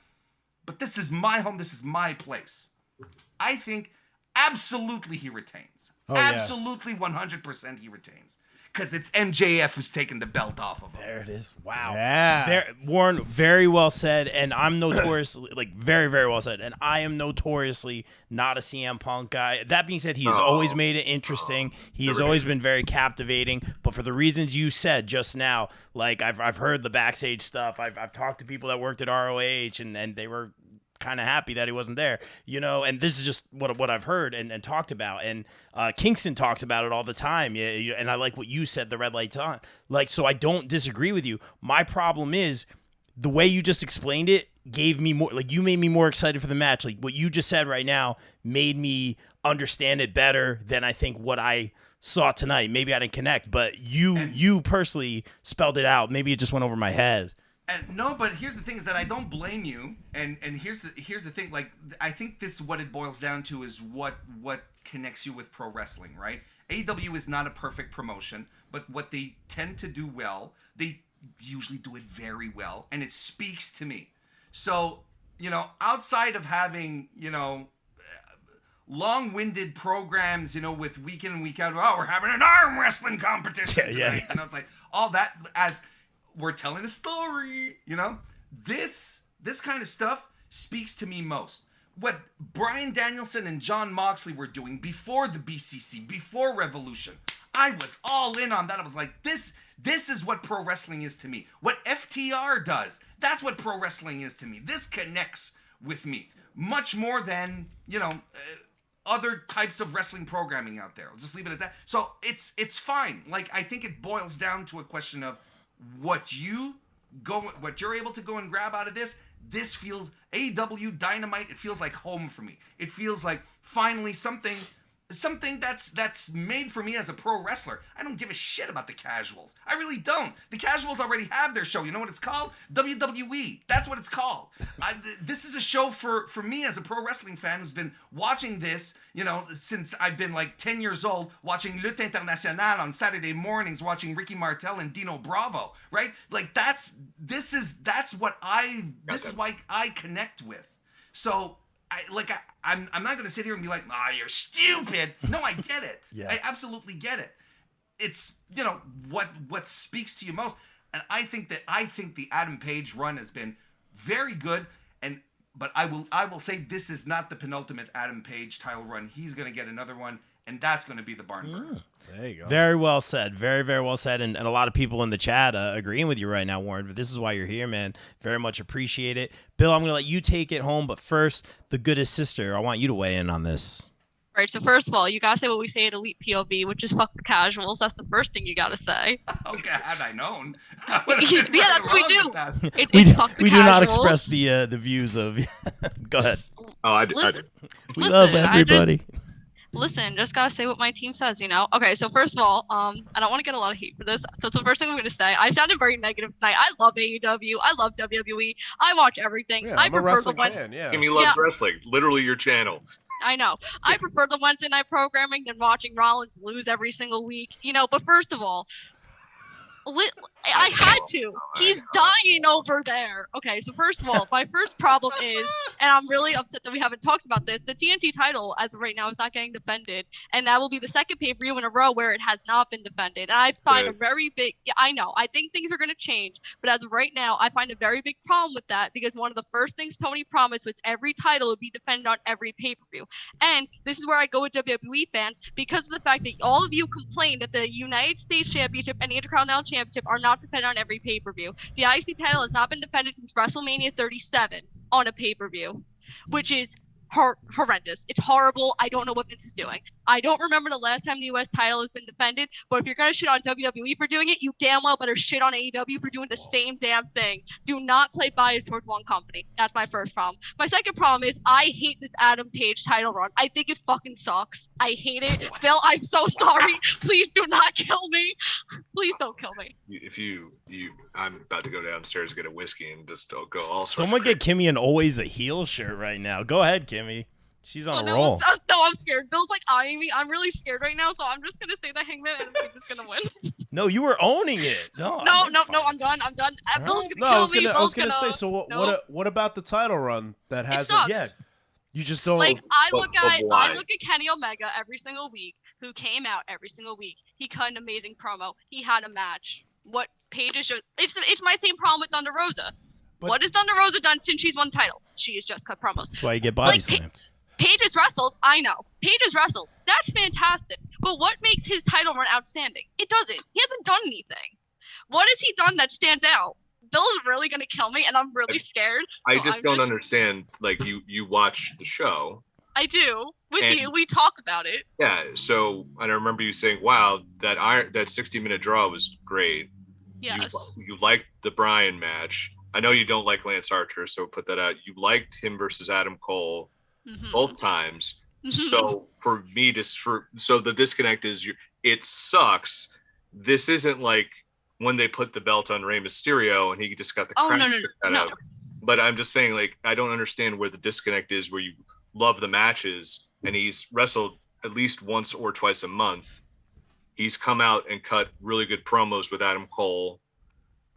But this is my home. This is my place. I think absolutely he retains. Absolutely 100% he retains. Because it's MJF who's taking the belt off of him. There it is. Wow. Yeah. Warren, very well said. And I'm notoriously, very, very well said. And I am notoriously not a CM Punk guy. That being said, he has always made it interesting. He has always been very captivating. But for the reasons you said just now, I've heard the backstage stuff. I've talked to people that worked at ROH, and they were kind of happy that he wasn't there, and this is just what I've heard and talked about, and Kingston talks about it all the time, and I like what you said, the red light's on, so I don't disagree with you. My problem is the way you just explained it gave me more, you made me more excited for the match. What you just said right now made me understand it better than I think what I saw tonight. Maybe I didn't connect, but you personally spelled it out. Maybe it just went over my head. And no, but here's the thing is that I don't blame you. And here's the thing. I think this what it boils down to is what connects you with pro wrestling, right? AEW is not a perfect promotion, but what they tend to do well, they usually do it very well, and it speaks to me. So, outside of having, long-winded programs, with week in and week out, we're having an arm wrestling competition tonight. Yeah. It's like all that as we're telling a story, this kind of stuff speaks to me most. What Bryan Danielson and Jon Moxley were doing before the BCC, before Revolution, I was all in on that. I was like, this is what pro wrestling is to me. What FTR does, that's what pro wrestling is to me. This connects with me much more than, other types of wrestling programming out there. I'll just leave it at that. So it's fine. I think it boils down to a question of what you're able to go and grab out of this. This feels AEW Dynamite. It feels like home for me. It feels like finally something that's made for me as a pro wrestler. I don't give a shit about the casuals. I really don't. The casuals already have their show. You know what it's called? WWE. That's what it's called. This is a show for me as a pro wrestling fan who's been watching this, since I've been 10 years old, watching Lutte Internationale on Saturday mornings, watching Ricky Martel and Dino Bravo, right? This is why I connect with. So I'm not going to sit here and be like, you're stupid. No, I get it. Yeah. I absolutely get it. It's, what speaks to you most. And I think the Adam Page run has been very good. But I will say this is not the penultimate Adam Page title run. He's going to get another one, and that's going to be the barn burner. There you go. Very well said. Very, very well said. And a lot of people in the chat agreeing with you right now, Warren. But this is why you're here, man. Very much appreciate it. Bill, I'm going to let you take it home. But first, the goodest sister, I want you to weigh in on this. All right, so first of all, you got to say what we say at Elite POV, which is fuck the casuals. That's the first thing you got to say. Okay, had I known. Yeah, that's what we do. We do not express the views of... Go ahead. Oh, I do. We love everybody. Listen, just gotta say what my team says, Okay, so first of all, I don't want to get a lot of hate for this. So it's the first thing I'm gonna say. I sounded very negative tonight. I love AEW. I love WWE. I watch everything. Yeah, I I'm prefer a wrestling the ones. fan, yeah. Amy loves wrestling. Literally your channel. I know. I prefer the Wednesday night programming than watching Rollins lose every single week. But first of all, I had to. He's dying over there. Okay, so first of all, my first problem is, and I'm really upset that we haven't talked about this, the TNT title as of right now is not getting defended, and that will be the second pay-per-view in a row where it has not been defended. And I find a very big, I know, I think things are going to change, but as of right now, I find a very big problem with that because one of the first things Tony promised was every title would be defended on every pay-per-view. And this is where I go with WWE fans because of the fact that all of you complained that the United States Championship and the Intercontinental Championship Championship are not defended on every pay-per-view. The IC title has not been defended since WrestleMania 37 on a pay-per-view, which is horrendous. It's horrible. I don't know what Vince is doing. I don't remember the last time the U.S. title has been defended, but if you're going to shit on WWE for doing it, you damn well better shit on AEW for doing the same damn thing. Do not play bias towards one company. That's my first problem. My second problem is I hate this Adam Page title run. I think it fucking sucks. I hate it. Phil, I'm so sorry. Please do not kill me. Please don't kill me. If you I'm about to go downstairs, get a whiskey, and just go all sorts Someone of get Kimmy an always a heel shirt right now. Go ahead, Kimmy. She's on a no, roll. No, I'm scared. Bill's like eyeing me. I'm really scared right now, so I'm just gonna say that Hangman Adam Page is gonna win. No, you were owning it. No, I'm done. Bill's gonna No, kill me. I was gonna say. Bill's So no. what about the title run that It has? sucks. Yeah. You just don't. Like I But why? look at Kenny Omega every single week, who came out every single week. He cut an amazing promo. He had a match. What Paige is it's my same problem with Thunder Rosa. But- What has Thunder Rosa done since she's won the title? She has just cut promos. That's why you get body Like, slammed. Paige has wrestled. I know. Paige has wrestled. That's fantastic. But what makes his title run outstanding? It doesn't. He hasn't done anything. What has he done that stands out? Bill's really gonna kill me, and I'm really scared. I so just don't understand. Like you watch the show. I do. With And- you, we talk about it. Yeah. So and I remember you saying, "Wow, that 60-minute draw was great." Yes. You liked the Bryan match. I know you don't like Lance Archer, so put that out. You liked him versus Adam Cole Mhm. both times. Mhm. So for me so the disconnect is it sucks. This isn't like when they put the belt on Rey Mysterio and he just got the Oh, crap no. kicked out of him. But I'm just saying, like, I don't understand where the disconnect is, where you love the matches and he's wrestled at least once or twice a month. He's come out and cut really good promos with Adam Cole.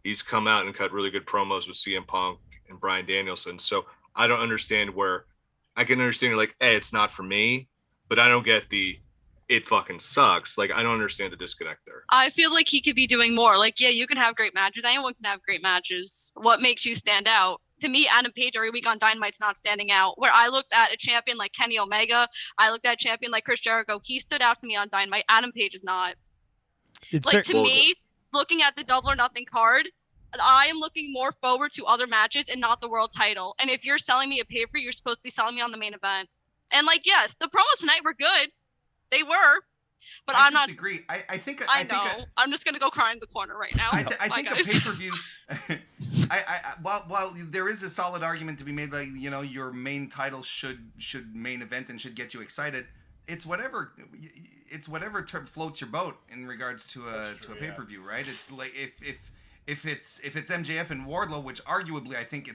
He's come out and cut really good promos with CM Punk and Bryan Danielson. So I don't understand where I can understand, like, hey, it's not for me, but I don't get it fucking sucks. Like, I don't understand the disconnect there. I feel like he could be doing more. Like, yeah, you can have great matches. Anyone can have great matches. What makes you stand out? To me, Adam Page every week on Dynamite's not standing out. Where I looked at a champion like Kenny Omega, I looked at a champion like Chris Jericho. He stood out to me on Dynamite. Adam Page is not. It's Like, fair- to me, looking at the Double or Nothing card, I am looking more forward to other matches and not the world title. And if you're selling me a paper, you're supposed to be selling me on the main event. And like, yes, the promos tonight were good. They were. But I'm not. disagree. I think I'm just gonna go cry in the corner right now. I Bye, think a guys. pay-per-view while there is a solid argument to be made, like, you know, your main title should main event and should get you excited. It's whatever floats your boat in regards to a pay-per-view, right? It's like if it's MJF and Wardlow, which arguably I think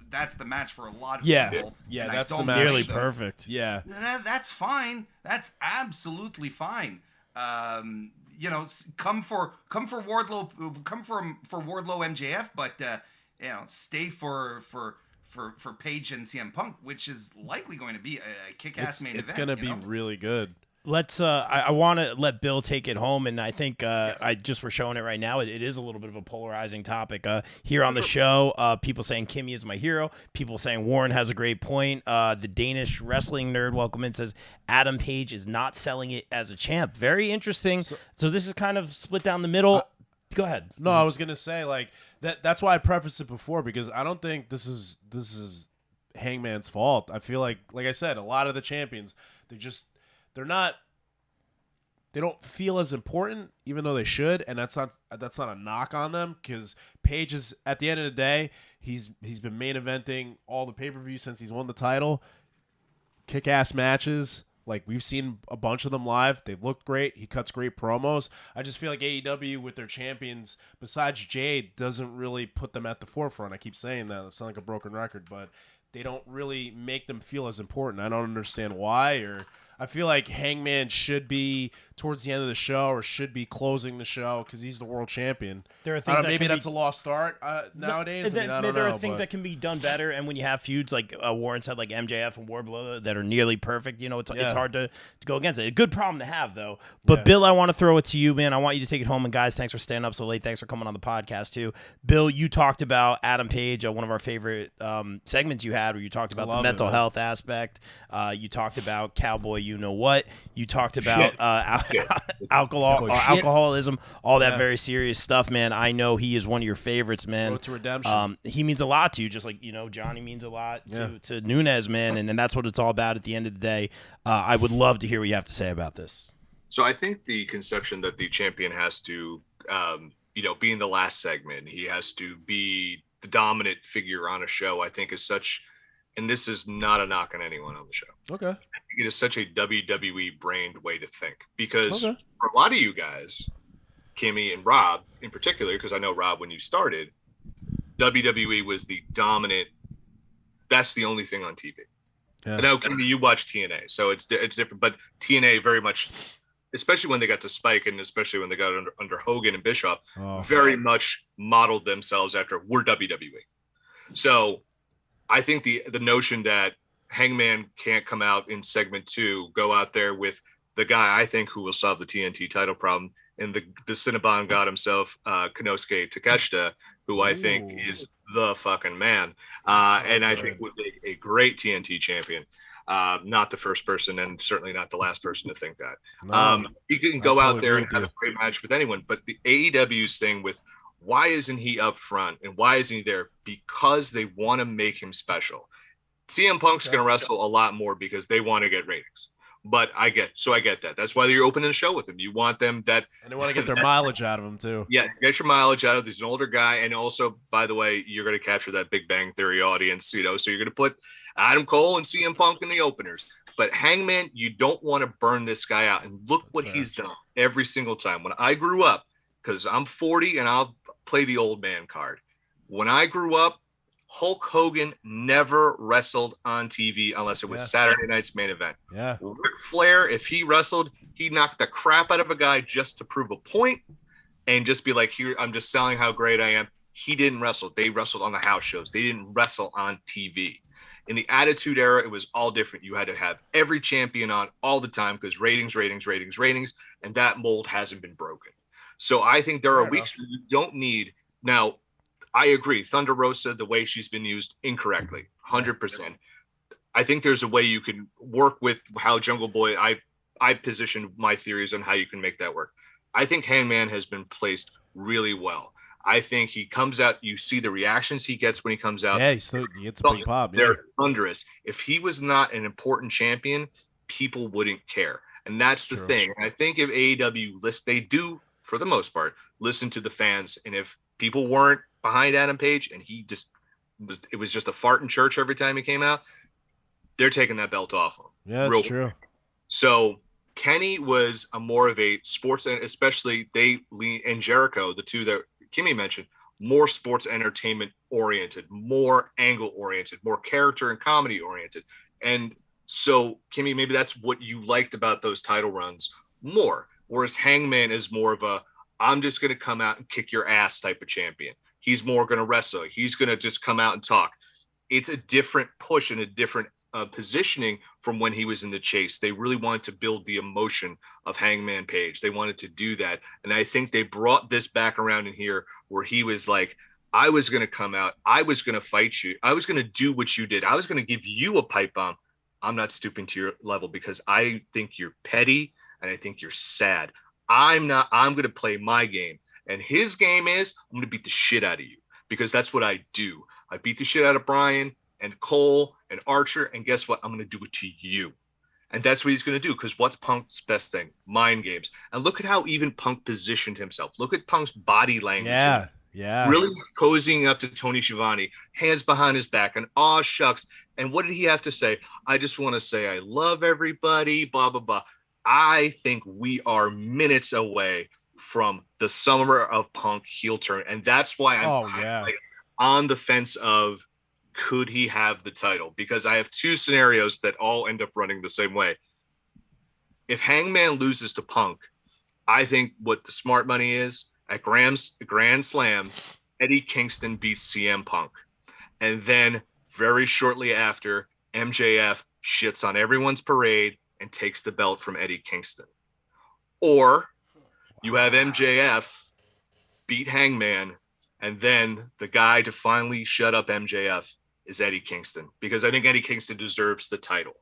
that's the match for a lot of people. Yeah, and I that's the don't match. nearly them. perfect. Yeah. That's fine. That's absolutely fine. You know, come for Wardlow, come for Wardlow MJF, but you know, stay for Paige and CM Punk, which is likely going to be a kick-ass main event. It's going to be really good. Let's. I want to let Bill take it home, and I think we're showing it right now. It is a little bit of a polarizing topic here on the show. People saying Kimmy is my hero. People saying Warren has a great point. The Danish wrestling nerd welcome in says Adam Page is not selling it as a champ. Very interesting. So this is kind of split down the middle. Go ahead. No, I was gonna say, like, that's why I prefaced it before, because I don't think this is Hangman's fault. I feel like I said, a lot of the champions, they don't feel as important, even though they should, and that's not a knock on them, because Paige is, at the end of the day, he's been main eventing all the pay-per-views since he's won the title. Kick-ass matches. Like, we've seen a bunch of them live. They've looked great. He cuts great promos. I just feel like AEW with their champions, besides Jade, doesn't really put them at the forefront. I keep saying that. It sounds like a broken record, but they don't really make them feel as important. I don't understand why, or I feel like Hangman should be towards the end of the show or should be closing the show because he's the world champion. There are things maybe that's a lost art nowadays. I don't know. There are things that can be done better, and when you have feuds like Warren said, like MJF and Wardlow, that are nearly perfect, you know, it's hard to go against it. A good problem to have, though. But Bill, I want to throw it to you, man. I want you to take it home. And guys, thanks for staying up so late. Thanks for coming on the podcast too. Bill, you talked about Adam Page, one of our favorite segments you had, where you talked about the mental health aspect. You talked about Cowboy you know what. You talked about Shit. alcoholism, all that very serious stuff, man. I know he is one of your favorites, man. Road to redemption. He means a lot to you, just like, Johnny means a lot to Nunez, man, and that's what it's all about at the end of the day. I would love to hear what you have to say about this. So I think the conception that the champion has to, be in the last segment, he has to be the dominant figure on a show, I think is such, and this is not a knock on anyone on the show. Okay. I think it is such a WWE brained way to think, because for a lot of you guys, Kimmy and Rob in particular, because I know Rob, when you started, WWE was the dominant, that's the only thing on TV. Yeah. I know, Kimmy, you watch TNA, so it's different, but TNA very much, especially when they got to Spike and especially when they got under Hogan and Bischoff, very much modeled themselves after, we're WWE. So I think the notion that Hangman can't come out in segment 2, go out there with the guy I think who will solve the TNT title problem, and the Cinnabon god himself, Konosuke Takeshita, who I think is the fucking man. And I think would be a great TNT champion. Not the first person and certainly not the last person to think that. You can go out there and have a great match with anyone, but the AEW's thing with why isn't he up front and why isn't he there? Because they want to make him special. CM Punk's going to wrestle a lot more because they want to get ratings. But I get that. That's why you're opening the show with him. You want them and they want to get their mileage out of him too. Yeah, get your mileage out of. He's an older guy, and also, by the way, you're going to capture that Big Bang Theory audience, so you're going to put Adam Cole and CM Punk in the openers. But Hangman, you don't want to burn this guy out. And look what he's done every single time. When I grew up, because I'm 40 and I'll play the old man card. When I grew up, Hulk Hogan never wrestled on TV unless it was Saturday night's main event. Yeah. Ric Flair, if he wrestled, he knocked the crap out of a guy just to prove a point and just be like, here, I'm just selling how great I am. He didn't wrestle. They wrestled on the house shows. They didn't wrestle on TV. In the Attitude Era, it was all different. You had to have every champion on all the time because ratings, and that mold hasn't been broken. So I think there are weeks where you don't need. Now, I agree. Thunder Rosa, the way she's been used incorrectly, 100%. I think there's a way you can work with how Jungle Boy, I position my theories on how you can make that work. I think Hangman has been placed really well. I think he comes out, you see the reactions he gets when he comes out. Yeah, he gets a big pop. They're thunderous. If he was not an important champion, people wouldn't care. And that's the thing. And I think if AEW they do, for the most part, listen to the fans. And if people weren't behind Adam Page and it was just a fart in church every time he came out, they're taking that belt off him. Yeah, that's true. So Kenny was a more of a sports, and especially and Jericho, the two that Kimmy mentioned, more sports entertainment oriented, more angle oriented, more character and comedy oriented. And so Kimmy, maybe that's what you liked about those title runs more. Whereas Hangman is more of a, I'm just going to come out and kick your ass type of champion. He's more going to wrestle. He's going to just come out and talk. It's a different push and a different positioning from when he was in the chase. They really wanted to build the emotion of Hangman Page. They wanted to do that. And I think they brought this back around in here where he was like, I was going to come out. I was going to fight you. I was going to do what you did. I was going to give you a pipe bomb. I'm not stooping to your level because I think you're petty and I think you're sad. I'm going to play my game. And his game is, I'm going to beat the shit out of you because that's what I do. I beat the shit out of Bryan and Cole and Archer. And guess what? I'm going to do it to you. And that's what he's going to do because what's Punk's best thing? Mind games. And look at how even Punk positioned himself. Look at Punk's body language. Yeah. Really cozying up to Tony Schiavone, hands behind his back, and aw shucks. And what did he have to say? I just want to say I love everybody, blah, blah, blah. I think we are minutes away from the summer of Punk heel turn. And that's why I'm on the fence of could he have the title? Because I have two scenarios that all end up running the same way. If Hangman loses to Punk, I think what the smart money is, at Grand Slam, Eddie Kingston beats CM Punk. And then very shortly after, MJF shits on everyone's parade and takes the belt from Eddie Kingston. Or you have MJF beat Hangman, and then the guy to finally shut up MJF is Eddie Kingston. Because I think Eddie Kingston deserves the title.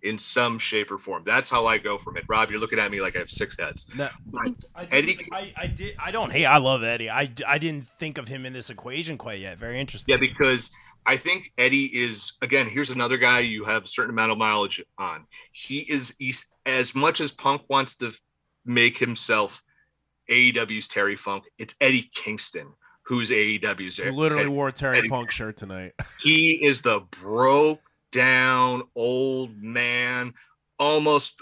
in some shape or form. That's how I go from it. Rob, you're looking at me like I have 6 heads. No, Eddie, I love Eddie. I didn't think of him in this equation quite yet. Very interesting. yeah, because I think Eddie is, again, here's another guy you have a certain amount of mileage on. He's as much as Punk wants to make himself AEW's Terry Funk, it's Eddie Kingston who's AEW's. Who literally wore a Terry Funk shirt tonight. He is the broke down old man, almost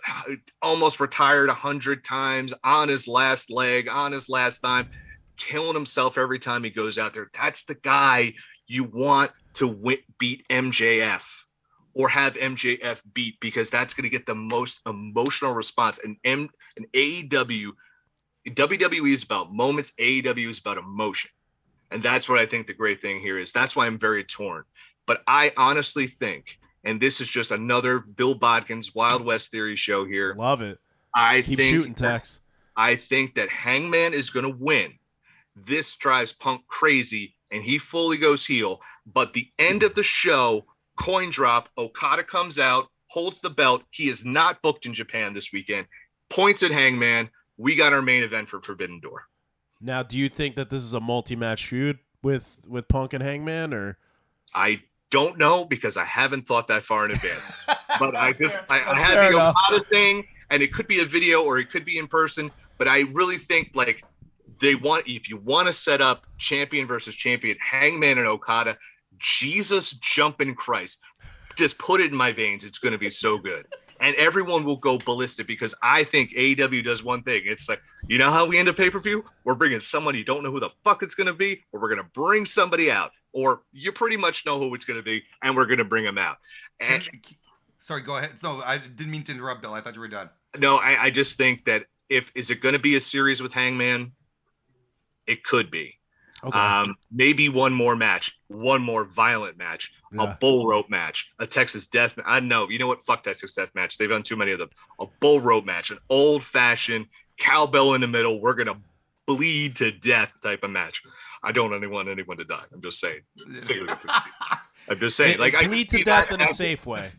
retired 100 times, on his last leg, on his last time, killing himself every time he goes out there. That's the guy you want to beat MJF, or have MJF beat, because that's going to get the most emotional response. And AEW, WWE is about moments. AEW is about emotion. And that's what I think the great thing here is. That's why I'm very torn. But I honestly think, and this is just another Bill Bodkin's Wild West Theory show here. Love it. Keep shooting, Tex. I think that Hangman is going to win. This drives Punk crazy, and he fully goes heel. But the end of the show, coin drop, Okada comes out, holds the belt. He is not booked in Japan this weekend. Points at Hangman. We got our main event for Forbidden Door. Now, do you think that this is a multi-match feud with Punk and Hangman, or? I don't know, because I haven't thought that far in advance. But I have the Okada thing, and it could be a video or it could be in person. But I really think, like, if you want to set up champion versus champion, Hangman and Okada, Jesus jumping Christ, just put it in my veins. It's going to be so good. And everyone will go ballistic, because I think AEW does one thing. It's like, you know how we end a pay-per-view? We're bringing someone you don't know who the fuck it's going to be, or we're going to bring somebody out, or you pretty much know who it's going to be, and we're going to bring them out. And sorry, go ahead. No, I didn't mean to interrupt, Bill. I thought you were done. No, I just think that is it going to be a series with Hangman? It could be. Okay. Maybe one more match, one more violent match, a bull rope match, a Texas death. I know, you know what? Fuck Texas death match. They've done too many of them. A bull rope match, an old fashioned cowbell in the middle. We're gonna bleed to death type of match. I don't want anyone to die. I'm just saying. I'm just saying. Like, I bleed to death in a safe way.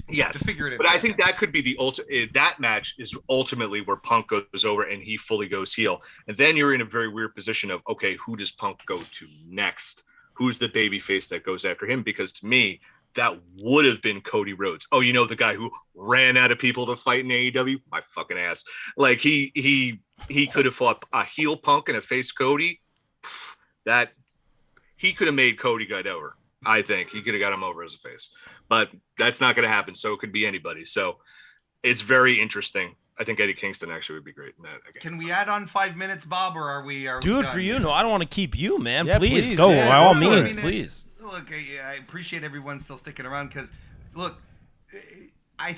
Yes, but I think that could be the ultimate. That match is ultimately where Punk goes over and he fully goes heel, and then you're in a very weird position of, okay, who does Punk go to next? Who's the babyface that goes after him? Because to me, that would have been Cody Rhodes. Oh, you know, the guy who ran out of people to fight in AEW? My fucking ass. Like, he could have fought a heel Punk and a face Cody. That he could have made Cody get over. I think he could have got him over as a face, but that's not going to happen. So it could be anybody. So it's very interesting. I think Eddie Kingston actually would be great in that. Can we add on 5 minutes, Bob, or are we? Do it for you. No, I don't want to keep you, man. Yeah, please go. Yeah, by all means, please. Look, I appreciate everyone still sticking around, because, look, I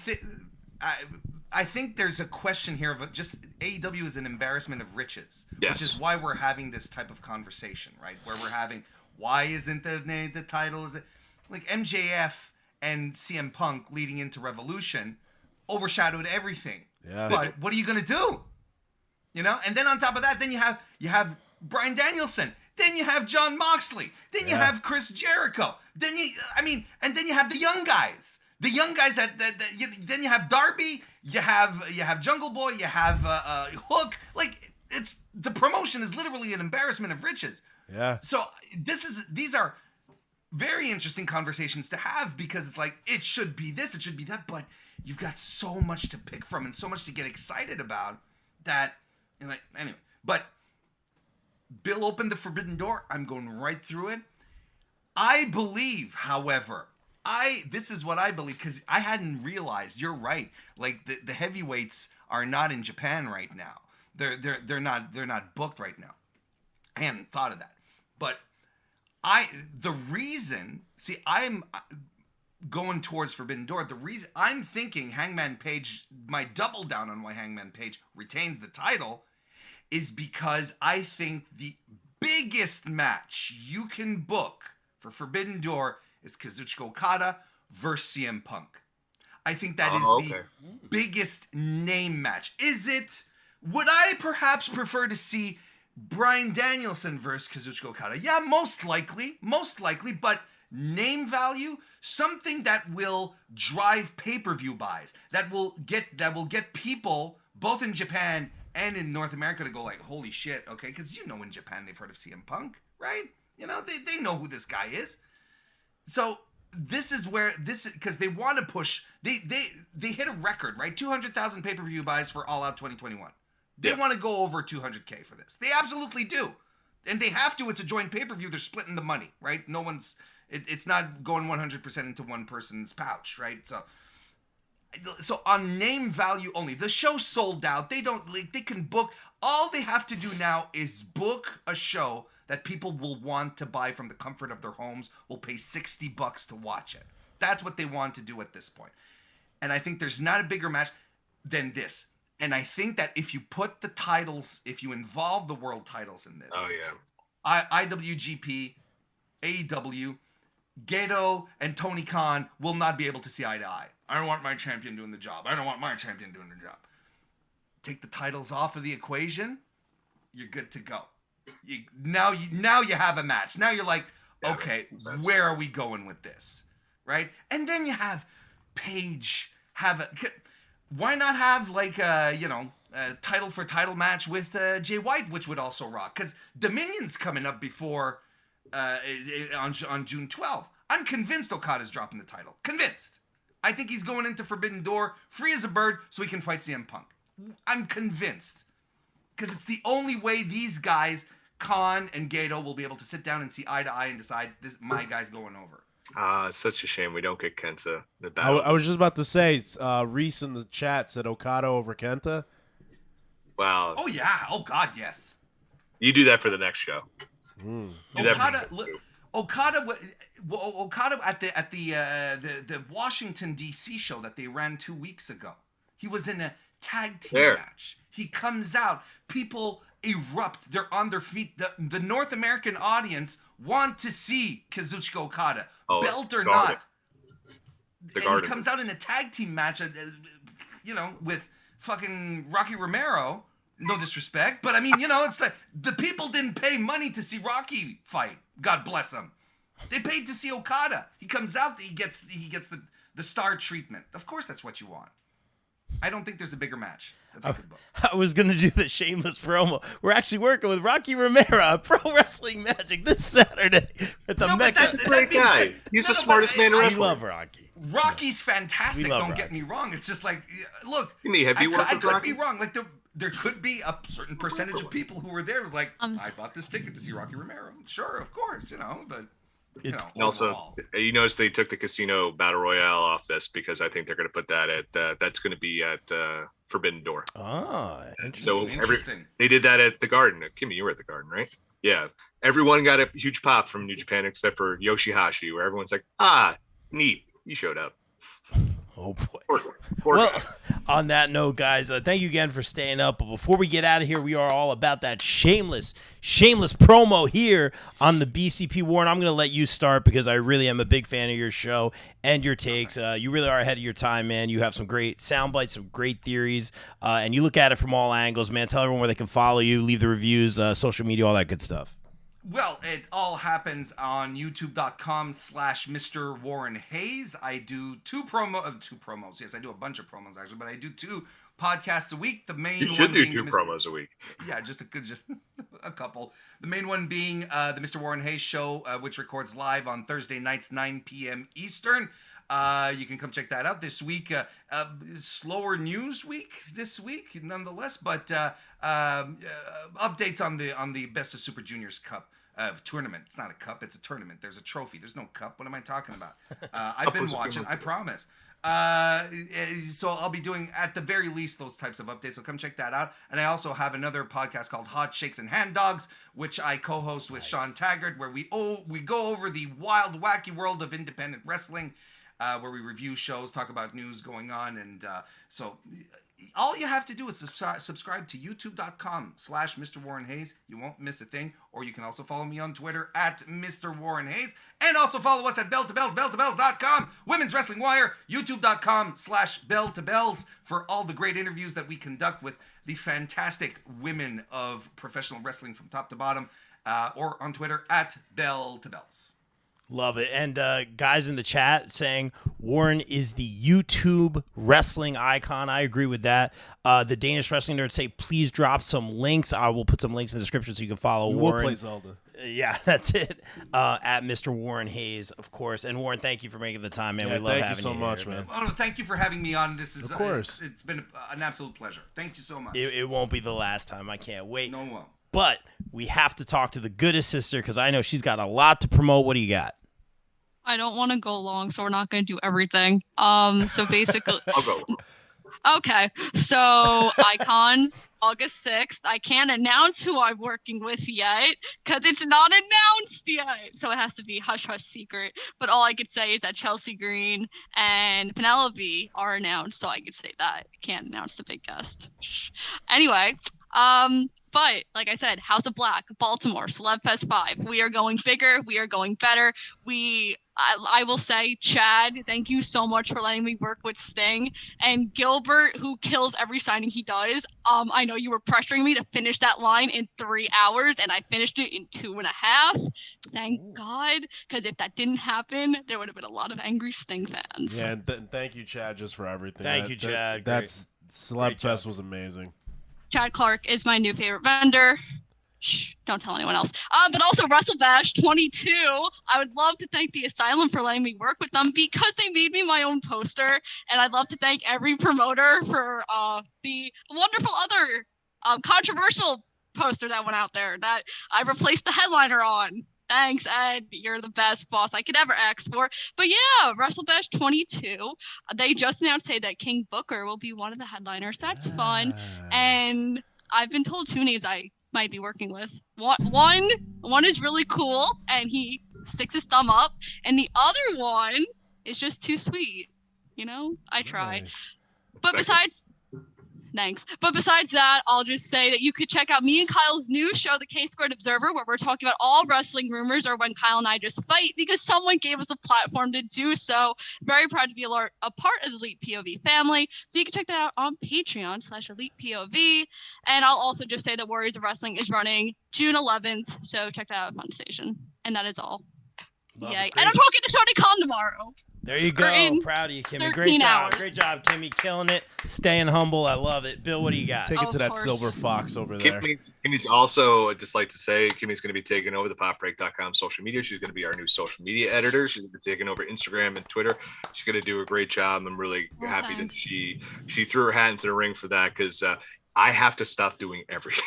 think there's a question here of just AEW is an embarrassment of riches, yes, which is why we're having this type of conversation, right? Where we're having, why isn't the title? Is it like MJF and CM Punk leading into Revolution overshadowed everything? Yeah. But what are you gonna do? You know? And then on top of that, then you have Bryan Danielson. Then you have Jon Moxley. Then you have Chris Jericho. Then and then you have the young guys. The young guys then you have Darby. You have Jungle Boy. You have Hook. Like, it's the promotion is literally an embarrassment of riches. Yeah. So these are very interesting conversations to have, because it's like, it should be this, it should be that, but you've got so much to pick from and so much to get excited about that, you're like, anyway. But Bill opened the Forbidden Door. I'm going right through it. I believe, however, this is what I believe, because I hadn't realized, you're right, like the heavyweights are not in Japan right now. They're not booked right now. I hadn't thought of that. But I'm going towards Forbidden Door. The reason I'm thinking Hangman Page, my double down on why Hangman Page retains the title, is because I think the biggest match you can book for Forbidden Door is Kazuchika Okada versus CM Punk. I think that is the biggest name match. Would I perhaps prefer to see Bryan Danielson versus Kazuchika Okada? Yeah, most likely, but name value, something that will drive pay-per-view buys, that will get people both in Japan and in North America to go like, holy shit, okay, because in Japan they've heard of CM Punk, right? They know who this guy is. So this is where because they want to push, they hit a record, right? 200,000 pay-per-view buys for All Out 2021. They want to go over 200K for this. They absolutely do. And they have to. It's a joint pay-per-view. They're splitting the money, right? It's not going 100% into one person's pouch, right? So on name value only, the show sold out. They can book. All they have to do now is book a show that people will want to buy from the comfort of their homes, will pay $60 to watch it. That's what they want to do at this point. And I think there's not a bigger match than this. And I think that if you put the titles, if you involve the world titles in this, IWGP, AEW, Gedo, and Tony Khan will not be able to see eye to eye. I don't want my champion doing the job. I don't want my champion doing the job. Take the titles off of the equation, you're good to go. Now you have a match. Now you're like, okay, where are we going with this, right? And then you have Paige why not have like a title for title match with Jay White, which would also rock? Because Dominion's coming up before on June 12th. I'm convinced Okada's dropping the title. Convinced. I think he's going into Forbidden Door free as a bird so he can fight CM Punk. I'm convinced. Because it's the only way these guys, Khan and Gedo, will be able to sit down and see eye to eye and decide my guy's going over. Such a shame we don't get Kenta. I was just about to say, Reese in the chat said Okada over Kenta. Wow. Oh yeah. Oh God, yes. You do that for the next show. Okada at the Washington D.C. show that they ran 2 weeks ago. He was in a tag team match. He comes out. People erupt. They're on their feet. The North American audience want to see Kazuchika Okada, belt or not. And he comes out in a tag team match, with fucking Rocky Romero. No disrespect, but I mean, it's like the people didn't pay money to see Rocky fight. God bless them. They paid to see Okada. He comes out, he gets the star treatment. Of course, that's what you want. I don't think there's a bigger match that they could book. I was going to do the shameless promo. We're actually working with Rocky Romero, Pro Wrestling Magic, this Saturday at the Mecca. Great guy. He's the smartest man in wrestling. I love Rocky. Rocky's fantastic. Don't get me wrong. It's just like, look, I could be wrong. Like there could be a certain percentage of people who were there was like, I bought this ticket to see Rocky Romero. Sure, of course, but. Also, you notice they took the Casino Battle Royale off this because I think they're going to put that at that's going to be at Forbidden Door. Interesting. They did that at the Garden. Kimmy, you were at the Garden, right? Yeah. Everyone got a huge pop from New Japan except for Yoshihashi, where everyone's like, neat, you showed up. Oh boy. Poor guy. On that note, guys, thank you again for staying up. But before we get out of here, we are all about that shameless promo here on the BCP War. And I'm going to let you start because I really am a big fan of your show and your takes. You really are ahead of your time, man. You have some great sound bites, some great theories, and you look at it from all angles, man. Tell everyone where they can follow you, leave the reviews, social media, all that good stuff. Well, it all happens on youtube.com/Mr. Warren Hayes. I do two promos. Yes, I do a bunch of promos actually, but I do 2 podcasts a week. The main you should do 2 promos a week. Yeah, just a couple. The main one being the Mr. Warren Hayes show, which records live on Thursday nights, 9 p.m. Eastern. You can come check that out this week. Slower news week this week, nonetheless, but updates on the Best of Super Juniors Cup tournament. It's not a cup; it's a tournament. There's a trophy. There's no cup. What am I talking about? I've been watching. I promise. So I'll be doing at the very least those types of updates. So come check that out. And I also have another podcast called Hot Shakes and Hand Dogs, which I co-host with Sean Taggart, where we go over the wild, wacky world of independent wrestling. Where we review shows, talk about news going on, and so all you have to do is subscribe to youtube.com/Mr. Warren Hayes. You won't miss a thing. Or you can also follow me on Twitter at Mr. Warren Hayes, and also follow us at belltobells.com, Women's Wrestling Wire, youtube.com/belltobells for all the great interviews that we conduct with the fantastic women of professional wrestling from top to bottom, or on Twitter at belltobells. Love it. And guys in the chat saying Warren is the YouTube wrestling icon. I agree with that. The Danish Wrestling Nerds say, please drop some links. I will put some links in the description so you can follow Warren. We'll play Zelda. Yeah, that's it. At Mr. Warren Hayes, of course. And Warren, thank you for making the time, man. Yeah, we love having you thank you so much, here, man. Oh, no, thank you for having me on. This is, of course. It's been an absolute pleasure. Thank you so much. It won't be the last time. I can't wait. No, well. But we have to talk to the goodest sister because I know she's got a lot to promote. What do you got? I don't want to go long, so we're not going to do everything. So basically, I'll go. Okay, so Icons, August 6th. I can't announce who I'm working with yet because it's not announced yet. So it has to be hush-hush secret. But all I could say is that Chelsea Green and Penelope are announced, so I could say that. Can't announce the big guest. Anyway, but like I said, House of Black, Baltimore, Celeb Fest 5. We are going bigger. We are going better. I will say, Chad, thank you so much for letting me work with Sting and Gilbert, who kills every signing he does. I know you were pressuring me to finish that line in 3 hours, and I finished it in 2.5. Thank God, because if that didn't happen, there would have been a lot of angry Sting fans. Yeah, and thank you, Chad, just for everything. Thank you, Chad. That's Celeb Fest was amazing. Chad Clark is my new favorite vendor. Shh, don't tell anyone else. But also WrestleBash 22. I would love to thank the Asylum for letting me work with them because they made me my own poster. And I'd love to thank every promoter for the wonderful other controversial poster that went out there that I replaced the headliner on. Thanks, Ed. You're the best boss I could ever ask for. But yeah, WrestleBash 22. They just announced today that King Booker will be one of the headliners. That's fun. And I've been told 2 names I might be working with. One is really cool, and he sticks his thumb up. And the other one is just too sweet. You know, I try. Nice. But Thanks. But besides that, I'll just say that you could check out me and Kyle's new show, The K-Squared Observer, where we're talking about all wrestling rumors or when Kyle and I just fight because someone gave us a platform to do so. Very proud to be a part of the Elite POV family. So you can check that out on Patreon/Elite POV. And I'll also just say that Warriors of Wrestling is running June 11th. So check that out at Fun Station. And that is all. Yay. And I'm talking to Tony Khan tomorrow. There you go. Proud of you, Kimmy. Great 13 job. hours. Great job, Kimmy. Killing it. Staying humble. I love it. Bill, what do you got? Take it to Of that course. silver fox over there. Kimmy's also, I'd just like to say, Kimmy's going to be taking over the popbreak.com social media. She's going to be our new social media editor. She's going to be taking over Instagram and Twitter. She's going to do a great job. I'm really happy that she threw her hat into the ring for that because I have to stop doing everything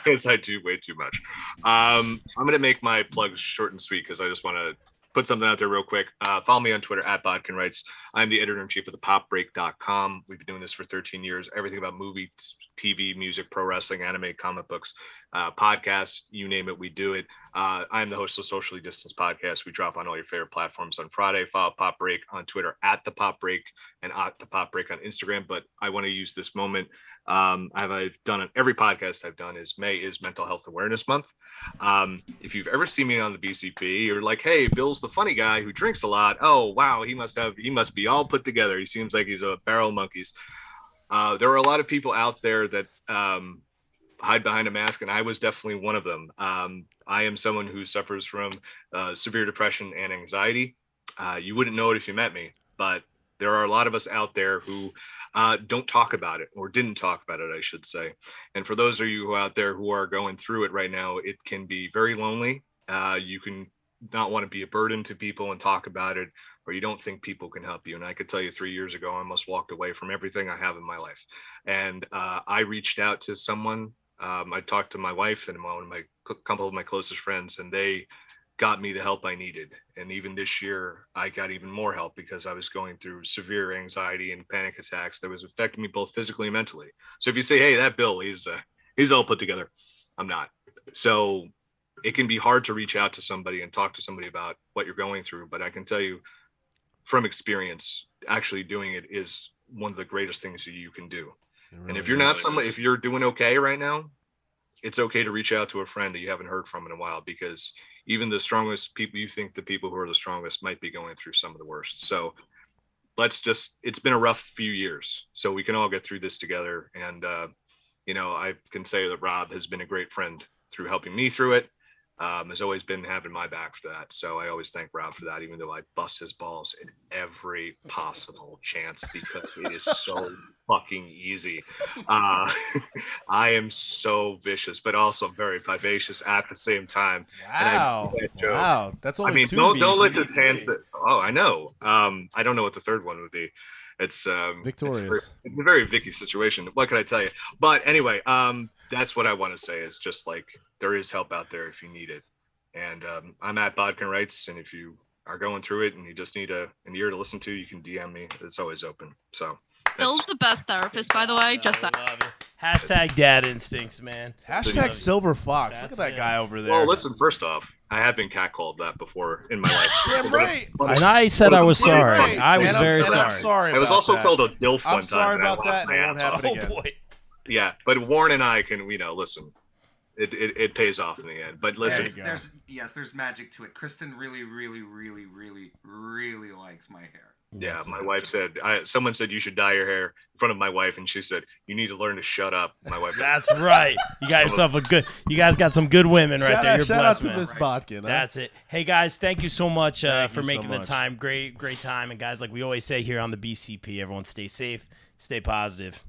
because I do way too much. I'm going to make my plugs short and sweet because I just want to put something out there real quick. Follow me on Twitter at BodkinWrites. I'm the editor-in-chief of the popbreak.com. We've been doing this for 13 years. Everything about movies, TV, music, pro wrestling, anime, comic books, podcasts, you name it, we do it. I'm the host of Socially Distanced Podcast. We drop on all your favorite platforms on Friday. Follow Pop Break on Twitter at the Pop Break and at the Pop Break on Instagram. But I want to use this moment. I've done on every podcast I've done is May is Mental Health Awareness Month. If you've ever seen me on the BCP, you're like, hey, Bill's the funny guy who drinks a lot. Oh, wow, he must be all put together. He seems like he's a barrel of monkeys. There are a lot of people out there that hide behind a mask, and I was definitely one of them. I am someone who suffers from severe depression and anxiety. You wouldn't know it if you met me, but there are a lot of us out there who don't talk about it, or didn't talk about it, I should say. And for those of you who out there who are going through it right now, it can be very lonely. You can not want to be a burden to people and talk about it, or you don't think people can help you. And I could tell you 3 years ago, I almost walked away from everything I have in my life. And I reached out to someone. I talked to my wife and a couple of my closest friends, and they got me the help I needed. And even this year, I got even more help because I was going through severe anxiety and panic attacks that was affecting me both physically and mentally. So if you say, hey, that Bill, he's all put together, I'm not. So it can be hard to reach out to somebody and talk to somebody about what you're going through. But I can tell you from experience, actually doing it is one of the greatest things that you can do. Really and if you're not somebody, if you're doing okay right now, it's okay to reach out to a friend that you haven't heard from in a while, because even the strongest people, you think the people who are the strongest might be going through some of the worst. So it's been a rough few years, so we can all get through this together. And, I can say that Rob has been a great friend through helping me through it. has always been having my back for that. So I always thank Rob for that, even though I bust his balls in every possible chance because it is so fucking easy. I am so vicious, but also very vivacious at the same time. Wow. Wow. That's only two don't Vs. let this hand sit. Oh, I know. I don't know what the third one would be. It's Victorious. It's a very Vicky situation. What can I tell you? But anyway, that's what I want to say is just like there is help out there if you need it. And I'm at Bodkin Rights, and if you are going through it and you just need an ear to listen to, you can DM me. It's always open. So Phil's the best therapist, by the way. Just I love it. Hashtag dad instincts, man. Hashtag Silver Fox. Look at that guy over there. Well, listen, first off, I have been catcalled that before in my life. Damn right. And I said I was sorry. Right. I was And very I'm sorry. sorry I was about also that. called a DILF one time. I'm sorry and I about that. lost my It won't ass off. happen Oh again. boy. Yeah, but Warren and I can, listen, it pays off in the end. But listen, There's magic to it. Kristen really, really, really, really, really likes my hair. yeah, my wife said, someone said you should dye your hair in front of my wife, and she said, you need to learn to shut up. My wife. That's right. You got yourself you guys got some good women right there. You're Shout out blessed, to man. Miss Bodkin. Huh? That's it. Hey guys, thank you so much Thank for you so making the much. time. Great time. And guys, like we always say here on the BCP, everyone stay safe, stay positive.